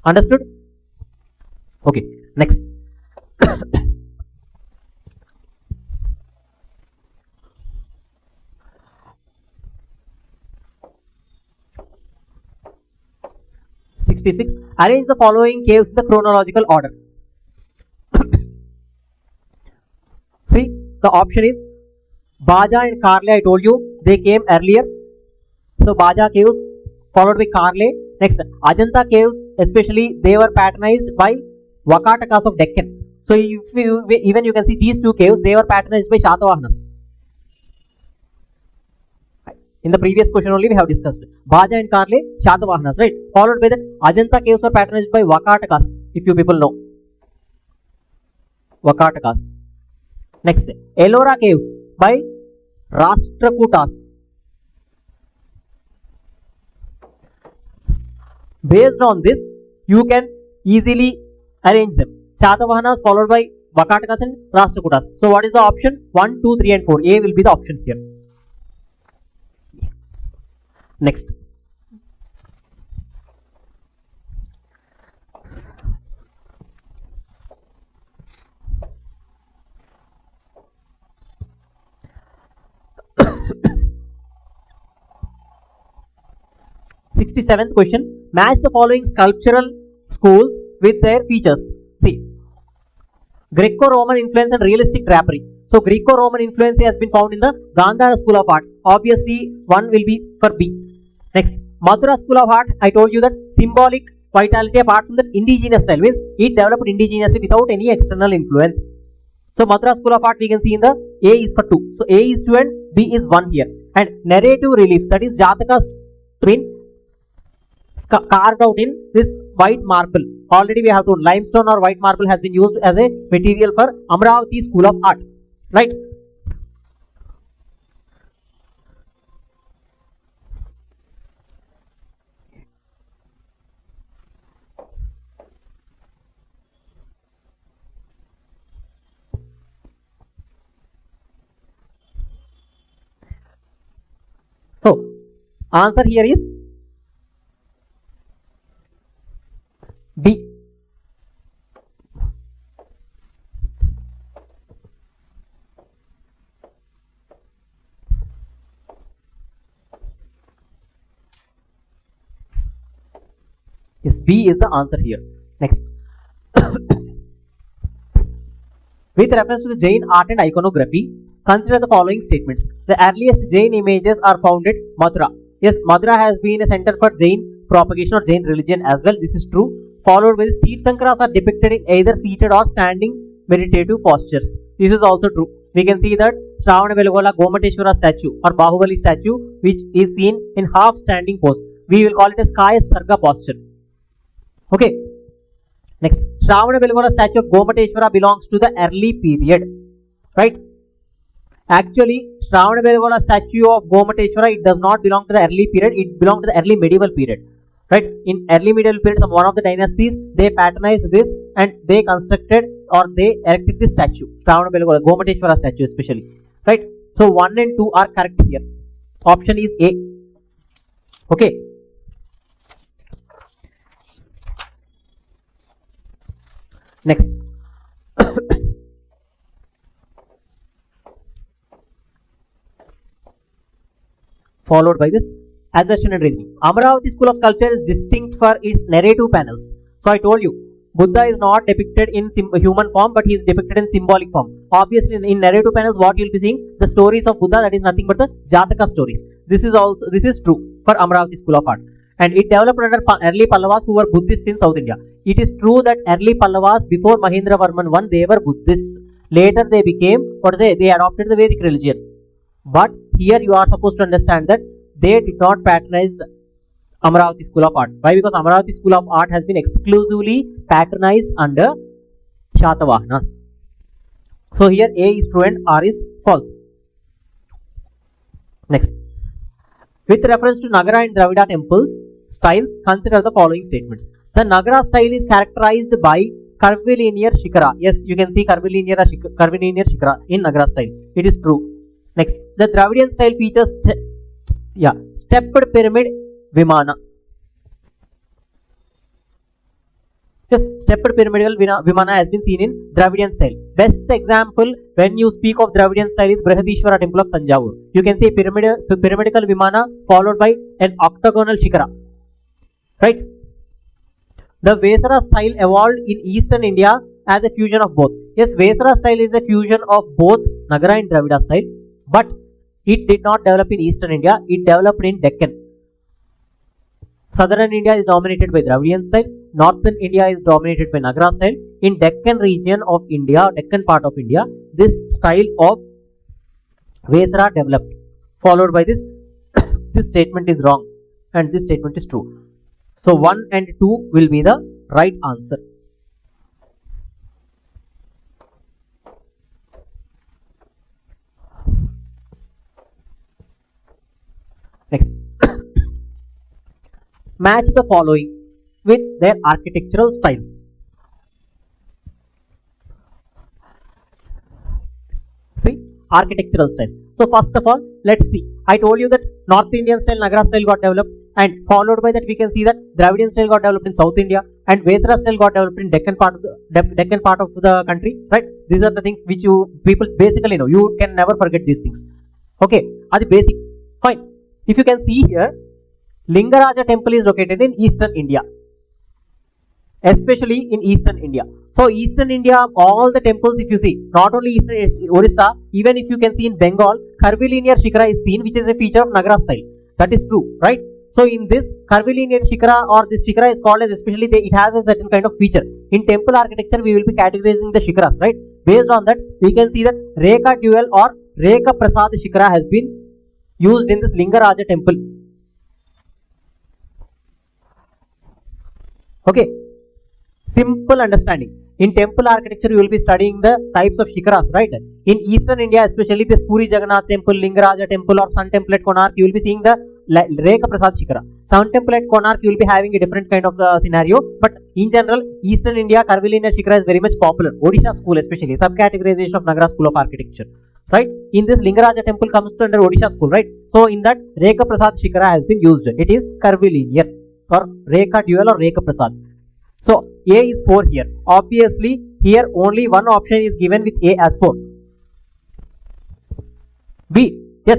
Speaker 1: Understood? Okay, next. Arrange the following caves in the chronological order. See, the option is Baja and Karle. I told you they came earlier. So Baja caves followed by Karle. Next, Ajanta caves, especially they were patronized by Vakatakas of Deccan. So if you, even you can see these two caves, they were patronized by Shatavahanas. In the previous question only we have discussed Baja and Karle, Shatavahanas, right? Followed by that, Ajanta caves were patronized by Vakatakas, if you people know. Vakatakas. Next, Ellora caves by Rashtrakutas. Based on this, you can easily arrange them. Shatavahanas followed by Vakatakas and Rashtrakutas. So what is the option? 1, 2, 3 and 4. A will be the option here. Next. Sixty-seventh question. Match the following sculptural schools with their features. See, Greco-Roman influence and realistic drapery. So Greco-Roman influence has been found in the Gandhara School of Art. Obviously, one will be for B. Next, Mathura School of Art. I told you that symbolic vitality apart from the indigenous style means it developed indigenously without any external influence. So Mathura School of Art we can see in the A is for 2. So A is 2 and B is 1 here. And narrative reliefs, that is Jatakas been carved out in this white marble. Already we have to limestone or white marble has been used as a material for Amravati School of Art. Right? So, answer here is B. Yes, B is the answer here. Next. With reference to the Jain art and iconography, consider the following statements. The earliest Jain images are found at Mathura. Yes, Mathura has been a center for Jain propagation or Jain religion as well. This is true. Followed by this, Tirthankaras are depicted in either seated or standing meditative postures. This is also true. We can see that Shravana Belugola Gomateshwara statue or Bahubali statue, which is seen in half standing pose. We will call it as Kaya Sarga posture. Okay. Next, Shravana Belugola statue of Gomateshwara belongs to the early period. Right? Actually, Shravana Belugola statue of Gomateshwara, it does not belong to the early period, it belongs to the early medieval period. Right? In early medieval period, one of the dynasties, they patronized this and they constructed or they erected this statue. Shravana Belugola, Gomateshwara statue especially. Right? So 1 and 2 are correct here. Option is A. Okay. Next. Followed by this assertion and reasoning. Amravati School of Sculpture is distinct for its narrative panels. So I told you, Buddha is not depicted in human form, but he is depicted in symbolic form. Obviously, in narrative panels, what you will be seeing, the stories of Buddha, that is nothing but the Jataka stories. This is true for Amravati School of Art. And it developed under early Pallavas who were Buddhists in South India. It is true that early Pallavas before Mahendravarman I, they were Buddhists. Later they became, they adopted the Vedic religion. But here you are supposed to understand that they did not patronize Amravati School of Art. Why? Because Amravati School of Art has been exclusively patronized under Shatavahanas. So here A is true and R is false. Next. With reference to Nagara and Dravida temples styles, consider the following statements. The Nagara style is characterized by curvilinear shikara. Yes, you can see curvilinear shikara in Nagar style. It is true. Next, the Dravidian style features stepped pyramid vimana. Yes, stepped pyramidal vimana has been seen in Dravidian style. Best example when you speak of Dravidian style is Brihadishwara temple of Tanjavur. You can see pyramidal vimana followed by an octagonal shikara. Right? The Vesara style evolved in eastern India as a fusion of both. Yes, Vesara style is a fusion of both Nagara and Dravida style, but it did not develop in eastern India, it developed in Deccan. Southern India is dominated by Dravidian style, northern India is dominated by Nagara style. In Deccan region of India, Deccan part of India, this style of Vesara developed. Followed by this, this statement is wrong and this statement is true. So 1 and 2 will be the right answer. Next. Match the following with their architectural styles. See, architectural styles. So first of all, let's see. I told you that North Indian style, Nagara style got developed, and followed by that we can see that Dravidian style got developed in South India and Vesara style got developed in Deccan part of the country. Right? These are the things which you people basically know. You can never forget these things. Okay, are the basic. Fine. If you can see here, Lingaraja temple is located in eastern India, especially in eastern India. So eastern India, all the temples, if you see, not only eastern Orissa, even if you can see in Bengal, curvilinear shikara is seen, which is a feature of Nagara style. That is true, right? So in this curvilinear shikara, or this shikara is called as, especially it has a certain kind of feature. In temple architecture, we will be categorizing the shikaras, right? Based on that, we can see that Rekha dual or Rekha Prasad shikara has been used in this Lingaraja temple. Okay, simple understanding. In temple architecture, you will be studying the types of shikaras, right? In eastern India, especially this Puri Jagannath temple, Lingaraja temple, or Sun temple at Konark, you will be seeing the Rekha Prasad shikara. Sun temple at Konark, you will be having a different kind of scenario. But in general, eastern India, curvilinear shikara is very much popular. Odisha school, especially subcategorization of Nagara school of architecture, right? In this Lingaraja temple comes to under Odisha school, right? So in that, Rekha Prasad shikara has been used. It is curvilinear or Rekha dual or Rekha Prasad. So A is 4 here. Obviously, here only one option is given with A as 4. B, yes,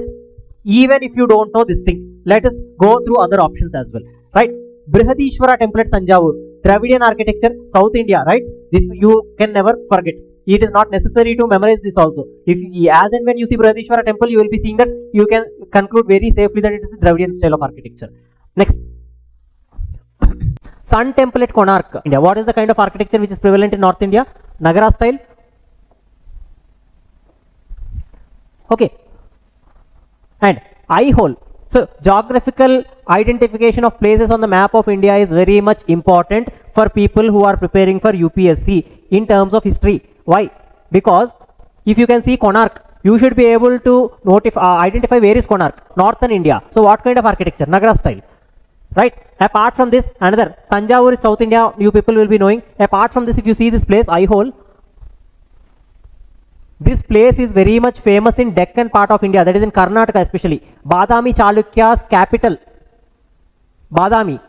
Speaker 1: even if you don't know this thing, let us go through other options as well, right? Brihadishwara temple at Tanjavur, Dravidian architecture, South India, right? This you can never forget. It is not necessary to memorize this also. If as and when you see Brihadishwara temple, you will be seeing that you can conclude very safely that it is a Dravidian style of architecture. Next. Sun temple at Konark, India. What is the kind of architecture which is prevalent in North India? Nagara style. Okay. And eye hole. So geographical identification of places on the map of India is very much important for people who are preparing for UPSC in terms of history. Why? Because if you can see Konark, you should be able to identify where is Konark, Northern India. So what kind of architecture? Nagara style. Right? Apart from this, another Tanjavur is South India, you people will be knowing. Apart from this, if you see this place, Aihole, this place is very much famous in Deccan part of India, that is in Karnataka especially. Badami Chalukya's capital, Badami.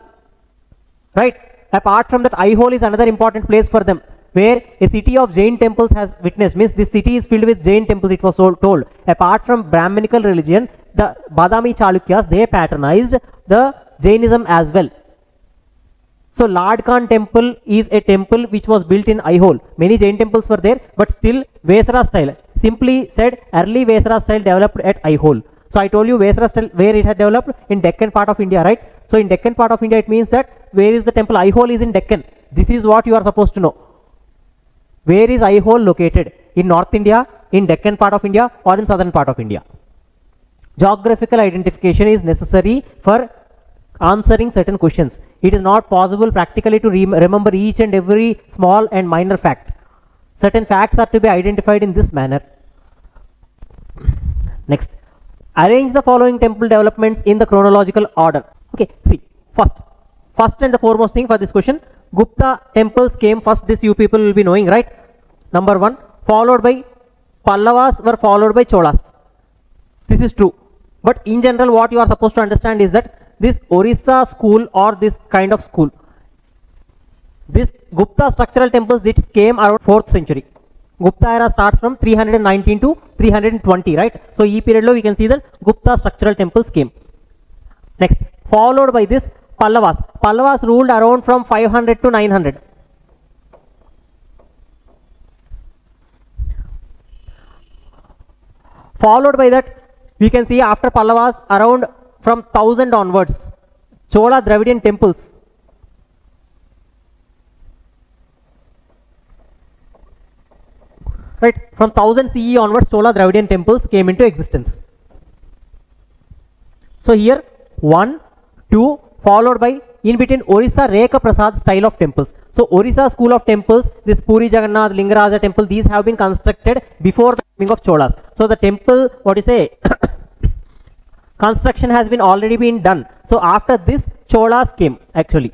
Speaker 1: Right? Apart from that, Aihole is another important place for them, where a city of Jain temples has witnessed. Means this city is filled with Jain temples, it was told. Apart from Brahminical religion, the Badami Chalukyas, they patronized the Jainism as well. So Lord Khan temple is a temple which was built in Aihole. Many Jain temples were there, but still Vesara style. Simply said, early Vesara style developed at Aihole. So I told you Vesara style where it had developed in Deccan part of India, right? So in Deccan part of India, it means that where is the temple? Aihole is in Deccan. This is what you are supposed to know. Where is Aihole located? In North India, in Deccan part of India, or in southern part of India? Geographical identification is necessary for answering certain questions. It is not possible practically to remember each and every small and minor fact. Certain facts are to be identified in this manner. Next, arrange the following temple developments in the chronological order. Okay, see, first and the foremost thing for this question, Gupta temples came first, this you people will be knowing, right? Number 1, followed by Pallavas were followed by Cholas. This is true. But in general, what you are supposed to understand is that this Orissa school or this kind of school, this Gupta structural temples, this came around 4th century. Gupta era starts from 319 to 320, right? So, E period we can see that Gupta structural temples came. Next, followed by this Pallavas. Pallavas ruled around from 500 to 900. Followed by that, we can see after Pallavas around from 1000 onwards, Chola Dravidian temples. Right, from 1000 CE onwards, Chola Dravidian temples came into existence. So here 1, 2, followed by in between Orissa Reka Prasad style of temples. So Orissa school of temples, this Puri Jagannath, Lingaraja temple, these have been constructed before the coming of Cholas. So the temple, what you say, construction has been already been done. So after this, Cholas came actually.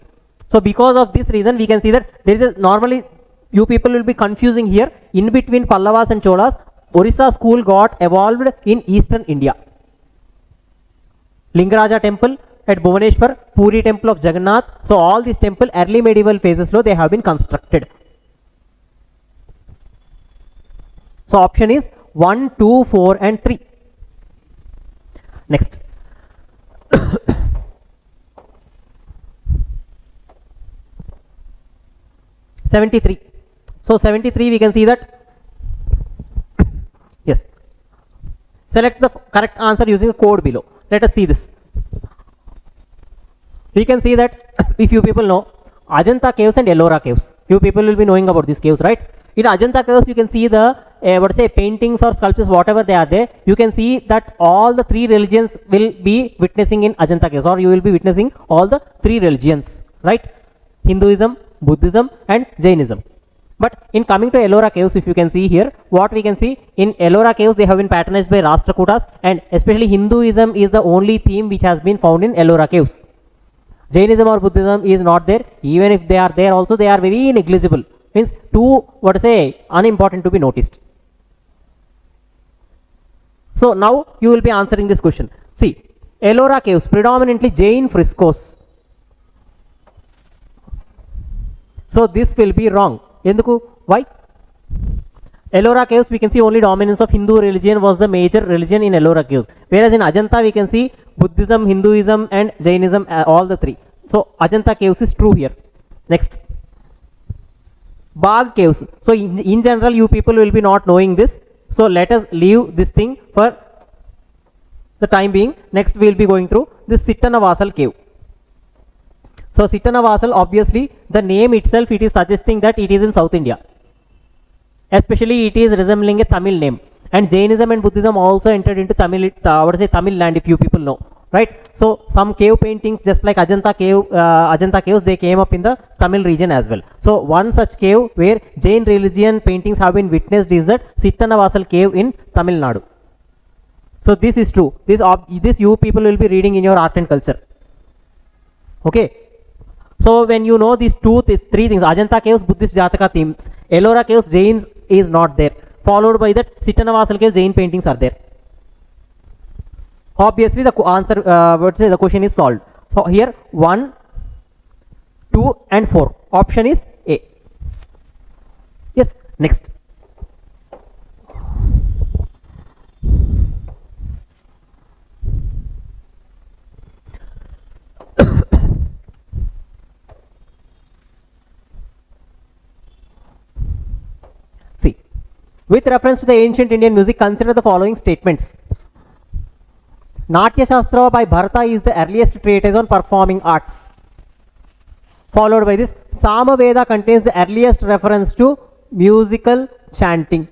Speaker 1: So because of this reason, we can see that there is a normally you people will be confusing here. In between Pallavas and Cholas, Orissa school got evolved in eastern India. Lingaraja temple at Bhubaneswar, Puri temple of Jagannath. So all these temple early medieval phases lo they have been constructed. So option is 1, 2, 4 and 3. Next. '73. So 73 we can see that. Yes. Select the correct answer using the code below. Let us see this. We can see that if you people know Ajanta caves and Ellora caves, you people will be knowing about these caves, right? In Ajanta caves, you can see the what say paintings or sculptures, whatever they are there. You can see that all the 3 religions will be witnessing in Ajanta caves, or you will be witnessing all the 3 religions, right? Hinduism, Buddhism and Jainism. But in coming to Ellora caves, if you can see here, what we can see in Ellora caves, they have been patronized by Rashtrakutas, and especially Hinduism is the only theme which has been found in Ellora caves. Jainism or Buddhism is not there. Even if they are there also, they are very negligible. Means too, what to say, unimportant to be noticed. So now you will be answering this question. See, Ellora caves, predominantly Jain frescoes. So this will be wrong. Enduku? Why? Ellora caves, we can see only dominance of Hindu religion was the major religion in Ellora caves. Whereas in Ajanta, we can see Buddhism, Hinduism and Jainism, all the 3. So Ajanta caves is true here. Next. Bagh caves. So in general, you people will be not knowing this. So let us leave this thing for the time being. Next we will be going through this Sittanavasal cave. So Sittanavasal, obviously the name itself, it is suggesting that it is in South India. Especially it is resembling a Tamil name. And Jainism and Buddhism also entered into Tamil, Tamil land, if you people know, right? So some cave paintings, just like Ajanta caves, they came up in the Tamil region as well. So one such cave where Jain religion paintings have been witnessed is that Sittanavasal cave in Tamil Nadu. So this is true. This you people will be reading in your art and culture. Okay. So when you know these 3 things, Ajanta caves, Buddhist Jataka themes, Ellora caves, Jains is not there. Followed by that, Sittanavasal caves, Jain paintings are there. Obviously the answer, the question is solved. So here 1, 2 and 4. Option is A. Yes, next. See, with reference to the ancient Indian music, consider the following statements. Natya Shastra by Bharata is the earliest treatise on performing arts. Followed by this, Samaveda contains the earliest reference to musical chanting.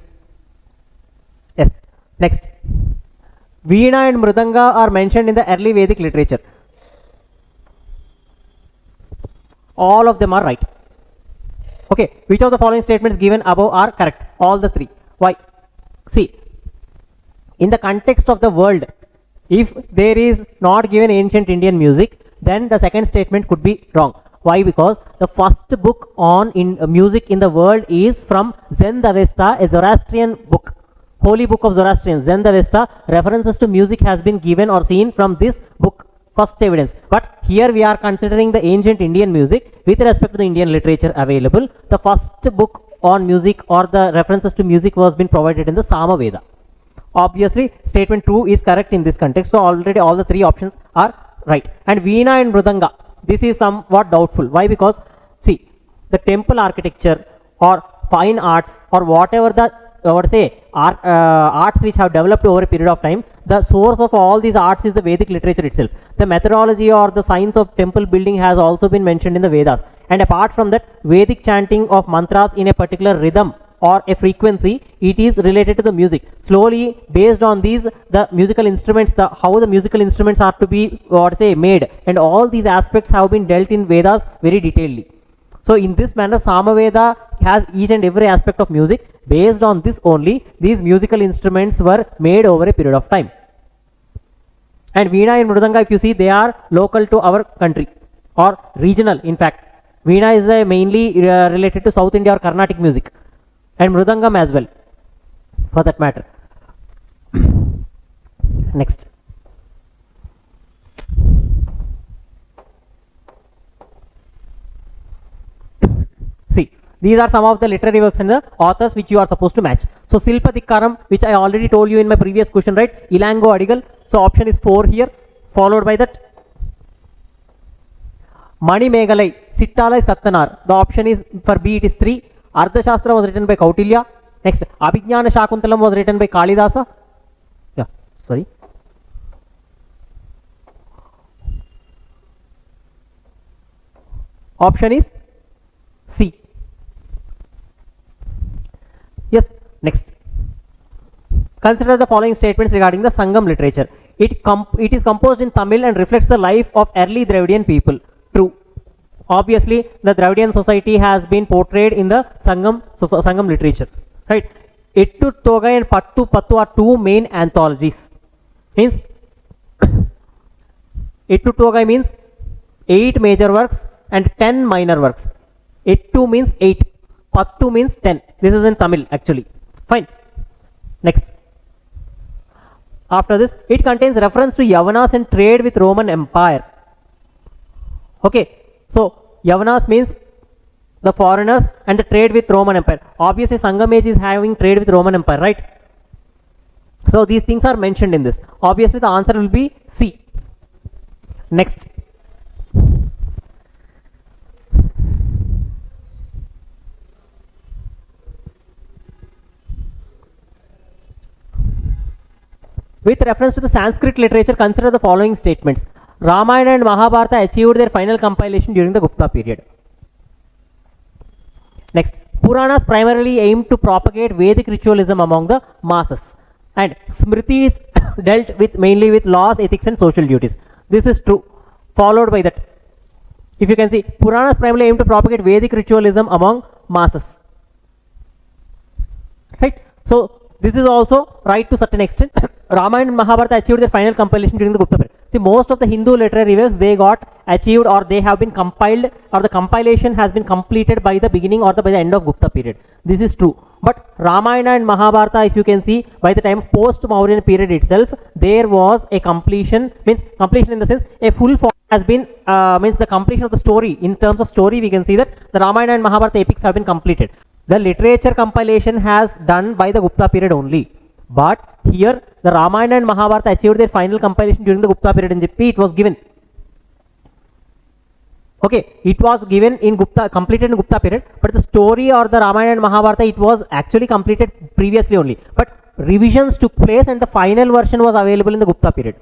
Speaker 1: Yes. Next. Veena and Mridanga are mentioned in the early Vedic literature. All of them are right. Okay. Which of the following statements given above are correct? All the 3. Why? See, in the context of the world, if there is not given ancient Indian music, then the second statement could be wrong. Why? Because the first book on music in the world is from Zend-Avesta, a Zoroastrian book, holy book of Zoroastrians. Zend-Avesta, references to music has been given or seen from this book, first evidence. But here we are considering the ancient Indian music with respect to the Indian literature available. The first book on music or the references to music was been provided in the Samaveda. Obviously, statement 2 is correct in this context. So already all the three options are right. And Veena and Mridanga, this is somewhat doubtful. Why? Because see, the temple architecture or fine arts or whatever the arts which have developed over a period of time, the source of all these arts is the Vedic literature itself. The methodology or the science of temple building has also been mentioned in the Vedas. And apart from that, Vedic chanting of mantras in a particular rhythm or a frequency, it is related to the music. Slowly, based on these, the musical instruments, how the musical instruments are to be made, and all these aspects have been dealt in Vedas very detailedly. So in this manner, Samaveda has each and every aspect of music. Based on this only, these musical instruments were made over a period of time. And Veena and Mridanga, if you see, they are local to our country or regional. In fact, Veena is mainly related to South India or Carnatic music, and Mridangam as well, for that matter. Next. See, these are some of the literary works and the authors which you are supposed to match. So Silpadikaram, which I already told you in my previous question, right? Ilango Adigal. So option is 4 here, followed by that Mani Megalai, Sittalai Sattanar. The option is for B, it is 3. Ardhashastra was written by Kautilya. Next, Abhijnana Shakuntalam was written by Kalidasa. Yeah, sorry. Option is C. Yes, next. Consider the following statements regarding the Sangam literature. It is composed in Tamil and reflects the life of early Dravidian people. True. Obviously, the Dravidian society has been portrayed in the Sangam literature. Right? Ettu Togai and Pattu Pattu are two main anthologies. Means Ettu Togai means 8 major works and 10 minor works. Ettu means 8. Pattu means 10. This is in Tamil actually. Fine. Next. After this, it contains reference to Yavanas and trade with Roman Empire. Okay. So, Yavanas means the foreigners and the trade with Roman Empire. Obviously, Sangam age is having trade with Roman Empire, right? So, these things are mentioned in this. Obviously, the answer will be C. Next. With reference to the Sanskrit literature, consider the following statements. Ramayana and Mahabharata achieved their final compilation during the Gupta period. Next, Puranas primarily aimed to propagate Vedic ritualism among the masses, and Smritis dealt with mainly with laws, ethics and social duties. This is true. Followed by that, if you can see, Puranas primarily aimed to propagate Vedic ritualism among masses. Right? So, this is also right to certain extent. Ramayana and Mahabharata achieved their final compilation during the Gupta period. See, most of the Hindu literary works, they got achieved or they have been compiled, or the compilation has been completed by the beginning or by the end of Gupta period. This is true. But Ramayana and Mahabharata, if you can see, by the time of post-Mauryan period itself, there was a completion, means completion in the sense, a full form has been, means the completion of the story. In terms of story, we can see that the Ramayana and Mahabharata epics have been completed. The literature compilation has done by the Gupta period only. But here, the Ramayana and Mahabharata achieved their final compilation during the Gupta period in Jippi. It was given. Okay, it was given in Gupta, completed in Gupta period. But the story or the Ramayana and Mahabharata, it was actually completed previously only. But revisions took place and the final version was available in the Gupta period.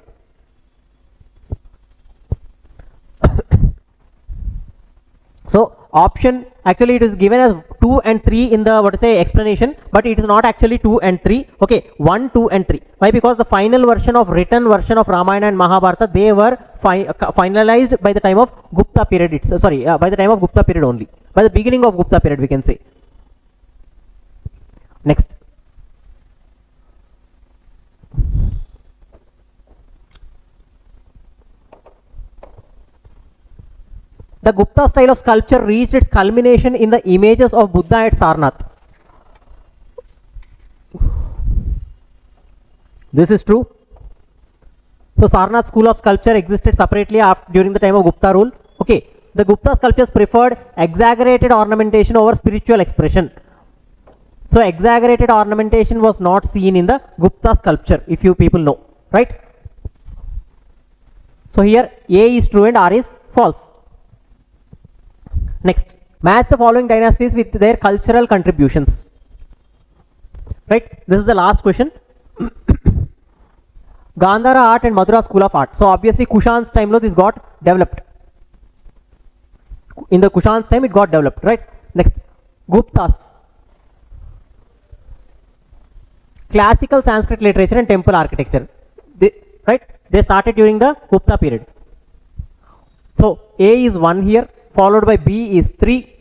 Speaker 1: So, option, actually it is given as 2 and 3 in the explanation, but it is not actually 2 and 3. Okay, 1, 2 and 3. Why? Because the final version of written version of Ramayana and Mahabharata, they were finalized by the time of Gupta period. By the time of Gupta period only. By the beginning of Gupta period, we can say. Next. The Gupta style of sculpture reached its culmination in the images of Buddha at Srinath. This is true. So Sarnath school of sculpture existed separately during the time of Gupta rule. Okay, the Gupta sculptures preferred exaggerated ornamentation over spiritual expression. So exaggerated ornamentation was not seen in the Gupta sculpture, if you people know, right? So here A is true and R is false. Next, match the following dynasties with their cultural contributions. Right, this is the last question. Gandhara art and Madura school of art. So obviously Kushan's time this got developed. In the Kushan's time it got developed, right? Next, Guptas. Classical Sanskrit literature and temple architecture. They started during the Gupta period. So A is 1 here, followed by B is 3.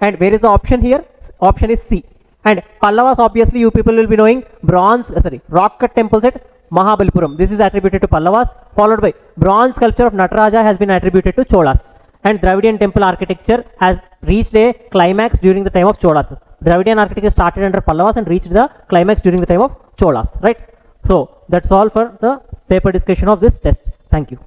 Speaker 1: And where is the option here? Option is C. And Pallavas, obviously you people will be knowing rock cut temples at Mahabalipuram. This is attributed to Pallavas, followed by bronze sculpture of Nataraja has been attributed to Cholas. And Dravidian temple architecture has reached a climax during the time of Cholas. Dravidian architecture started under Pallavas and reached the climax during the time of Cholas, right? So that's all for the paper discussion of this test. Thank you.